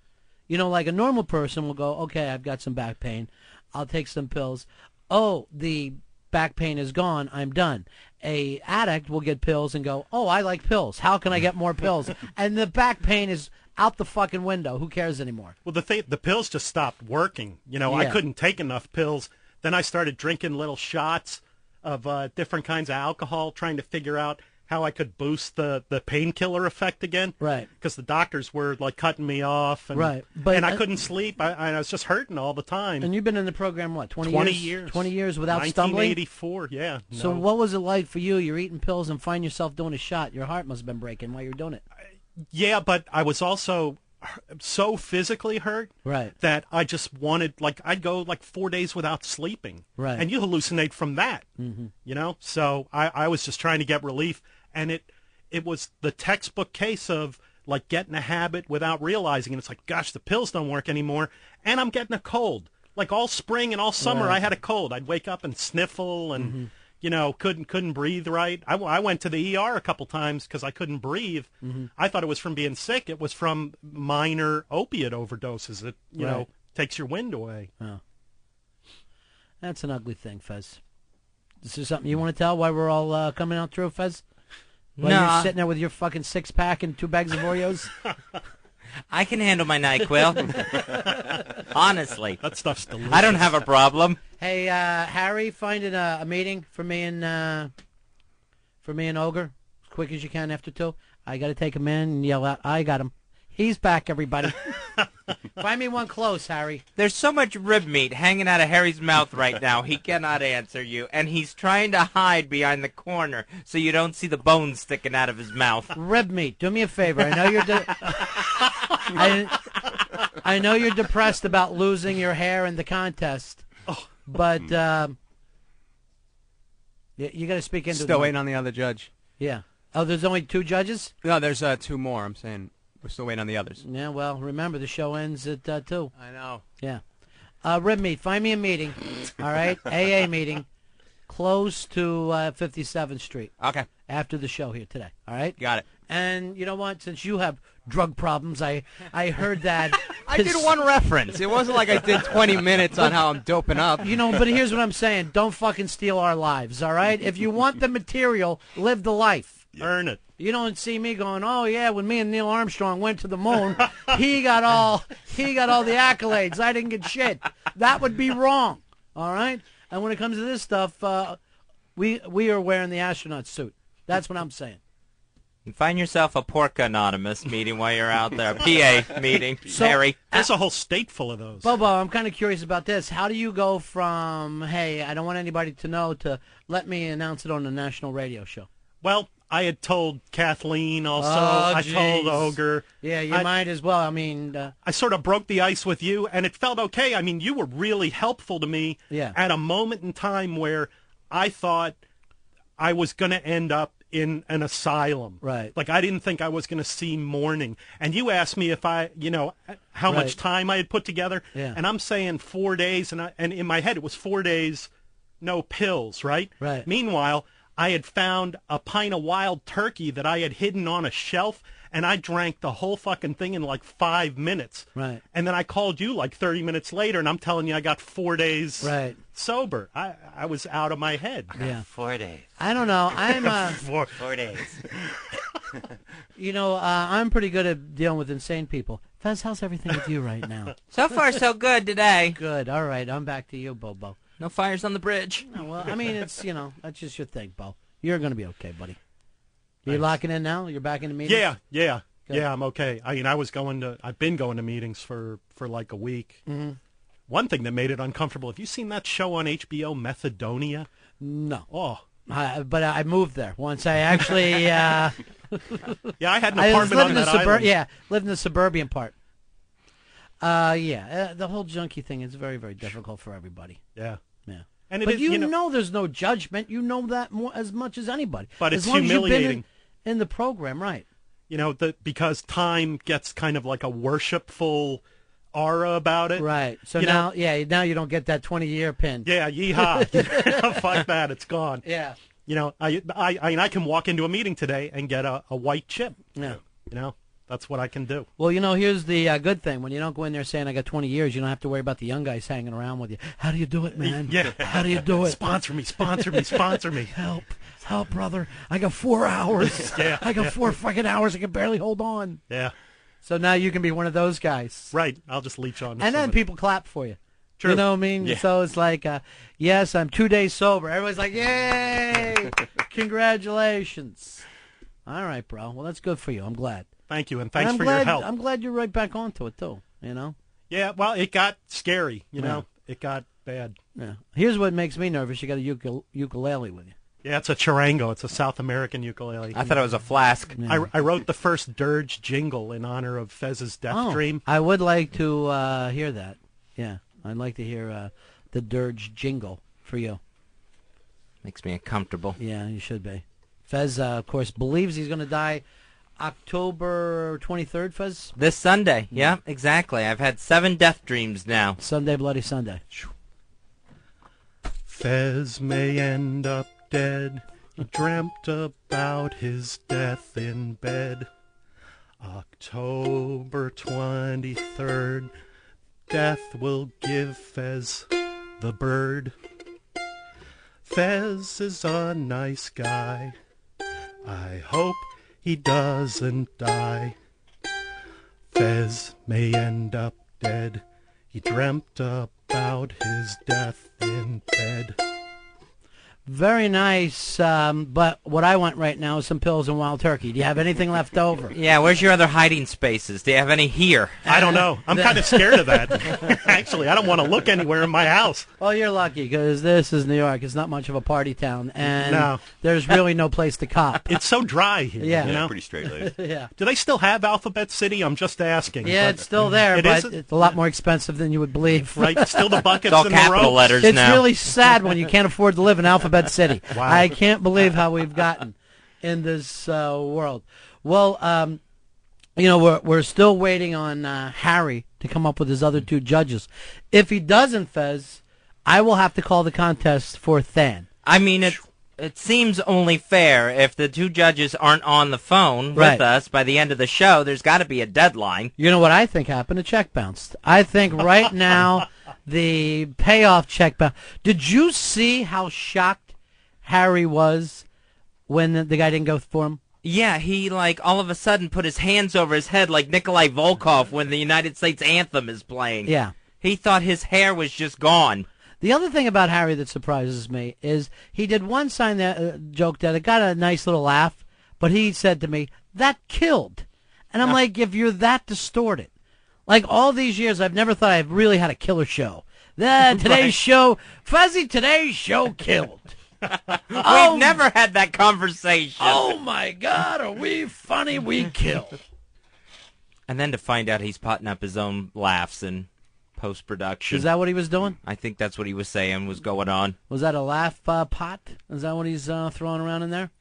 like a normal person will go, okay, I've got some back pain. I'll take some pills. Oh, the back pain is gone. I'm done. A addict will get pills and go, oh, I like pills. How can I get more pills? And the back pain is out the fucking window. Who cares anymore? Well, the pills just stopped working. I couldn't take enough pills. Then I started drinking little shots of different kinds of alcohol, trying to figure out how I could boost the painkiller effect again. Right. Because the doctors were like cutting me off. And, right. And I couldn't sleep. I was just hurting all the time. And you've been in the program, what, 20 years? 20 years. 20 years without stumbling? 1984, yeah. No. So what was it like for you? You're eating pills and find yourself doing a shot. Your heart must have been breaking while you were doing it. Yeah, but I was also so physically hurt that I just wanted, I'd go 4 days without sleeping. Right. And you hallucinate from that, So I was just trying to get relief. And it was the textbook case of getting a habit without realizing it. It's like, gosh, the pills don't work anymore, and I'm getting a cold. All spring and all summer, I had a cold. I'd wake up and sniffle, and couldn't breathe right. I went to the ER a couple times because I couldn't breathe. Mm-hmm. I thought it was from being sick. It was from minor opiate overdoses. It takes your wind away. Oh. That's an ugly thing, Fez. Is there something you want to tell why we're all coming out through, Fez? While you're sitting there with your fucking 6-pack and 2 bags of Oreos? I can handle my NyQuil. Honestly. That stuff's delicious. I don't have a problem. Hey, Harry, finding a meeting for me and Ogre as quick as you can after 2. I got to take him in and yell out, I got him. He's back, everybody. Find me one close, Harry. There's so much rib meat hanging out of Harry's mouth right now, he cannot answer you, and he's trying to hide behind the corner so you don't see the bones sticking out of his mouth. Rib meat, do me a favor. I know you're I know you're depressed about losing your hair in the contest, but you got to speak into Still waiting on the other judge. Yeah. Oh, there's only 2 judges? No, there's 2 more. I'm saying we're still waiting on the others. Yeah, well, remember, the show ends at 2. I know. Yeah. Rib meat, find me a meeting, all right? AA meeting, close to 57th Street. Okay. After the show here today, all right? Got it. And you know what? Since you have drug problems, I heard that. I did one reference. It wasn't like I did 20 minutes on how I'm doping up. You know, but here's what I'm saying. Don't fucking steal our lives, all right? If you want the material, live the life. Earn it. You don't see me going, oh, yeah, when me and Neil Armstrong went to the moon, he got all the accolades. I didn't get shit. That would be wrong, all right? And when it comes to this stuff, we are wearing the astronaut suit. That's what I'm saying. Find yourself a Pork Anonymous meeting while you're out there. PA meeting, Harry. There's a whole state full of those. Bobo, I'm kind of curious about this. How do you go from, hey, I don't want anybody to know, to let me announce it on a national radio show? Well, I had told Kathleen also. Oh, I told Ogre. Yeah, you might as well. I mean... I sort of broke the ice with you, and it felt okay. I mean, you were really helpful to me at a moment in time where I thought I was going to end up in an asylum. Right. Like, I didn't think I was going to see morning. And you asked me if how much time I had put together. Yeah. And I'm saying 4 days, and in my head it was 4 days, no pills, right? Right. Meanwhile, I had found a pint of wild turkey that I had hidden on a shelf, and I drank the whole fucking thing in like 5 minutes. Right. And then I called you like 30 minutes later, and I'm telling you I got 4 days sober. I was out of my head. Yeah. 4 days. I don't know. I'm 4 days. You know, I'm pretty good at dealing with insane people. Fez, how's everything with you right now? So far, so good today. Good. All right. I'm back to you, Bobo. No fires on the bridge. No, well, I mean, it's, that's just your thing, Bo. You're going to be okay, buddy. You're locking in now? You're back in the meeting? Yeah, I'm okay. I mean, I've been going to meetings for like a week. Mm-hmm. One thing that made it uncomfortable, have you seen that show on HBO, Methadonia? No. Oh. But I moved there once. I actually... Yeah, I had an apartment on that island. Yeah, lived in the suburban part. The whole junkie thing is very, very difficult for everybody. Yeah. Yeah. And but you know there's no judgment. You know that as much as anybody. But as it's long humiliating. As you've been in the program, right. Because time gets kind of like a worshipful aura about it. Right. So now you don't get that 20-year pin. Yeah, yeehaw. Fuck that, it's gone. Yeah. I can walk into a meeting today and get a white chip. Yeah. That's what I can do. Well, here's the good thing. When you don't go in there saying, I got 20 years, you don't have to worry about the young guys hanging around with you. How do you do it, man? Yeah. How do you do it? Sponsor me, sponsor me, sponsor me. Help, brother. I got 4 hours. Yeah. I got 4 fucking hours. I can barely hold on. Yeah. So now you can be one of those guys. Right. I'll just leech on. And then people clap for you. True. You know what I mean? Yeah. So it's like, yes, I'm 2 days sober. Everybody's like, yay! Congratulations. All right, bro. Well, that's good for you. I'm glad. Thank you, and thanks for your help. I'm glad you're right back onto it, too, Yeah, well, it got scary, It got bad. Yeah. Here's what makes me nervous. You got a ukulele with you. Yeah, it's a charango. It's a South American ukulele. I thought it was a flask. Yeah. I wrote the first dirge jingle in honor of Fez's death dream. I would like to hear that. Yeah, I'd like to hear the dirge jingle for you. Makes me uncomfortable. Yeah, you should be. Fez, of course, believes he's going to die October 23rd, Fez? This Sunday. Yeah, exactly. I've had 7 death dreams now. Sunday, Bloody Sunday. Fez may end up dead. He dreamt about his death in bed. October 23rd, death will give Fez the bird. Fez is a nice guy. I hope he doesn't die. Fez may end up dead. He dreamt about his death in bed. Very nice, but what I want right now is some pills and wild turkey. Do you have anything left over? Yeah, where's your other hiding spaces? Do you have any here? I don't know. I'm kind of scared of that. Actually, I don't want to look anywhere in my house. Well, you're lucky, because this is New York. It's not much of a party town, and No. there's really no place to cop. It's so dry here. Yeah. You know? Pretty straight-laced. Yeah. Do they still have Alphabet City? I'm just asking. Yeah, but it's still there, It but is? it's a lot more expensive than you would believe. Right, still the buckets It's all and the capital ropes. letters It's now. really sad when you can't afford to live in Alphabet City. Wow. I can't believe how we've gotten in this world. Well, we're still waiting on Harry to come up with his other two judges. If he doesn't, Fez, I will have to call the contest for Than. I mean, it seems only fair if the two judges aren't on the phone Right. with us by the end of the show. There's got to be a deadline. You know what I think happened? A check bounced. I think right now the payoff check bounced. Did you see how shocked Harry was when the guy didn't go for him? Yeah, he, all of a sudden put his hands over his head like Nikolai Volkov when the United States anthem is playing. Yeah. He thought his hair was just gone. The other thing about Harry that surprises me is he did one sign that joke that it got a nice little laugh, but he said to me, "That killed." And I'm like, if you're that distorted. Like all these years, I've never thought I've really had a killer show. Today's show, Fuzzy, today's show killed. We've never had that conversation. Oh, my God, are we funny? We killed. And then to find out he's potting up his own laughs in post-production. Is that what he was doing? I think that's what he was saying was going on. Was that a laugh pot? Is that what he's throwing around in there?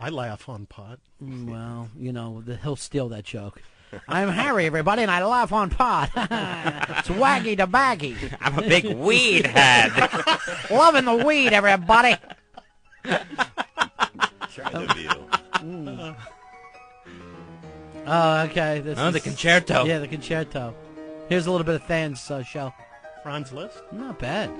I laugh on pot. Well, he'll steal that joke. I'm Harry, everybody, and I laugh on pot. It's waggy to baggy. I'm a big weed head. Loving the weed, everybody. Try the deal. Oh, okay. The concerto. Yeah, the concerto. Here's a little bit of Than's show. Franz Liszt? Not bad.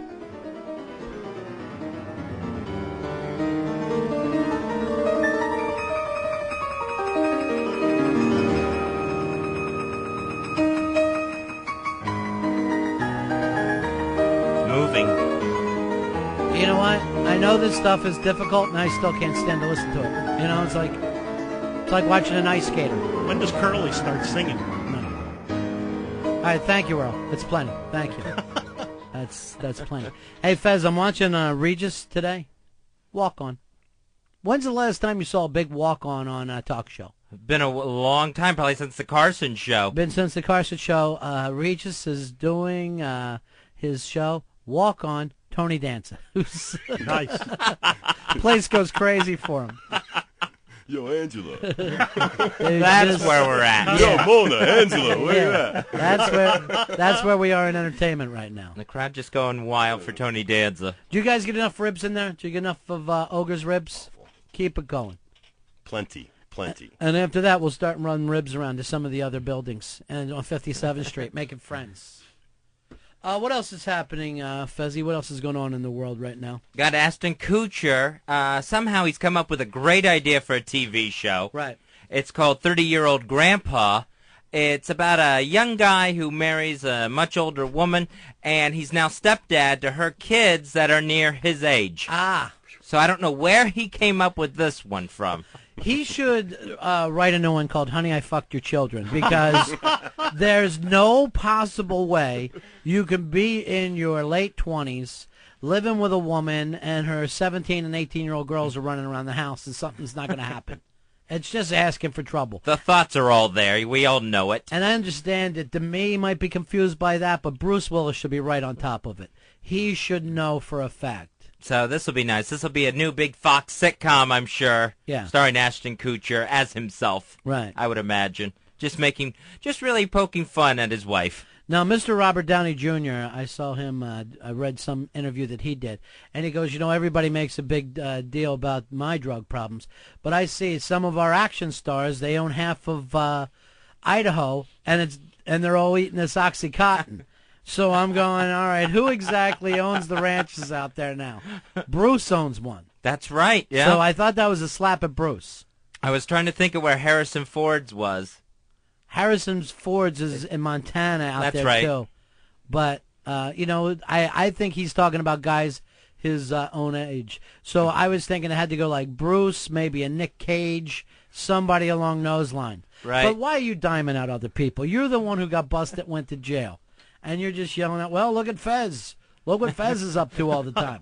Moving. You know what? I know this stuff is difficult, and I still can't stand to listen to it. It's like watching an ice skater. When does Curly start singing? All right, thank you, Earl. It's plenty. Thank you. That's plenty. Hey, Fez, I'm watching Regis today. Walk on. When's the last time you saw a big walk on a talk show? Been a long time, probably since the Carson show. Been since the Carson show. Regis is doing his show. Walk on. Tony Danza. Nice. Place goes crazy for him. Yo, Angela. That's where we're at. Yo, Mona, Angela, where you at? That's where we are in entertainment right now. The crowd just going wild for Tony Danza. Do you guys get enough ribs in there? Do you get enough of Ogre's ribs? Keep it going. Plenty. And after that, we'll start running ribs around to some of the other buildings and on 57th Street, making friends. What else is happening, Fezzy? What else is going on in the world right now? Got Ashton Kutcher. Somehow he's come up with a great idea for a TV show. Right. It's called 30-Year-Old Grandpa. It's about a young guy who marries a much older woman, and he's now stepdad to her kids that are near his age. Ah. So I don't know where he came up with this one from. He should write a new one called Honey, I Fucked Your Children, because there's no possible way you can be in your late 20s, living with a woman, and her 17 and 18-year-old girls are running around the house, and something's not going to happen. It's just asking for trouble. The thoughts are all there. We all know it. And I understand that Demi might be confused by that, but Bruce Willis should be right on top of it. He should know for a fact. So this will be nice. This will be a new big Fox sitcom, I'm sure. Yeah. Starring Ashton Kutcher as himself. Right. I would imagine. Just really poking fun at his wife. Now, Mr. Robert Downey Jr., I saw him, I read some interview that he did, and he goes, everybody makes a big deal about my drug problems, but I see some of our action stars, they own half of Idaho, and they're all eating this Oxycontin. So I'm going, all right, who exactly owns the ranches out there now? Bruce owns one. That's right, yeah. So I thought that was a slap at Bruce. I was trying to think of where Harrison Ford's was. Harrison Ford's is in Montana out That's there, right. too. But, I think he's talking about guys his own age. So I was thinking it had to go like Bruce, maybe a Nick Cage, somebody along those lines. Right. But why are you diming out other people? You're the one who got busted, went to jail. And you're just yelling out, well, look at Fez. Look what Fez is up to all the time.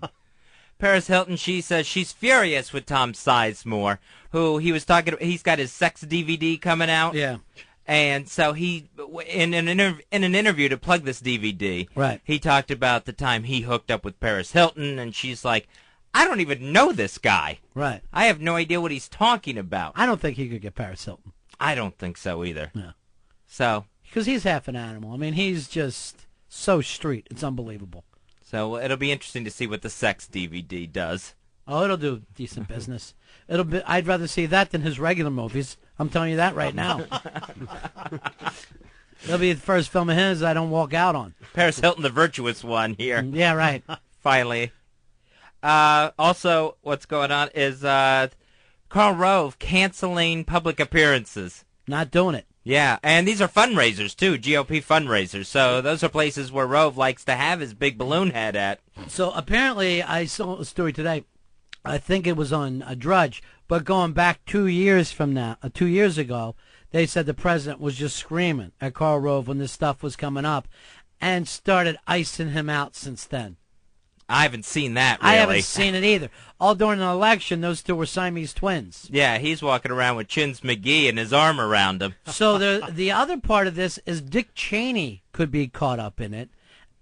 Paris Hilton, she says she's furious with Tom Sizemore, who he was talking about. He's got his sex DVD coming out. Yeah. And so he, in an interview to plug this DVD, right, he talked about the time he hooked up with Paris Hilton, and she's like, I don't even know this guy. Right. I have no idea what he's talking about. I don't think he could get Paris Hilton. I don't think so either. Yeah. So. Because he's half an animal. I mean, he's just so street. It's unbelievable. So it'll be interesting to see what the sex DVD does. Oh, it'll do decent business. I'd rather see that than his regular movies. I'm telling you that right now. It'll be the first film of his I don't walk out on. Paris Hilton, the virtuous one here. Yeah, right. Finally. Also, what's going on is Karl Rove canceling public appearances. Not doing it. Yeah, and these are fundraisers, too, GOP fundraisers. So those are places where Rove likes to have his big balloon head at. So apparently, I saw a story today. I think it was on a Drudge, but going back 2 years from now, 2 years ago, they said the president was just screaming at Karl Rove when this stuff was coming up and started icing him out since then. I haven't seen that, really. I haven't seen it either. All during an election, those two were Siamese twins. Yeah, he's walking around with Chins McGee and his arm around him. So the other part of this is Dick Cheney could be caught up in it.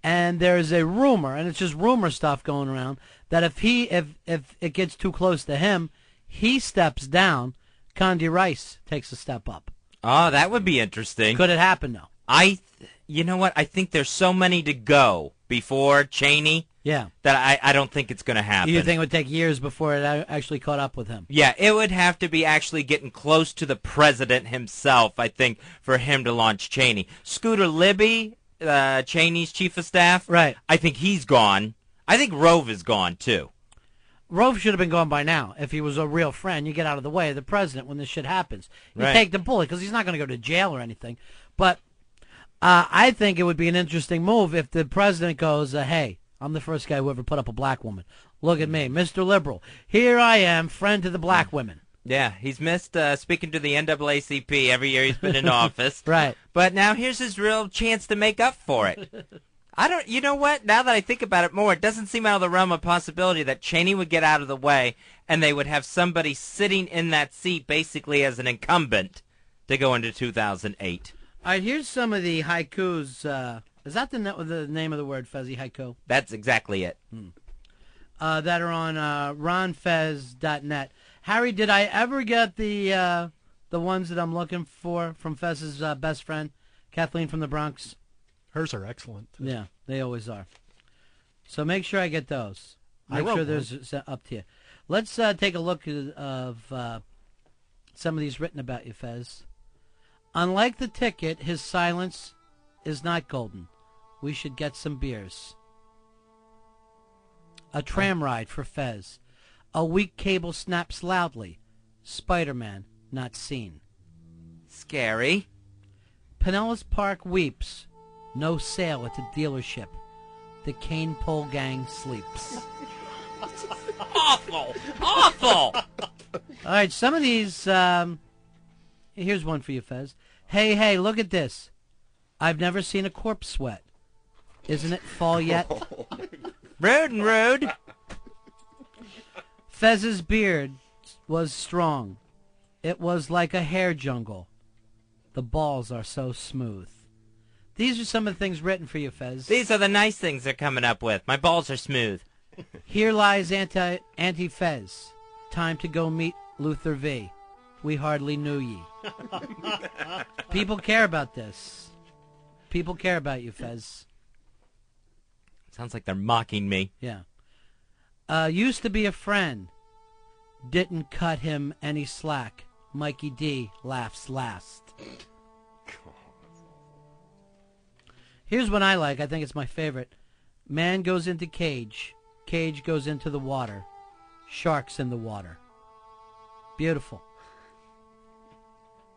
And there's a rumor, and it's just rumor stuff going around, that if it gets too close to him, he steps down, Condi Rice takes a step up. Oh, that would be interesting. Could it happen, though? You know what? I think there's so many to go before Cheney. Yeah. That I don't think it's going to happen. You think it would take years before it actually caught up with him? Yeah, it would have to be actually getting close to the president himself, I think, for him to launch Cheney. Scooter Libby, Cheney's chief of staff, right? I think he's gone. I think Rove is gone, too. Rove should have been gone by now. If he was a real friend, you get out of the way of the president when this shit happens. You Right. take the bullet, because he's not going to go to jail or anything. But I think it would be an interesting move if the president goes, hey, I'm the first guy who ever put up a black woman. Look at me, Mr. Liberal. Here I am, friend to the black women. Yeah, he's missed speaking to the NAACP every year he's been in office. Right. But now here's his real chance to make up for it. You know what? Now that I think about it more, it doesn't seem out of the realm of possibility that Cheney would get out of the way and they would have somebody sitting in that seat basically as an incumbent to go into 2008. All right, here's some of the haikus. Is that the name of the word, Fezzy, haiku? That's exactly it. That are on ronfez.net. Harry, did I ever get the ones that I'm looking for from Fez's best friend, Kathleen from the Bronx? Hers are excellent. Yeah, they always are. So make sure I get those. Make sure there's up to you. Let's take a look of some of these written about you, Fez. Unlike the ticket, his silence is not golden. We should get some beers. A tram ride for Fez. A weak cable snaps loudly. Spider-Man not seen. Scary. Pinellas Park weeps. No sale at the dealership. The cane pole gang sleeps. Awful! Awful! All right, some of these... here's one for you, Fez. Hey, look at this. I've never seen a corpse sweat. Isn't it fall yet? Rude and rude. Fez's beard was strong. It was like a hair jungle. The balls are so smooth. These are some of the things written for you, Fez. These are the nice things they're coming up with. My balls are smooth. Here lies Anti-Fez. Time to go meet Luther V. We hardly knew ye. People care about this. People care about you, Fez. Sounds like they're mocking me. Yeah. Used to be a friend. Didn't cut him any slack. Mikey D laughs last. Here's one I like. I think it's my favorite. Man goes into cage. Cage goes into the water. Sharks in the water. Beautiful.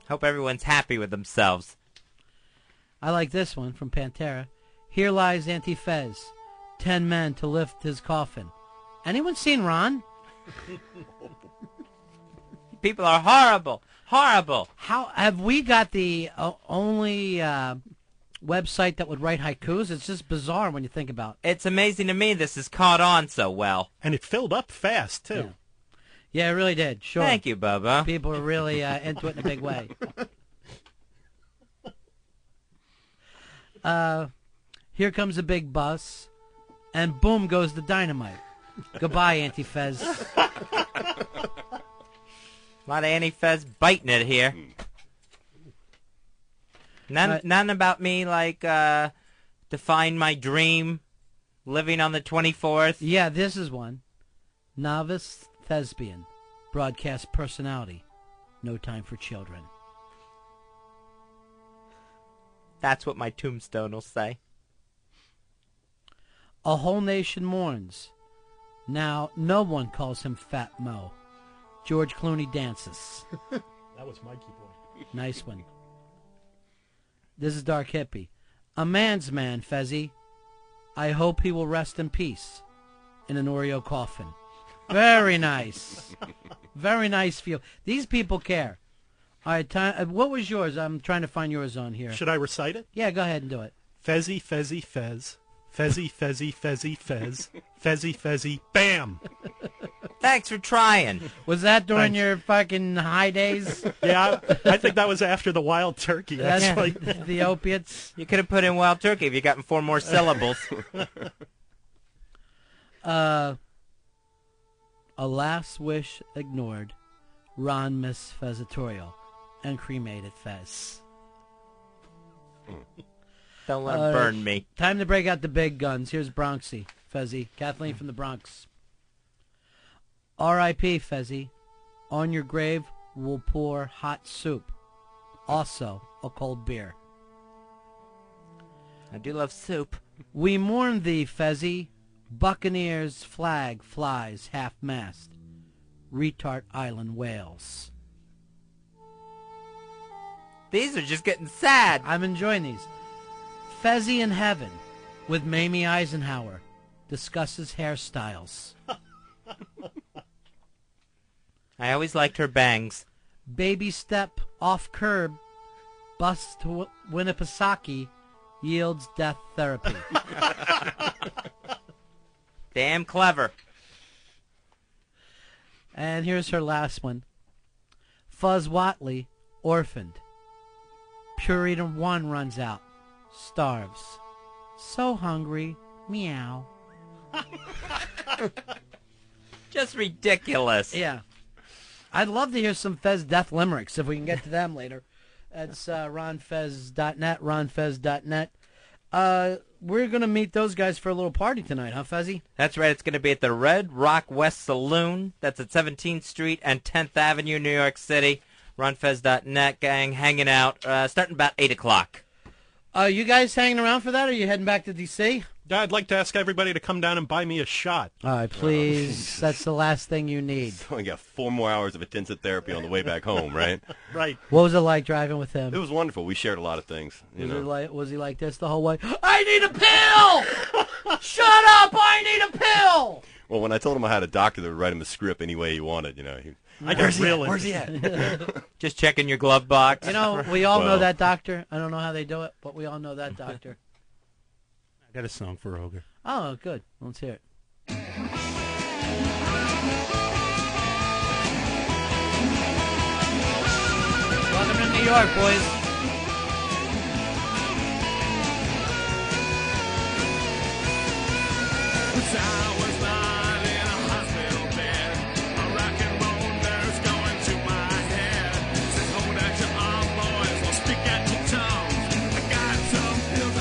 Hope everyone's happy with themselves. I like this one from Pantera. Here lies Auntie Fez. 10 men to lift his coffin. Anyone seen Ron? People are horrible. Horrible. How have we got the only website that would write haikus? It's just bizarre when you think about it. It's amazing to me this has caught on so well. And it filled up fast, too. Yeah, it really did. Sure. Thank you, Bubba. People are really into it in a big way. Here comes a big bus, and boom goes the dynamite. Goodbye, Auntie Fez. A lot of Auntie Fez biting it here. None about me, like, define my dream, living on the 24th. Yeah, this is one. Novice thespian, broadcast personality, no time for children. That's what my tombstone will say. A whole nation mourns. Now, no one calls him Fat Mo. George Clooney dances. That was Mikey Boy. Nice one. This is Dark Hippie. A man's man, Fezzy. I hope he will rest in peace in an Oreo coffin. Very nice. Very nice feel. These people care. All right, what was yours? I'm trying to find yours on here. Should I recite it? Yeah, go ahead and do it. Fezzy, Fezzy, Fez. Fezzy, Fezzy, Fezzy, Fez. Fezzy, Fezzy, bam! Thanks for trying. Was that during your fucking high days? Yeah, I think that was after the wild turkey. Actually. The opiates. You could have put in wild turkey if you gotten 4 more syllables. A last wish ignored. Ron Miss Fezatorial and cremated Fez. Don't let him burn me. Time to break out the big guns. Here's Bronxy, Fezzy. Kathleen from the Bronx. R.I.P. Fezzy. On your grave, we'll pour hot soup. Also, a cold beer. I do love soup. We mourn thee, Fezzy. Buccaneers flag flies half-mast. Retard Island, Wales. These are just getting sad. I'm enjoying these. Fezzy in Heaven with Mamie Eisenhower discusses hairstyles. I always liked her bangs. Baby step off curb, bus to Winnipesaukee, yields death therapy. Damn clever. And here's her last one. Fuzz Watley, orphaned. Purina 1 runs out. Starves. So hungry. Meow. Just ridiculous. Yeah. I'd love to hear some Fez death limericks if we can get to them later. That's ronfez.net, ronfez.net. We're going to meet those guys for a little party tonight, huh, Fezzy? That's right. It's going to be at the Red Rock West Saloon. That's at 17th Street and 10th Avenue, New York City. ronfez.net gang hanging out, starting about 8 o'clock. You guys hanging around for that, or are you heading back to D.C.? I'd like to ask everybody to come down and buy me a shot. All right, please. That's the last thing you need. So we got 4 more hours of intensive therapy on the way back home, right? Right. What was it like driving with him? It was wonderful. We shared a lot of things. Was he like this the whole way? I need a pill! Shut up! I need a pill! Well, when I told him I had a doctor that would write him a script any way he wanted, Where's he at? Just checking your glove box. You know, we all know that doctor. I don't know how they do it, but we all know that doctor. I got a song for Ogre. Oh, good. Let's hear it. Welcome to New York, boys. Hold at your arm, boys, or speak at your tongue. I got some pills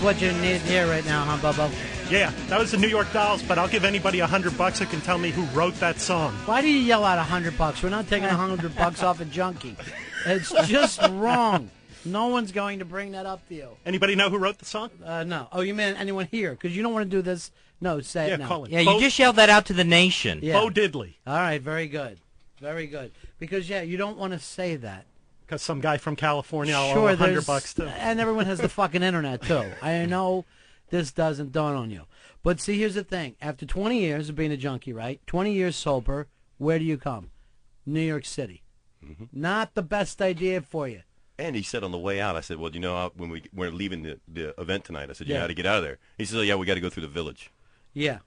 what you need here right now, huh, Bubba? Yeah, that was the New York Dolls, but I'll give anybody $100 who can tell me who wrote that song. Why do you yell out $100? We're not taking $100 off a junkie. It's just wrong. No one's going to bring that up to you. Anybody know who wrote the song? No. Oh, you mean anyone here? Because you don't want to do this. No, say it now. Call it. Yeah, you just yelled that out to the nation. Yeah. Bo Diddley. All right, very good. Very good. Because, you don't want to say that. Because some guy from California will sure, owe $100 too. And everyone has the fucking internet, too. I know this doesn't dawn on you. But see, here's the thing. After 20 years of being a junkie, right? 20 years sober, where do you come? New York City. Mm-hmm. Not the best idea for you. And he said on the way out, I said, well, when we're leaving the event tonight, I said, Yeah. how to get out of there? He said, oh, yeah, we got to go through the village. Yeah.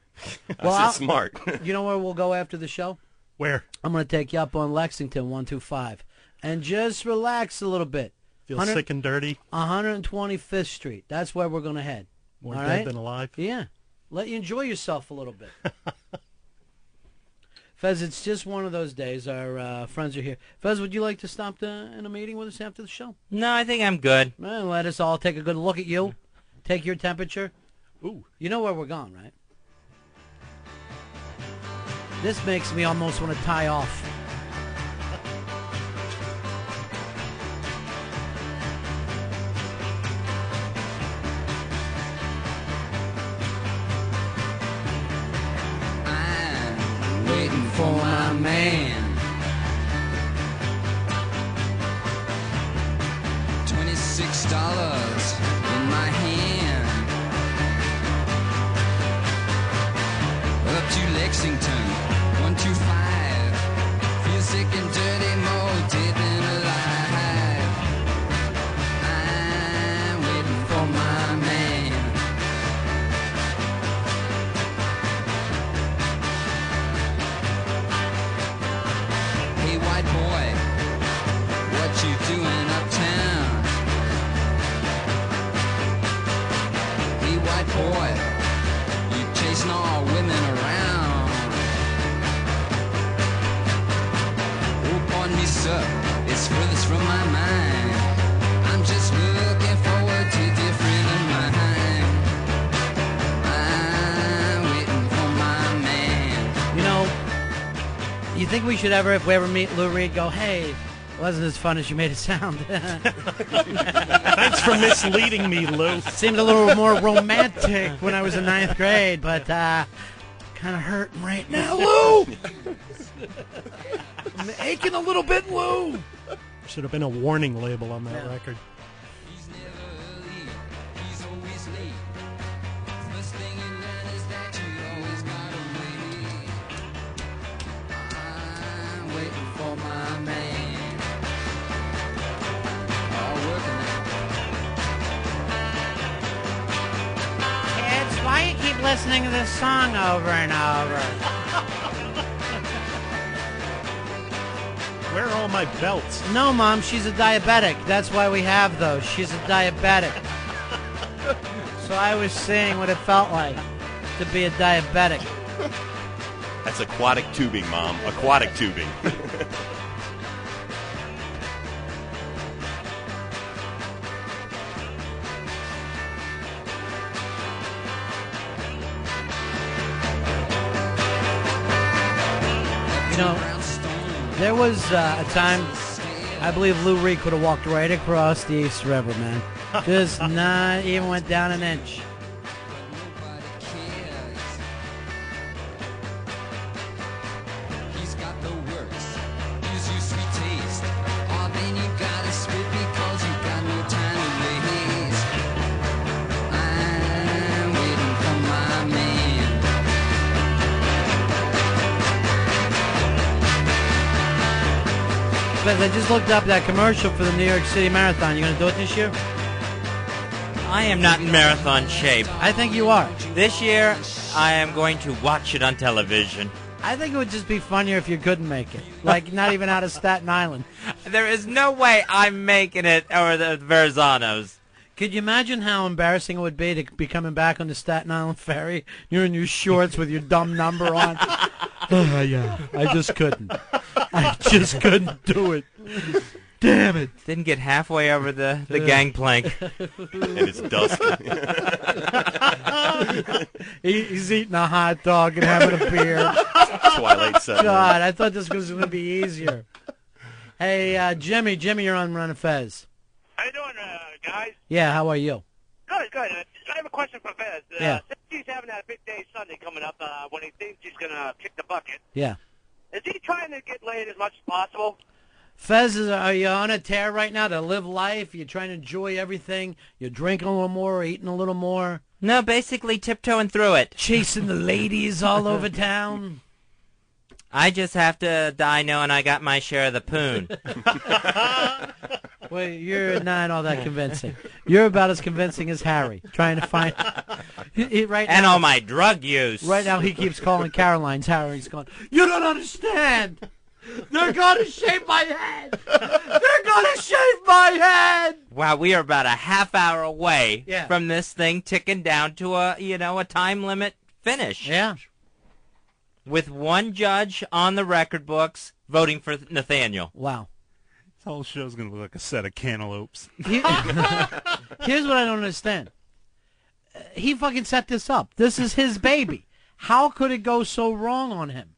I said, smart. You know where we'll go after the show? Where? I'm going to take you up on Lexington 125. And just relax a little bit. Feel sick and dirty. 125th Street. That's where we're going to head. More All dead right? than alive. Yeah. Let you enjoy yourself a little bit. Fez, it's just one of those days. Our friends are here. Fez, would you like to stop in a meeting with us after the show? No, I think I'm good. Well, let us all take a good look at you. Take your temperature. Ooh. You know where we're going, right? This makes me almost want to tie off. Waiting for my man. $26 in my hand. Up to Lexington, 125. Feel sick and dirty, more dead than alive. I'm waiting for my man. Hey, white boy, what you doing uptown? Hey, white boy, you chasing all women around. Oh, pardon me, sir, it's furthest from my mind. I'm just looking forward to different in mind. I'm waiting for my man. You know, you think we should ever, if we ever meet Lou Reed, go, hey, wasn't as fun as you made it sound. Thanks for misleading me, Lou. Seemed a little more romantic when I was in 9th grade, but kind of hurting right now, Lou. I'm aching a little bit, Lou. Should have been a warning label on that record. He's never early, he's always late. First thing you learn is that you always gotta wait. I'm waiting for my man. All working Kids, why you keep listening to this song over and over? Where are all my belts? No, Mom, she's a diabetic. That's why we have those. She's a diabetic. So I was seeing what it felt like to be a diabetic. That's aquatic tubing, Mom. Aquatic tubing. You know, there was a time I believe Lou Reed could have walked right across the East River, man. Just not even went down an inch. He's got the works. Gives you sweet taste. Oh, then you gotta spit because you got no time to waste. I'm waiting for my man. But I just looked up that commercial for the New York City Marathon. You going to do it this year? I am not in marathon shape. I think you are. This year, I am going to watch it on television. I think it would just be funnier if you couldn't make it. Like, not even out of Staten Island. There is no way I'm making it, or the Verzanos. Could you imagine how embarrassing it would be to be coming back on the Staten Island ferry? You're in your shorts with your dumb number on. Oh, yeah. I just couldn't. I just couldn't do it. Damn it! Didn't get halfway over the gangplank. And it's dusk. He's eating a hot dog and having a beer. Twilight set. God, I thought this was going to be easier. Hey, Jimmy, you're on Ron and Fez. How you doing, guys? Yeah, how are you? Good, good. I have a question for Fez. Yeah. Since he's having that big day Sunday coming up when he thinks he's going to kick the bucket, Yeah. is he trying to get laid as much as possible? Fez, are you on a tear right now to live life? You're trying to enjoy everything? You're drinking a little more, eating a little more? No, basically tiptoeing through it. Chasing the ladies all over town? I just have to die knowing I got my share of the poon. Well, you're not all that convincing. You're about as convincing as Harry, trying to find... right and now, all my drug use. Right now he keeps calling Caroline's Harry. He's going, you don't understand. They're going to shave my head. They're going to shave my head. Wow, we are about a half hour away Yeah. from this thing ticking down to a time limit finish. Yeah. With one judge on the record books voting for Nathaniel. Wow. This whole show's going to look like a set of cantaloupes. Here's what I don't understand. He fucking set this up. This is his baby. How could it go so wrong on him?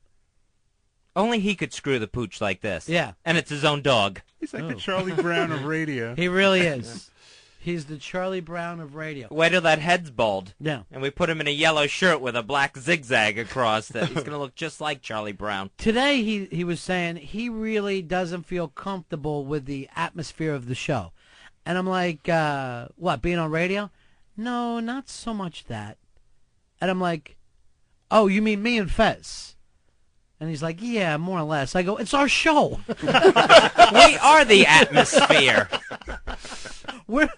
Only he could screw the pooch like this. Yeah. And it's his own dog. He's like the Charlie Brown of radio. He really is. He's the Charlie Brown of radio. Wait till that head's bald. Yeah. And we put him in a yellow shirt with a black zigzag across it. He's going to look just like Charlie Brown. Today he was saying he really doesn't feel comfortable with the atmosphere of the show. And I'm like, what, being on radio? No, not so much that. And I'm like, oh, you mean me and Fez? And he's like, yeah, more or less. I go, it's our show. We are the atmosphere. We're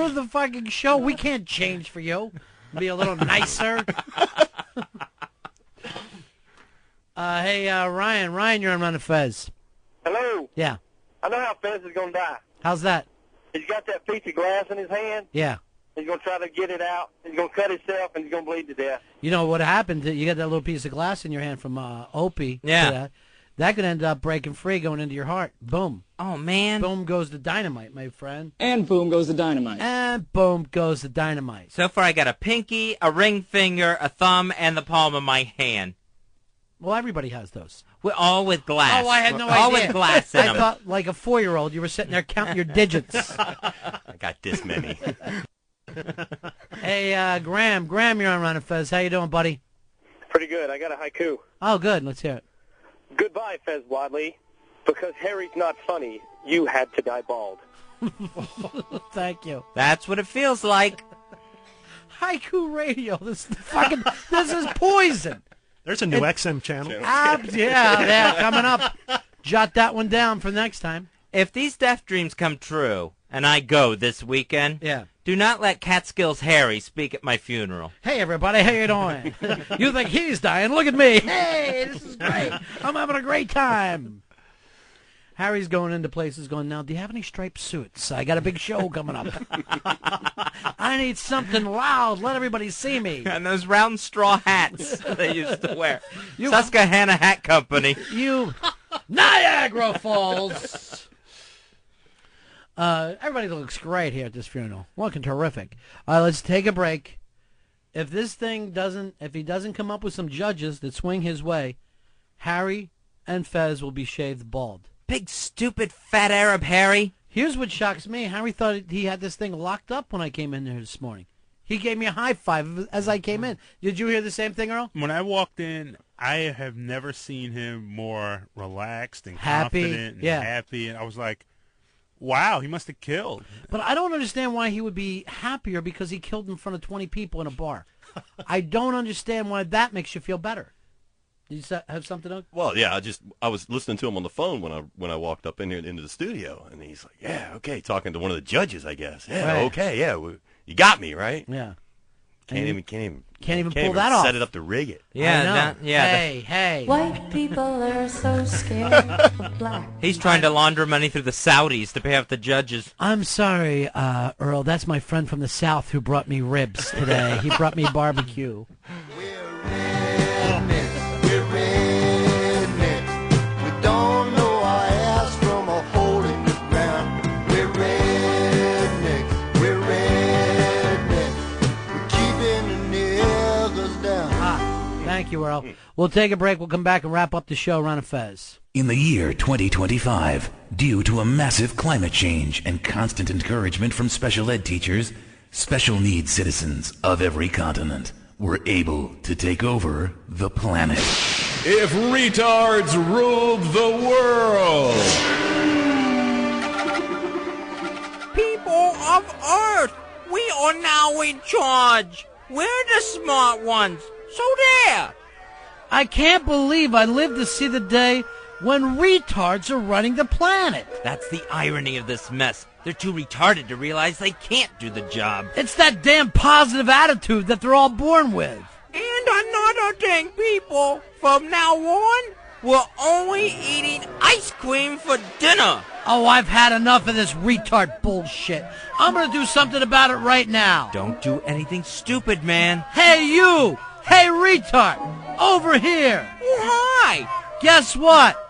the fucking show. We can't change for you. Be a little nicer. Hey, Ryan, you're on Ron and Fez. Hello. Yeah. I know how Fez is going to die. How's that? He's got that piece of glass in his hand. Yeah. He's going to try to get it out. He's going to cut himself, and he's going to bleed to death. You know what happened? You got that little piece of glass in your hand from Opie. Yeah. That could end up breaking free, going into your heart. Boom. Oh, man. Boom goes the dynamite, my friend. And boom goes the dynamite. And boom goes the dynamite. So far, I got a pinky, a ring finger, a thumb, and the palm of my hand. Well, everybody has those. We're all with glass. Oh, I had no all idea. with glass in I them. thought, like a 4-year-old, you were sitting there counting your digits. I got this many. Hey, Graham, you're on Ron and Fez. How you doing, buddy? Pretty good. I got a haiku. Oh, good. Let's hear it. Goodbye, Fez Wadley. Because Harry's not funny, you had to die bald. Thank you. That's what it feels like. Haiku radio. This is poison. There's a new XM channel. Yeah, coming up. Jot that one down for next time. If these deaf dreams come true, and I go this weekend, Yeah. do not let Catskills Harry speak at my funeral. Hey, everybody, how you doing? You think he's dying? Look at me. Hey, this is great. I'm having a great time. Harry's going into places going, now, do you have any striped suits? I got a big show coming up. I need something loud. Let everybody see me. And those round straw hats they used to wear. Susquehanna Hat Company. Niagara Falls. Everybody looks great here at this funeral. Looking terrific. Let's take a break. If he doesn't come up with some judges that swing his way, Harry and Fez will be shaved bald. Big, stupid, fat Arab Harry. Here's what shocks me. Harry thought he had this thing locked up when I came in there this morning. He gave me a high five as I came in. Did you hear the same thing, Earl? When I walked in, I have never seen him more relaxed and Happy, confident and yeah. happy. And I was like, wow, he must have killed. But I don't understand why he would be happier because he killed in front of 20 people in a bar. I don't understand why that makes you feel better. Did you have something else? Well, yeah, I was listening to him on the phone when I walked up in here into the studio, and he's like, "Yeah, okay," talking to one of the judges, I guess. Yeah, Right. okay, yeah, you got me right. Yeah. Can't even pull that off. Set it up to rig it. Yeah, Hey. White people are so scared of black. He's trying to launder money through the Saudis to pay off the judges. I'm sorry, Earl. That's my friend from the South who brought me ribs today. He brought me barbecue. We don't know our ass from a hole in the ground. Earl. We'll take a break. We'll come back and wrap up the show. Ron and Fez. In the year 2025, due to a massive climate change and constant encouragement from special ed teachers, special needs citizens of every continent were able to take over the planet. If retards ruled the world. People of Earth, we are now in charge. We're the smart ones. So there. I can't believe I lived to see the day when retards are running the planet. That's the irony of this mess. They're too retarded to realize they can't do the job. It's that damn positive attitude that they're all born with. And another thing, people. From now on, we're only eating ice cream for dinner. Oh, I've had enough of this retard bullshit. I'm going to do something about it right now. Don't do anything stupid, man. Hey, you! Hey, retard! Over here! Hi! Guess what?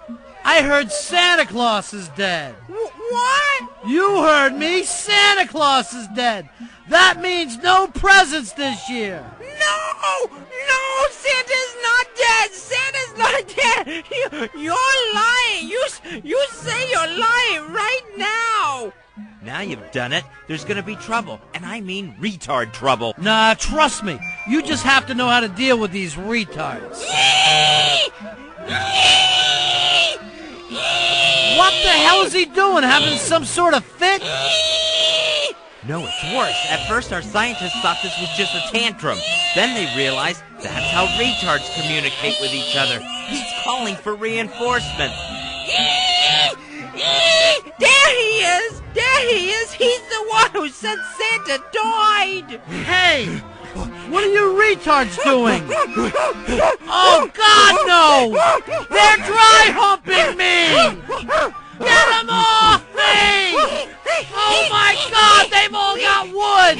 I heard Santa Claus is dead. What? You heard me. Santa Claus is dead. That means no presents this year. No! No! Santa's not dead! Santa's not dead! You're lying! You say you're lying right now! Now you've done it. There's gonna be trouble. And I mean retard trouble. Nah, trust me. You just have to know how to deal with these retards. What the hell is he doing? Having some sort of fit? No, it's worse. At first, our scientists thought this was just a tantrum. Then they realized that's how retards communicate with each other. He's calling for reinforcements. There he is! There he is! He's the one who said Santa died! Hey! What are you retards doing? Oh, God, no! They're dry humping me! Get them off me! Oh, my God, they've all got wood!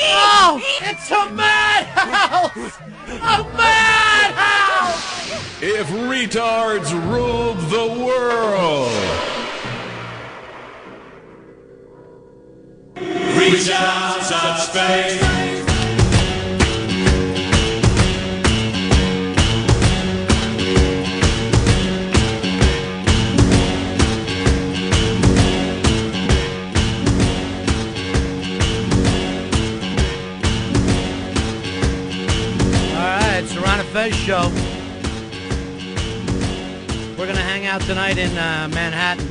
Oh, it's a madhouse! A madhouse! If retards ruled the world. Reach out, touch space. It's the Ron and Fez show. We're going to hang out tonight in Manhattan.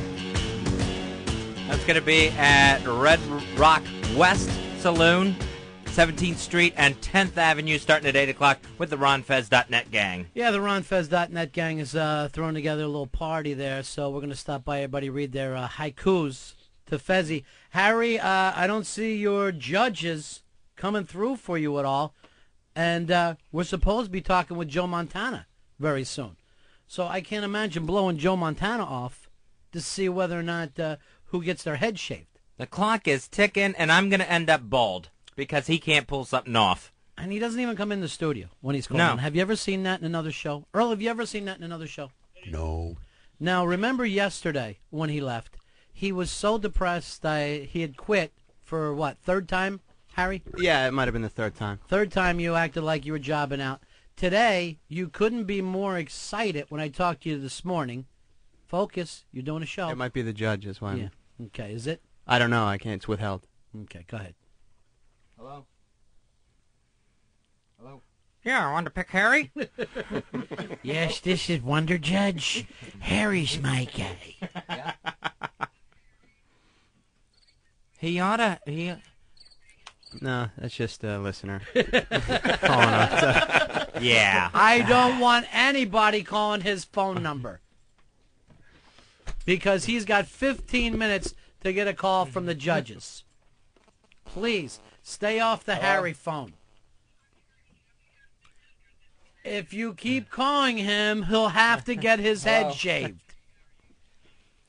That's going to be at Red Rock West Saloon, 17th Street and 10th Avenue, starting at 8 o'clock with the RonFez.net gang. Yeah, the RonFez.net gang is throwing together a little party there, so we're going to stop by everybody, read their haikus to Fezzy. Harry, I don't see your judges coming through for you at all. And we're supposed to be talking with Joe Montana very soon. So I can't imagine blowing Joe Montana off to see whether or not who gets their head shaved. The clock is ticking, and I'm going to end up bald because he can't pull something off. And he doesn't even come in the studio when he's calling. No. Have you ever seen that in another show? Earl, have you ever seen that in another show? No. Now, remember yesterday when he left, he was so depressed he had quit for, what, third time? Harry? Yeah, it might have been the third time. Third time you acted like you were jobbing out. Today, you couldn't be more excited when I talked to you this morning. Focus, you're doing a show. It might be the judge as well. Yeah. Okay, is it? I don't know. I can't. It's withheld. Okay, go ahead. Hello? Hello? Yeah, I want to pick Harry. Yes, this is Wonder Judge. Harry's my guy. Yeah. He oughta... No, that's just a listener. Yeah. I don't want anybody calling his phone number. Because he's got 15 minutes to get a call from the judges. Please, stay off the Harry phone. If you keep calling him, he'll have to get his head shaved.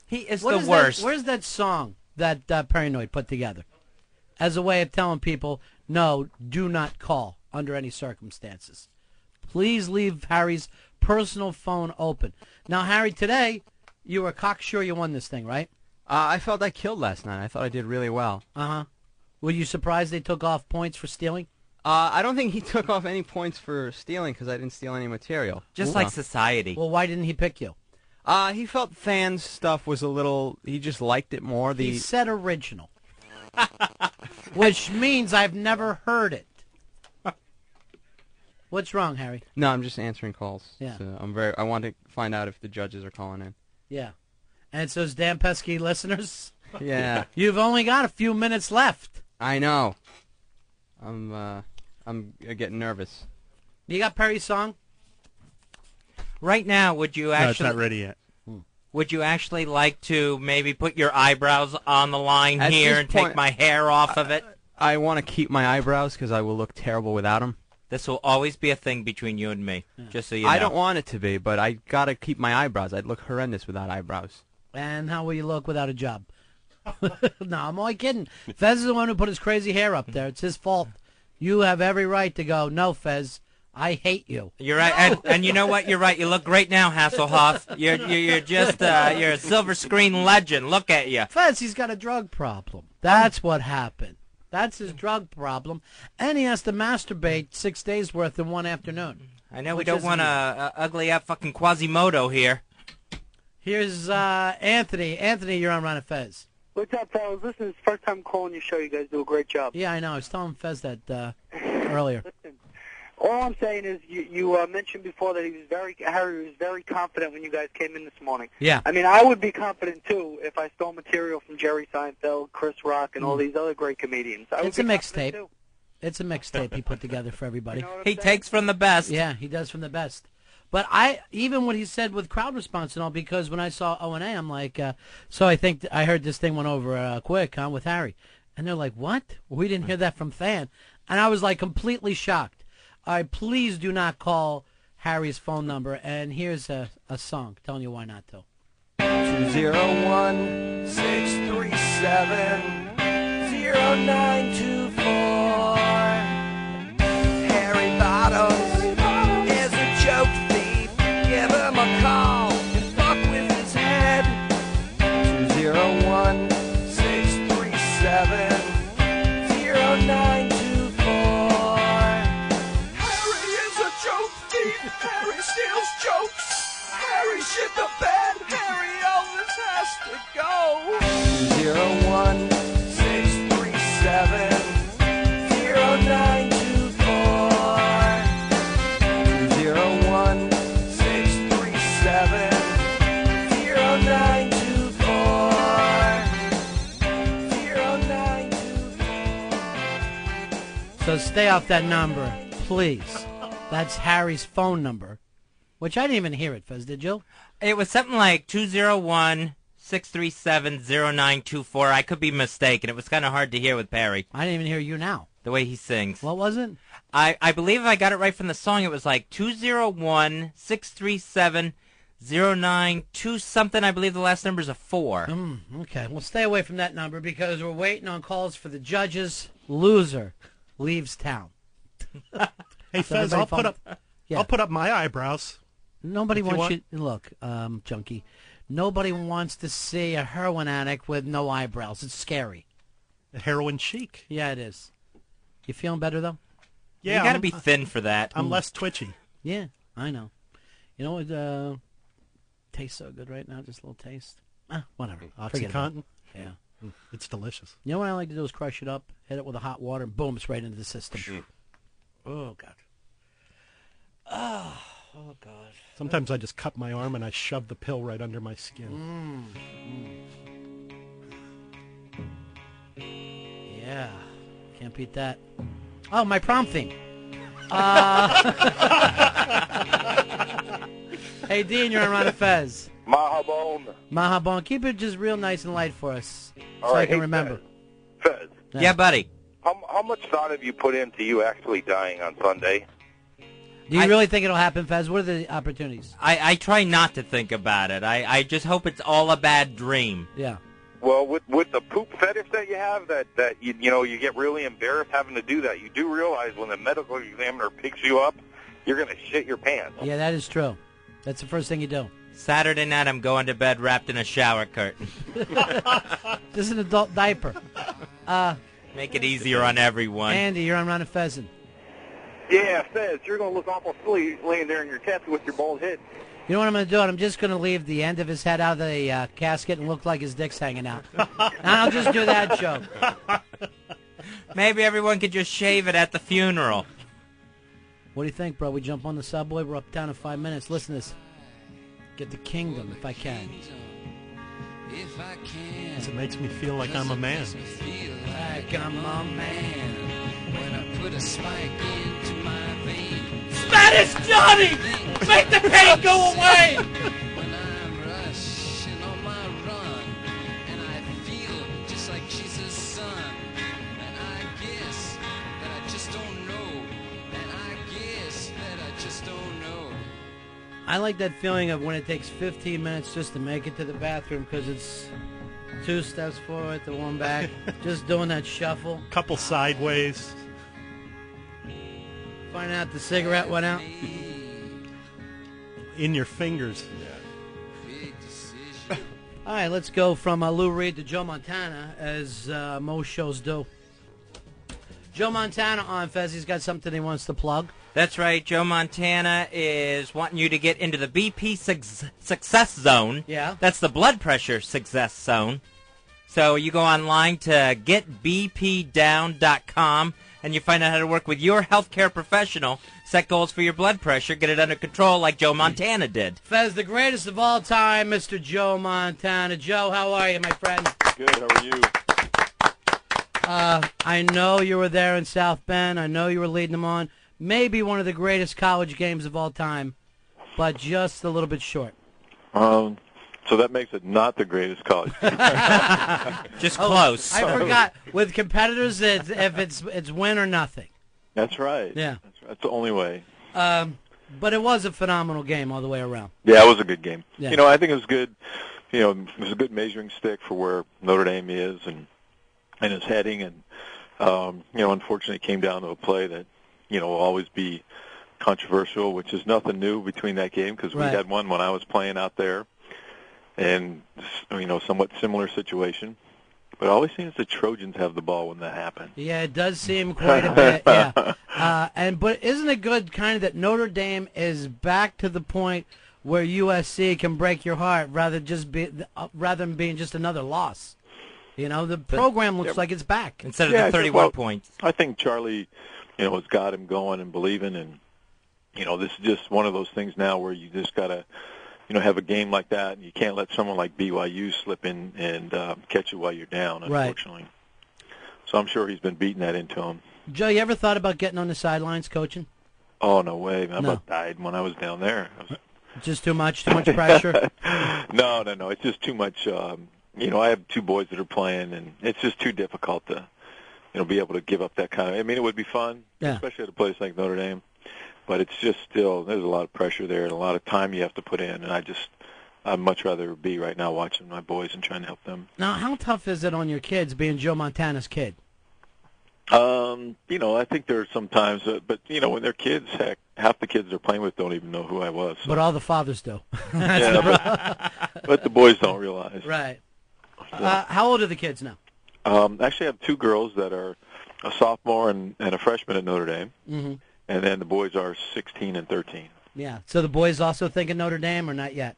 He is What the is worst. That, where's that song that Paranoid put together? As a way of telling people, no, do not call under any circumstances. Please leave Harry's personal phone open. Now, Harry, today, you were cocksure you won this thing, right? I felt I killed last night. I thought I did really well. Uh-huh. Were you surprised they took off points for stealing? I don't think he took off any points for stealing because I didn't steal any material. Just like society. Well, why didn't he pick you? He felt Fan's stuff was a little. He just liked it more. He said original, which means I've never heard it. What's wrong, Harry? No, I'm just answering calls. Yeah. So I want to find out if the judges are calling in. Yeah. And it's those damn pesky listeners. Yeah. You've only got a few minutes left. I know. I'm getting nervous. You got Perry's song? Right now, would you actually... No, it's not ready yet. Would you actually like to maybe put your eyebrows on the line At here this and point, take my hair off of it? I want to keep my eyebrows because I will look terrible without them. This will always be a thing between you and me, just so you know. I don't want it to be, but I got to keep my eyebrows. I'd look horrendous without eyebrows. And how will you look without a job? No, I'm only kidding. Fez is the one who put his crazy hair up there. It's his fault. You have every right to go, no, Fez, I hate you. You're right, and you know what? You're right. You look great now, Hasselhoff. You're just you're a silver screen legend. Look at you. Fez, he's got a drug problem. That's what happened. That's his drug problem, and he has to masturbate 6 days worth in one afternoon. I know we don't want a ugly up fucking Quasimodo here. Here's Anthony. Anthony, you're on Ron and Fez. What's up, fellas? Listen, it's the first time calling your show. You guys do a great job. Yeah, I know. I was telling Fez that earlier. Listen, all I'm saying is you mentioned before that Harry was very confident when you guys came in this morning. Yeah. I mean, I would be confident, too, if I stole material from Jerry Seinfeld, Chris Rock, and all these other great comedians. It's a mixtape. It's a mixtape he put together for everybody. He takes from the best. Yeah, he does from the best. But even what he said with crowd response and all, because when I saw O&A, I'm like, so I think I heard this thing went over quick, with Harry. And they're like, what? We didn't hear that from Fan. And I was like completely shocked. All right, please do not call Harry's phone number. And here's a song telling you why not to. 201-637-0924. Harry Bottoms is a joke thief. Give him a call and fuck with his head. 201-637-0924. Harry is a joke thief. Harry steals jokes. Harry shit the bed. Harry always has to go. 201-637-0924. So stay off that number, please. That's Harry's phone number, which I didn't even hear it, Fez, did you? It was something like 201-637-0924. I could be mistaken. It was kind of hard to hear with Perry. I didn't even hear you now. The way he sings. What was it? I believe if I got it right from the song, it was like 201-637-0920 something. I believe the last number's a 4. Okay, well, stay away from that number because we're waiting on calls for the judges. Loser leaves town. Hey, Fez, I'll put up my eyebrows. Nobody wants you. Look, junkie. Nobody wants to see a heroin addict with no eyebrows. It's scary. Heroin chic. Yeah, it is. You feeling better though? Yeah, you got to be thin for that. I'm less twitchy. Yeah, I know. You know what? Tastes so good right now. Just a little taste. Whatever. OxyContin. Yeah, it's delicious. You know what I like to do is crush it up, hit it with a hot water, and boom, it's right into the system. Oh God. Oh God. Sometimes I just cut my arm and I shove the pill right under my skin. Yeah, can't beat that. Oh, my prom theme. Hey, Dean, you're on Ron and Fez. Mahabon. Mahabon. Keep it just real nice and light for us All so right, I can hey, remember. Fez. Yeah, buddy. How much thought have you put into you actually dying on Sunday? Do you really think it'll happen, Fez? What are the opportunities? I try not to think about it. I just hope it's all a bad dream. Yeah. Well, with the poop fetish that you have, that you get really embarrassed having to do that. You do realize when the medical examiner picks you up, you're going to shit your pants. Yeah, that is true. That's the first thing you do. Saturday night, I'm going to bed wrapped in a shower curtain. This is an adult diaper. Make it easier on everyone. Andy, you're on Ron and Fez. Yeah, Fez, you're going to look awful silly laying there in your casket with your bald head. You know what I'm going to do? I'm just going to leave the end of his head out of the casket and look like his dick's hanging out. And I'll just do that joke. Maybe everyone could just shave it at the funeral. What do you think, bro? We jump on the subway. We're uptown in 5 minutes. Listen to this. Get the kingdom, if I can. It makes me feel like I'm a man. Like I'm a man. When I put a spike into my vein. Spanish Johnny! Make the pain go away! When I'm rushing on my run, and I feel just like Jesus' son, and I guess that I just don't know, and I guess that I just don't know. I like that feeling of when it takes 15 minutes just to make it to the bathroom because it's 2 steps forward to 1 back, just doing that shuffle. Couple sideways. Find out the cigarette went out. In your fingers. All right, let's go from Lou Reed to Joe Montana, as most shows do. Joe Montana on Fez. He's got something he wants to plug. That's right. Joe Montana is wanting you to get into the BP success zone. Yeah. That's the blood pressure success zone. So you go online to getbpdown.com, and you find out how to work with your healthcare professional, set goals for your blood pressure, get it under control like Joe Montana did. Fez, the greatest of all time, Mr. Joe Montana. Joe, how are you, my friend? Good, how are you? I know you were there in South Bend. I know you were leading them on. Maybe one of the greatest college games of all time, but just a little bit short. So that makes it not the greatest college. Just close. I forgot. With competitors, it's win or nothing. That's right. Yeah. That's the only way. But it was a phenomenal game all the way around. Yeah, it was a good game. Yeah. You know, I think it was good. You know, it was a good measuring stick for where Notre Dame is and is heading. And, you know, unfortunately it came down to a play that, you know, will always be controversial, which is nothing new between that game because we had one when I was playing out there. And, you know, somewhat similar situation. But it always seems the Trojans have the ball when that happens. Yeah, it does seem quite a bit, yeah. But isn't it good kind of that Notre Dame is back to the point where USC can break your heart rather than being just another loss? You know, the program looks like it's back. Instead of the 31 points. I think Charlie, you know, has got him going and believing. And, you know, this is just one of those things now where you just got to, you know, have a game like that, and you can't let someone like BYU slip in and catch you while you're down, unfortunately. Right. So I'm sure he's been beating that into him. Joe, you ever thought about getting on the sidelines coaching? Oh, no way. I about died when I was down there. Just too much pressure? No. It's just too much. You know, I have 2 boys that are playing, and it's just too difficult to, you know, be able to give up that kind of. I mean, it would be fun, especially at a place like Notre Dame. But it's just still, there's a lot of pressure there and a lot of time you have to put in. And I'd much rather be right now watching my boys and trying to help them. Now, how tough is it on your kids being Joe Montana's kid? You know, I think there are some times, but, you know, when they're kids, heck, half the kids they're playing with don't even know who I was. So. But all the fathers do. but the boys don't realize. Right. How old are the kids now? Actually, I have 2 girls that are a sophomore and a freshman at Notre Dame. Mm-hmm. And then the boys are 16 and 13. Yeah. So the boys also thinking Notre Dame or not yet?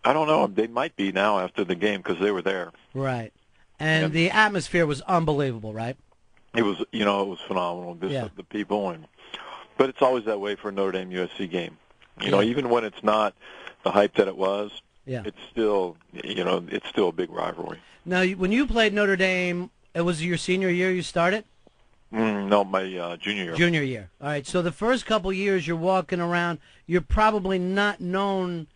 I don't know. They might be now after the game because they were there. Right. And the atmosphere was unbelievable, right? It was, you know, it was phenomenal. Just the people, but it's always that way for a Notre Dame USC game. You know, even when it's not the hype that it was, it's still, you know, it's still a big rivalry. Now, when you played Notre Dame, it was your senior year you started? No, my junior year. Junior year. All right. So the first couple years you're walking around, you're probably not known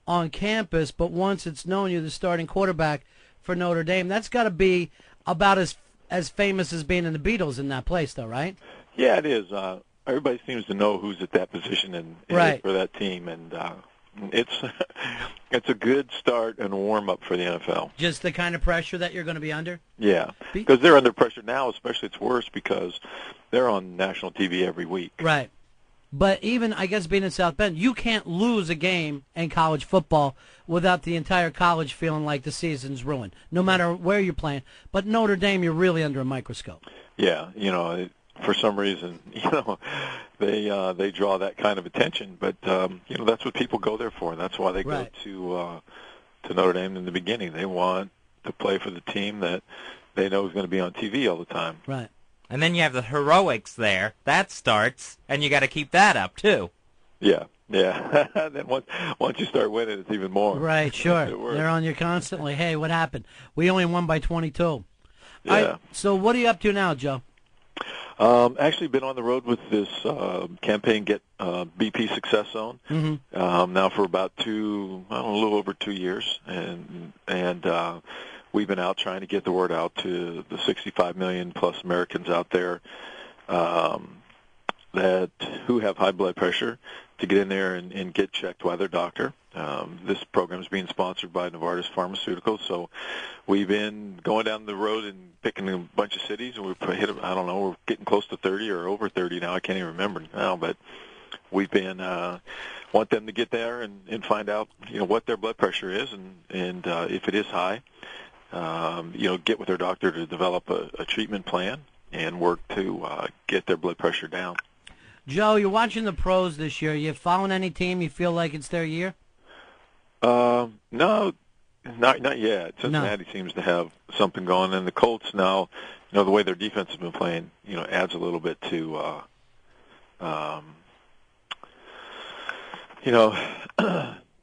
on campus, but once it's known you're the starting quarterback for Notre Dame, that's got to be about as famous as being in the Beatles in that place, though, right? Yeah, it is. Everybody seems to know who's at that position for that team, and it's a good start and warm up for the NFL. Just the kind of pressure that you're going to be under? Yeah, because they're under pressure now. Especially, it's worse because they're on national TV every week. Right. But even, I guess, being in South Bend, you can't lose a game in college football without the entire college feeling like the season's ruined, no matter where you're playing. But Notre Dame, you're really under a microscope. Yeah, you know, for some reason, they draw that kind of attention. But that's what people go there for. That's why they go to Notre Dame in the beginning. They want to play for the team that they know is going to be on TV all the time. Right. And then you have the heroics there. That starts, and you got to keep that up too. Yeah. Then once you start winning, it's even more. Right, sure. They're on you constantly. Hey, what happened? We only won by 22. Yeah. All right, so what are you up to now, Joe? Actually, been on the road with this campaign, Get BP Success Zone, now for about a little over 2 years, and we've been out trying to get the word out to the 65 million plus Americans out there who have high blood pressure to get in there and get checked by their doctor. This program is being sponsored by Novartis Pharmaceuticals, so we've been going down the road and picking a bunch of cities, and we've hit, we're getting close to 30 or over 30 now. I can't even remember now, but we've been want them to get there and find out what their blood pressure is, and if it is high, get with their doctor to develop a treatment plan and work to get their blood pressure down. Joe, you're watching the pros this year. You following any team you feel like it's their year? No, not yet. Cincinnati seems to have something going, and the Colts now, the way their defense has been playing, adds a little bit to,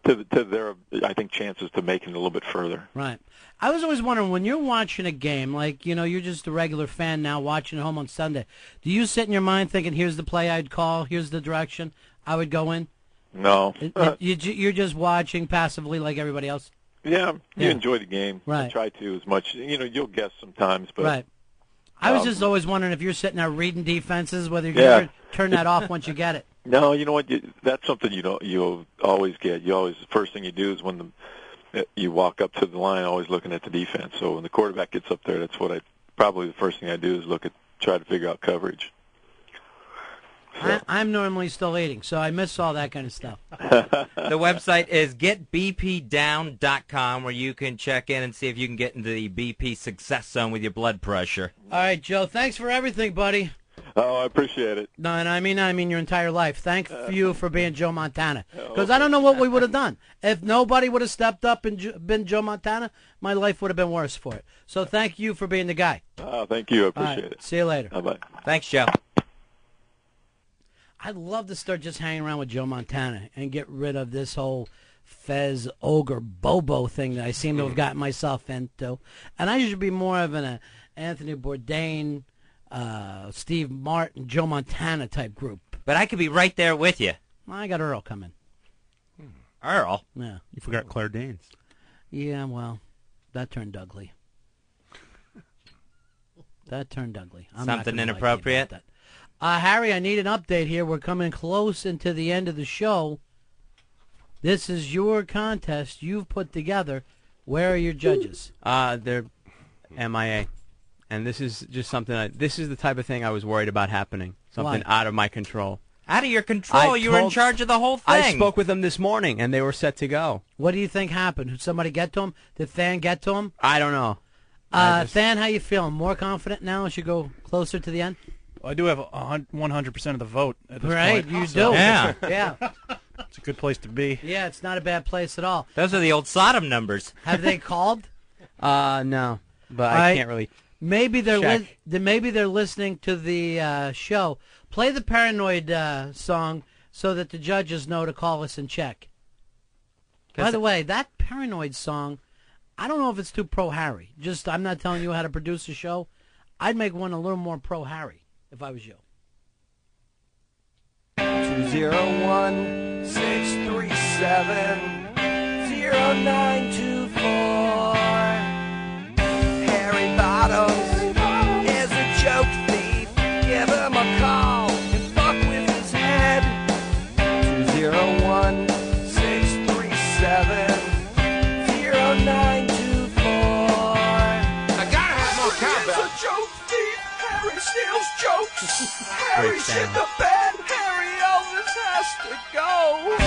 to their, I think, chances to making it a little bit further. Right. I was always wondering, when you're watching a game, like, you're just a regular fan now watching at home on Sunday, do you sit in your mind thinking, here's the play I'd call, here's the direction I would go in? No. You're just watching passively like everybody else? Yeah, you enjoy the game. Right. I try to as much. You'll guess sometimes, but... Right. I was just always wondering if you're sitting there reading defenses, whether you're going to turn that off once you get it. No, you know what? That's something you'll always get. The first thing you do is when you walk up to the line, always looking at the defense. So when the quarterback gets up there, that's probably the first thing I do is try to figure out coverage. So. I'm normally still eating, so I miss all that kind of stuff. The website is getbpdown.com, where you can check in and see if you can get into the BP Success Zone with your blood pressure. All right, Joe, thanks for everything, buddy. Oh, I appreciate it. No, and I mean your entire life. Thank you for being Joe Montana. Because I don't know what we would have done. If nobody would have stepped up and been Joe Montana, my life would have been worse for it. So thank you for being the guy. Thank you. I appreciate it. See you later. Bye-bye. Thanks, Joe. I'd love to start just hanging around with Joe Montana and get rid of this whole Fez, Ogre, Bobo thing that I seem to have gotten myself into. And I should be more of an Anthony Bourdain, Steve Martin, Joe Montana type group. But I could be right there with you. I got Earl coming. Earl? Yeah. You forgot Claire Danes. Yeah, well, that turned ugly. I'm not Something gonna inappropriate? lie to you about that. Harry, I need an update here. We're coming close into the end of the show. This is your contest you've put together. Where are your judges? They're MIA. And this is just something, this is the type of thing I was worried about happening. Something out of my control. Out of your control? You were in charge of the whole thing. I spoke with them this morning, and they were set to go. What do you think happened? Did somebody get to him? Did Than get to him? I don't know. Than, how you feeling? More confident now as you go closer to the end? Well, I do have 100% of the vote at this right, point. you do. Yeah. Yeah. It's a good place to be. Yeah, it's not a bad place at all. Those are the old Sodom numbers. Have they called? No, but I can't really. Maybe they're check. maybe they're listening to the show. Play the Paranoid song so that the judges know to call us and check. By the way, that Paranoid song, I don't know if it's too pro Harry. Just, I'm not telling you how to produce a show. I'd make one a little more pro Harry if I was you. 201-637-0924. Harry Bottoms is a joke thief. Give him a call and fuck with his head. 201-637-0924. I gotta have more cowbell. He's a joke thief. Harry steals jokes. Harry shit the bed. Harry Elvis has to go.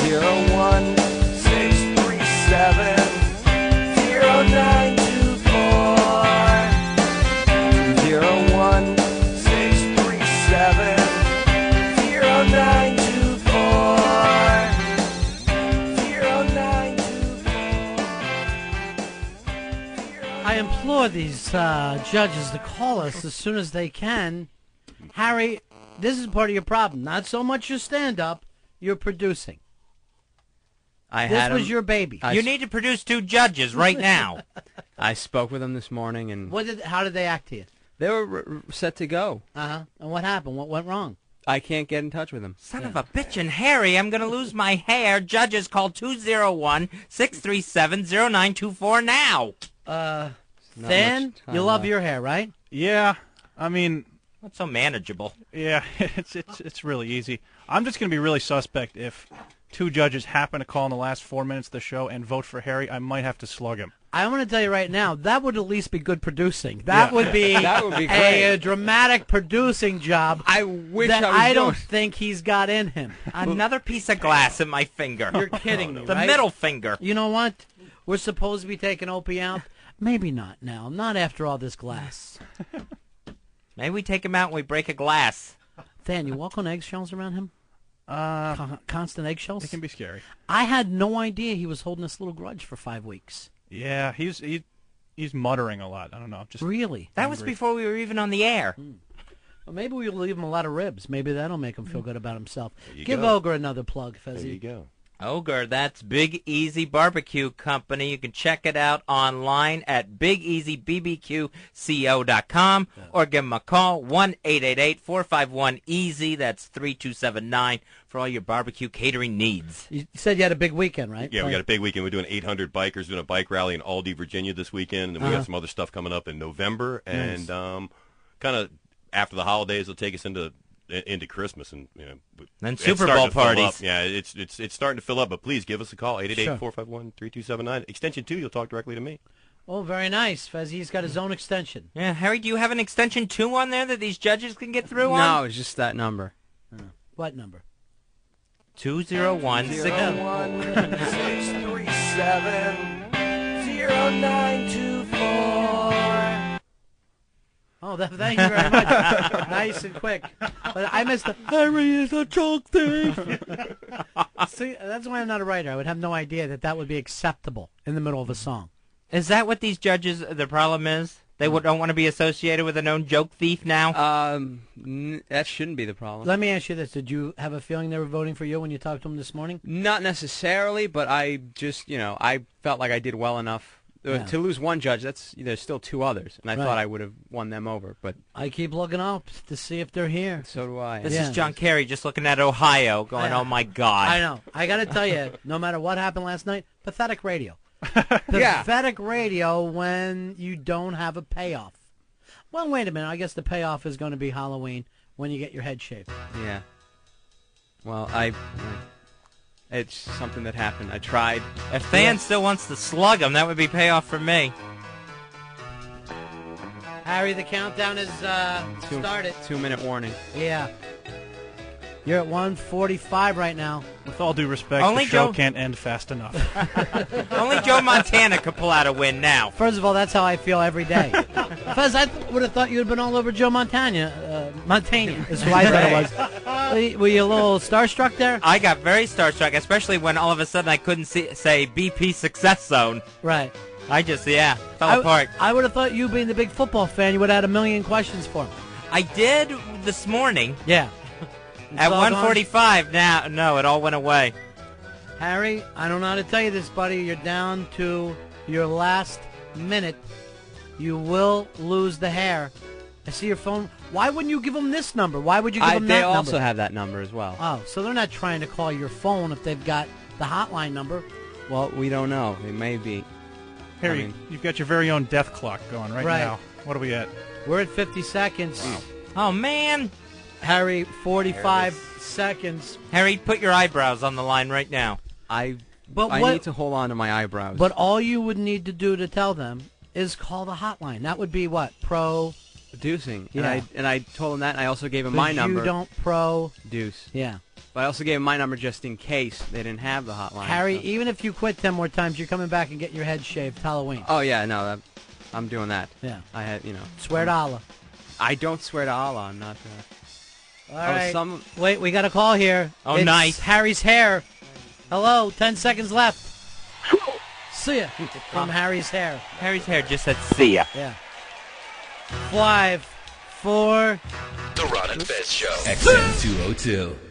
201-637-0924. 201-637-0924. I implore these judges to call us as soon as they can. Harry, this is part of your problem. Not so much your stand-up, you're producing. This was your baby. You need to produce 2 judges right now. I spoke with them this morning, and how did they act to you? they were set to go. And what happened? What went wrong? I can't get in touch with them. Son of a bitch and Harry, I'm going to lose my hair. Judges, call 201-637-0924 now. Than, you love your hair, right? Yeah, I mean... What's so manageable? Yeah, it's really easy. I'm just going to be really suspect if 2 judges happen to call in the last 4 minutes of the show and vote for Harry. I might have to slug him. I want to tell you right now, that would at least be good producing. That would be that would be great. a dramatic producing job. I wish that I don't think he's got in him. Another piece of glass in my finger. You're kidding me, The right? middle finger. You know what? We're supposed to be taking Opie out. Maybe not now. Not after all this glass. Maybe we take him out and we break a glass. Dan, you walk on eggshells around him? Constant eggshells? It can be scary. I had no idea he was holding this little grudge for 5 weeks. Yeah, he's muttering a lot. I don't know. Just really? That was before we were even on the air. Well, maybe we'll leave him a lot of ribs. Maybe that'll make him feel good about himself. you Give go. Ogre another plug, Fezzy. There you go. Ogre, that's Big Easy Barbecue Company. You can check it out online at BigEasyBBQCO.com or give them a call, 1-888-451-EASY. That's 3279 for all your barbecue catering needs. You said you had a big weekend, right? Yeah, we got a big weekend. We're doing 800 bikers, doing a bike rally in Aldie, Virginia this weekend, and then we got some other stuff coming up in November. And kind of after the holidays, it'll take us into Christmas, and then Super Bowl parties. Yeah, it's starting to fill up. But please give us a call, 888-451-3279. Extension 2, you'll talk directly to me. Oh, very nice. Fezzy's got his own extension. Yeah, Harry, do you have an extension 2 on there that these judges can get through on? No, it's just that number. What number? 201-637-0924. Oh, thank you very much. Nice and quick. But I missed the Harry is a choke thief. See, that's why I'm not a writer. I would have no idea that would be acceptable in the middle of a song. Is that what these judges, the problem is? They don't want to be associated with a known joke thief now? That shouldn't be the problem. Let me ask you this. Did you have a feeling they were voting for you when you talked to them this morning? Not necessarily, but I just, I felt like I did well enough. To lose one judge, there's still 2 others, and I thought I would have won them over. But I keep looking up to see if they're here. So do I. This is John Kerry just looking at Ohio going, oh, my God. I know. I got to tell you, no matter what happened last night, pathetic radio. Pathetic radio when you don't have a payoff. Well, wait a minute. I guess the payoff is going to be Halloween when you get your head shaved. Yeah. Well, it's something that happened. I tried. If Fan still wants to slug him, that would be payoff for me. Harry, the countdown is started. 2-minute warning. Yeah. You're at 1:45 right now. With all due respect, Only the show Joe- can't end fast enough. Only Joe Montana could pull out a win now. First of all, that's how I feel every day. Fez, I would have thought you had been all over Joe Montana. Montana is who I thought it was. Were you a little starstruck there? I got very starstruck, especially when all of a sudden I couldn't say BP Success Zone. Right. I just, fell apart. I would have thought you being the big football fan, you would have had a million questions for him. I did this morning. Yeah. At 1:45 now. No, it all went away. Harry, I don't know how to tell you this, buddy. You're down to your last minute. You will lose the hair. I see your phone. Why wouldn't you give them this number? Why would you give them that number? They also have that number as well. Oh, so they're not trying to call your phone if they've got the hotline number. Well, we don't know. It may be. Harry, you've got your very own death clock going right now. What are we at? We're at 50 seconds. Wow. Oh, man. Harry, 45 seconds. Harry, put your eyebrows on the line right now. I need to hold on to my eyebrows. But all you would need to do to tell them is call the hotline. That would be what? Producing. Yeah. And I told him that, and I also gave him my number. You don't Deuce. Yeah. But I also gave him my number just in case they didn't have the hotline. Harry, even if you quit 10 more times, you're coming back and getting your head shaved Halloween. Oh, yeah, no, I'm doing that. Yeah. I had, Swear to Allah. I don't swear to Allah. I'm not. All right. Wait, we got a call here. Oh, it's nice. Harry's hair. Hello, 10 seconds left. See ya from Harry's hair. Harry's hair just said see ya. Yeah. 5, 4. The Ron and Fez Show. XM202.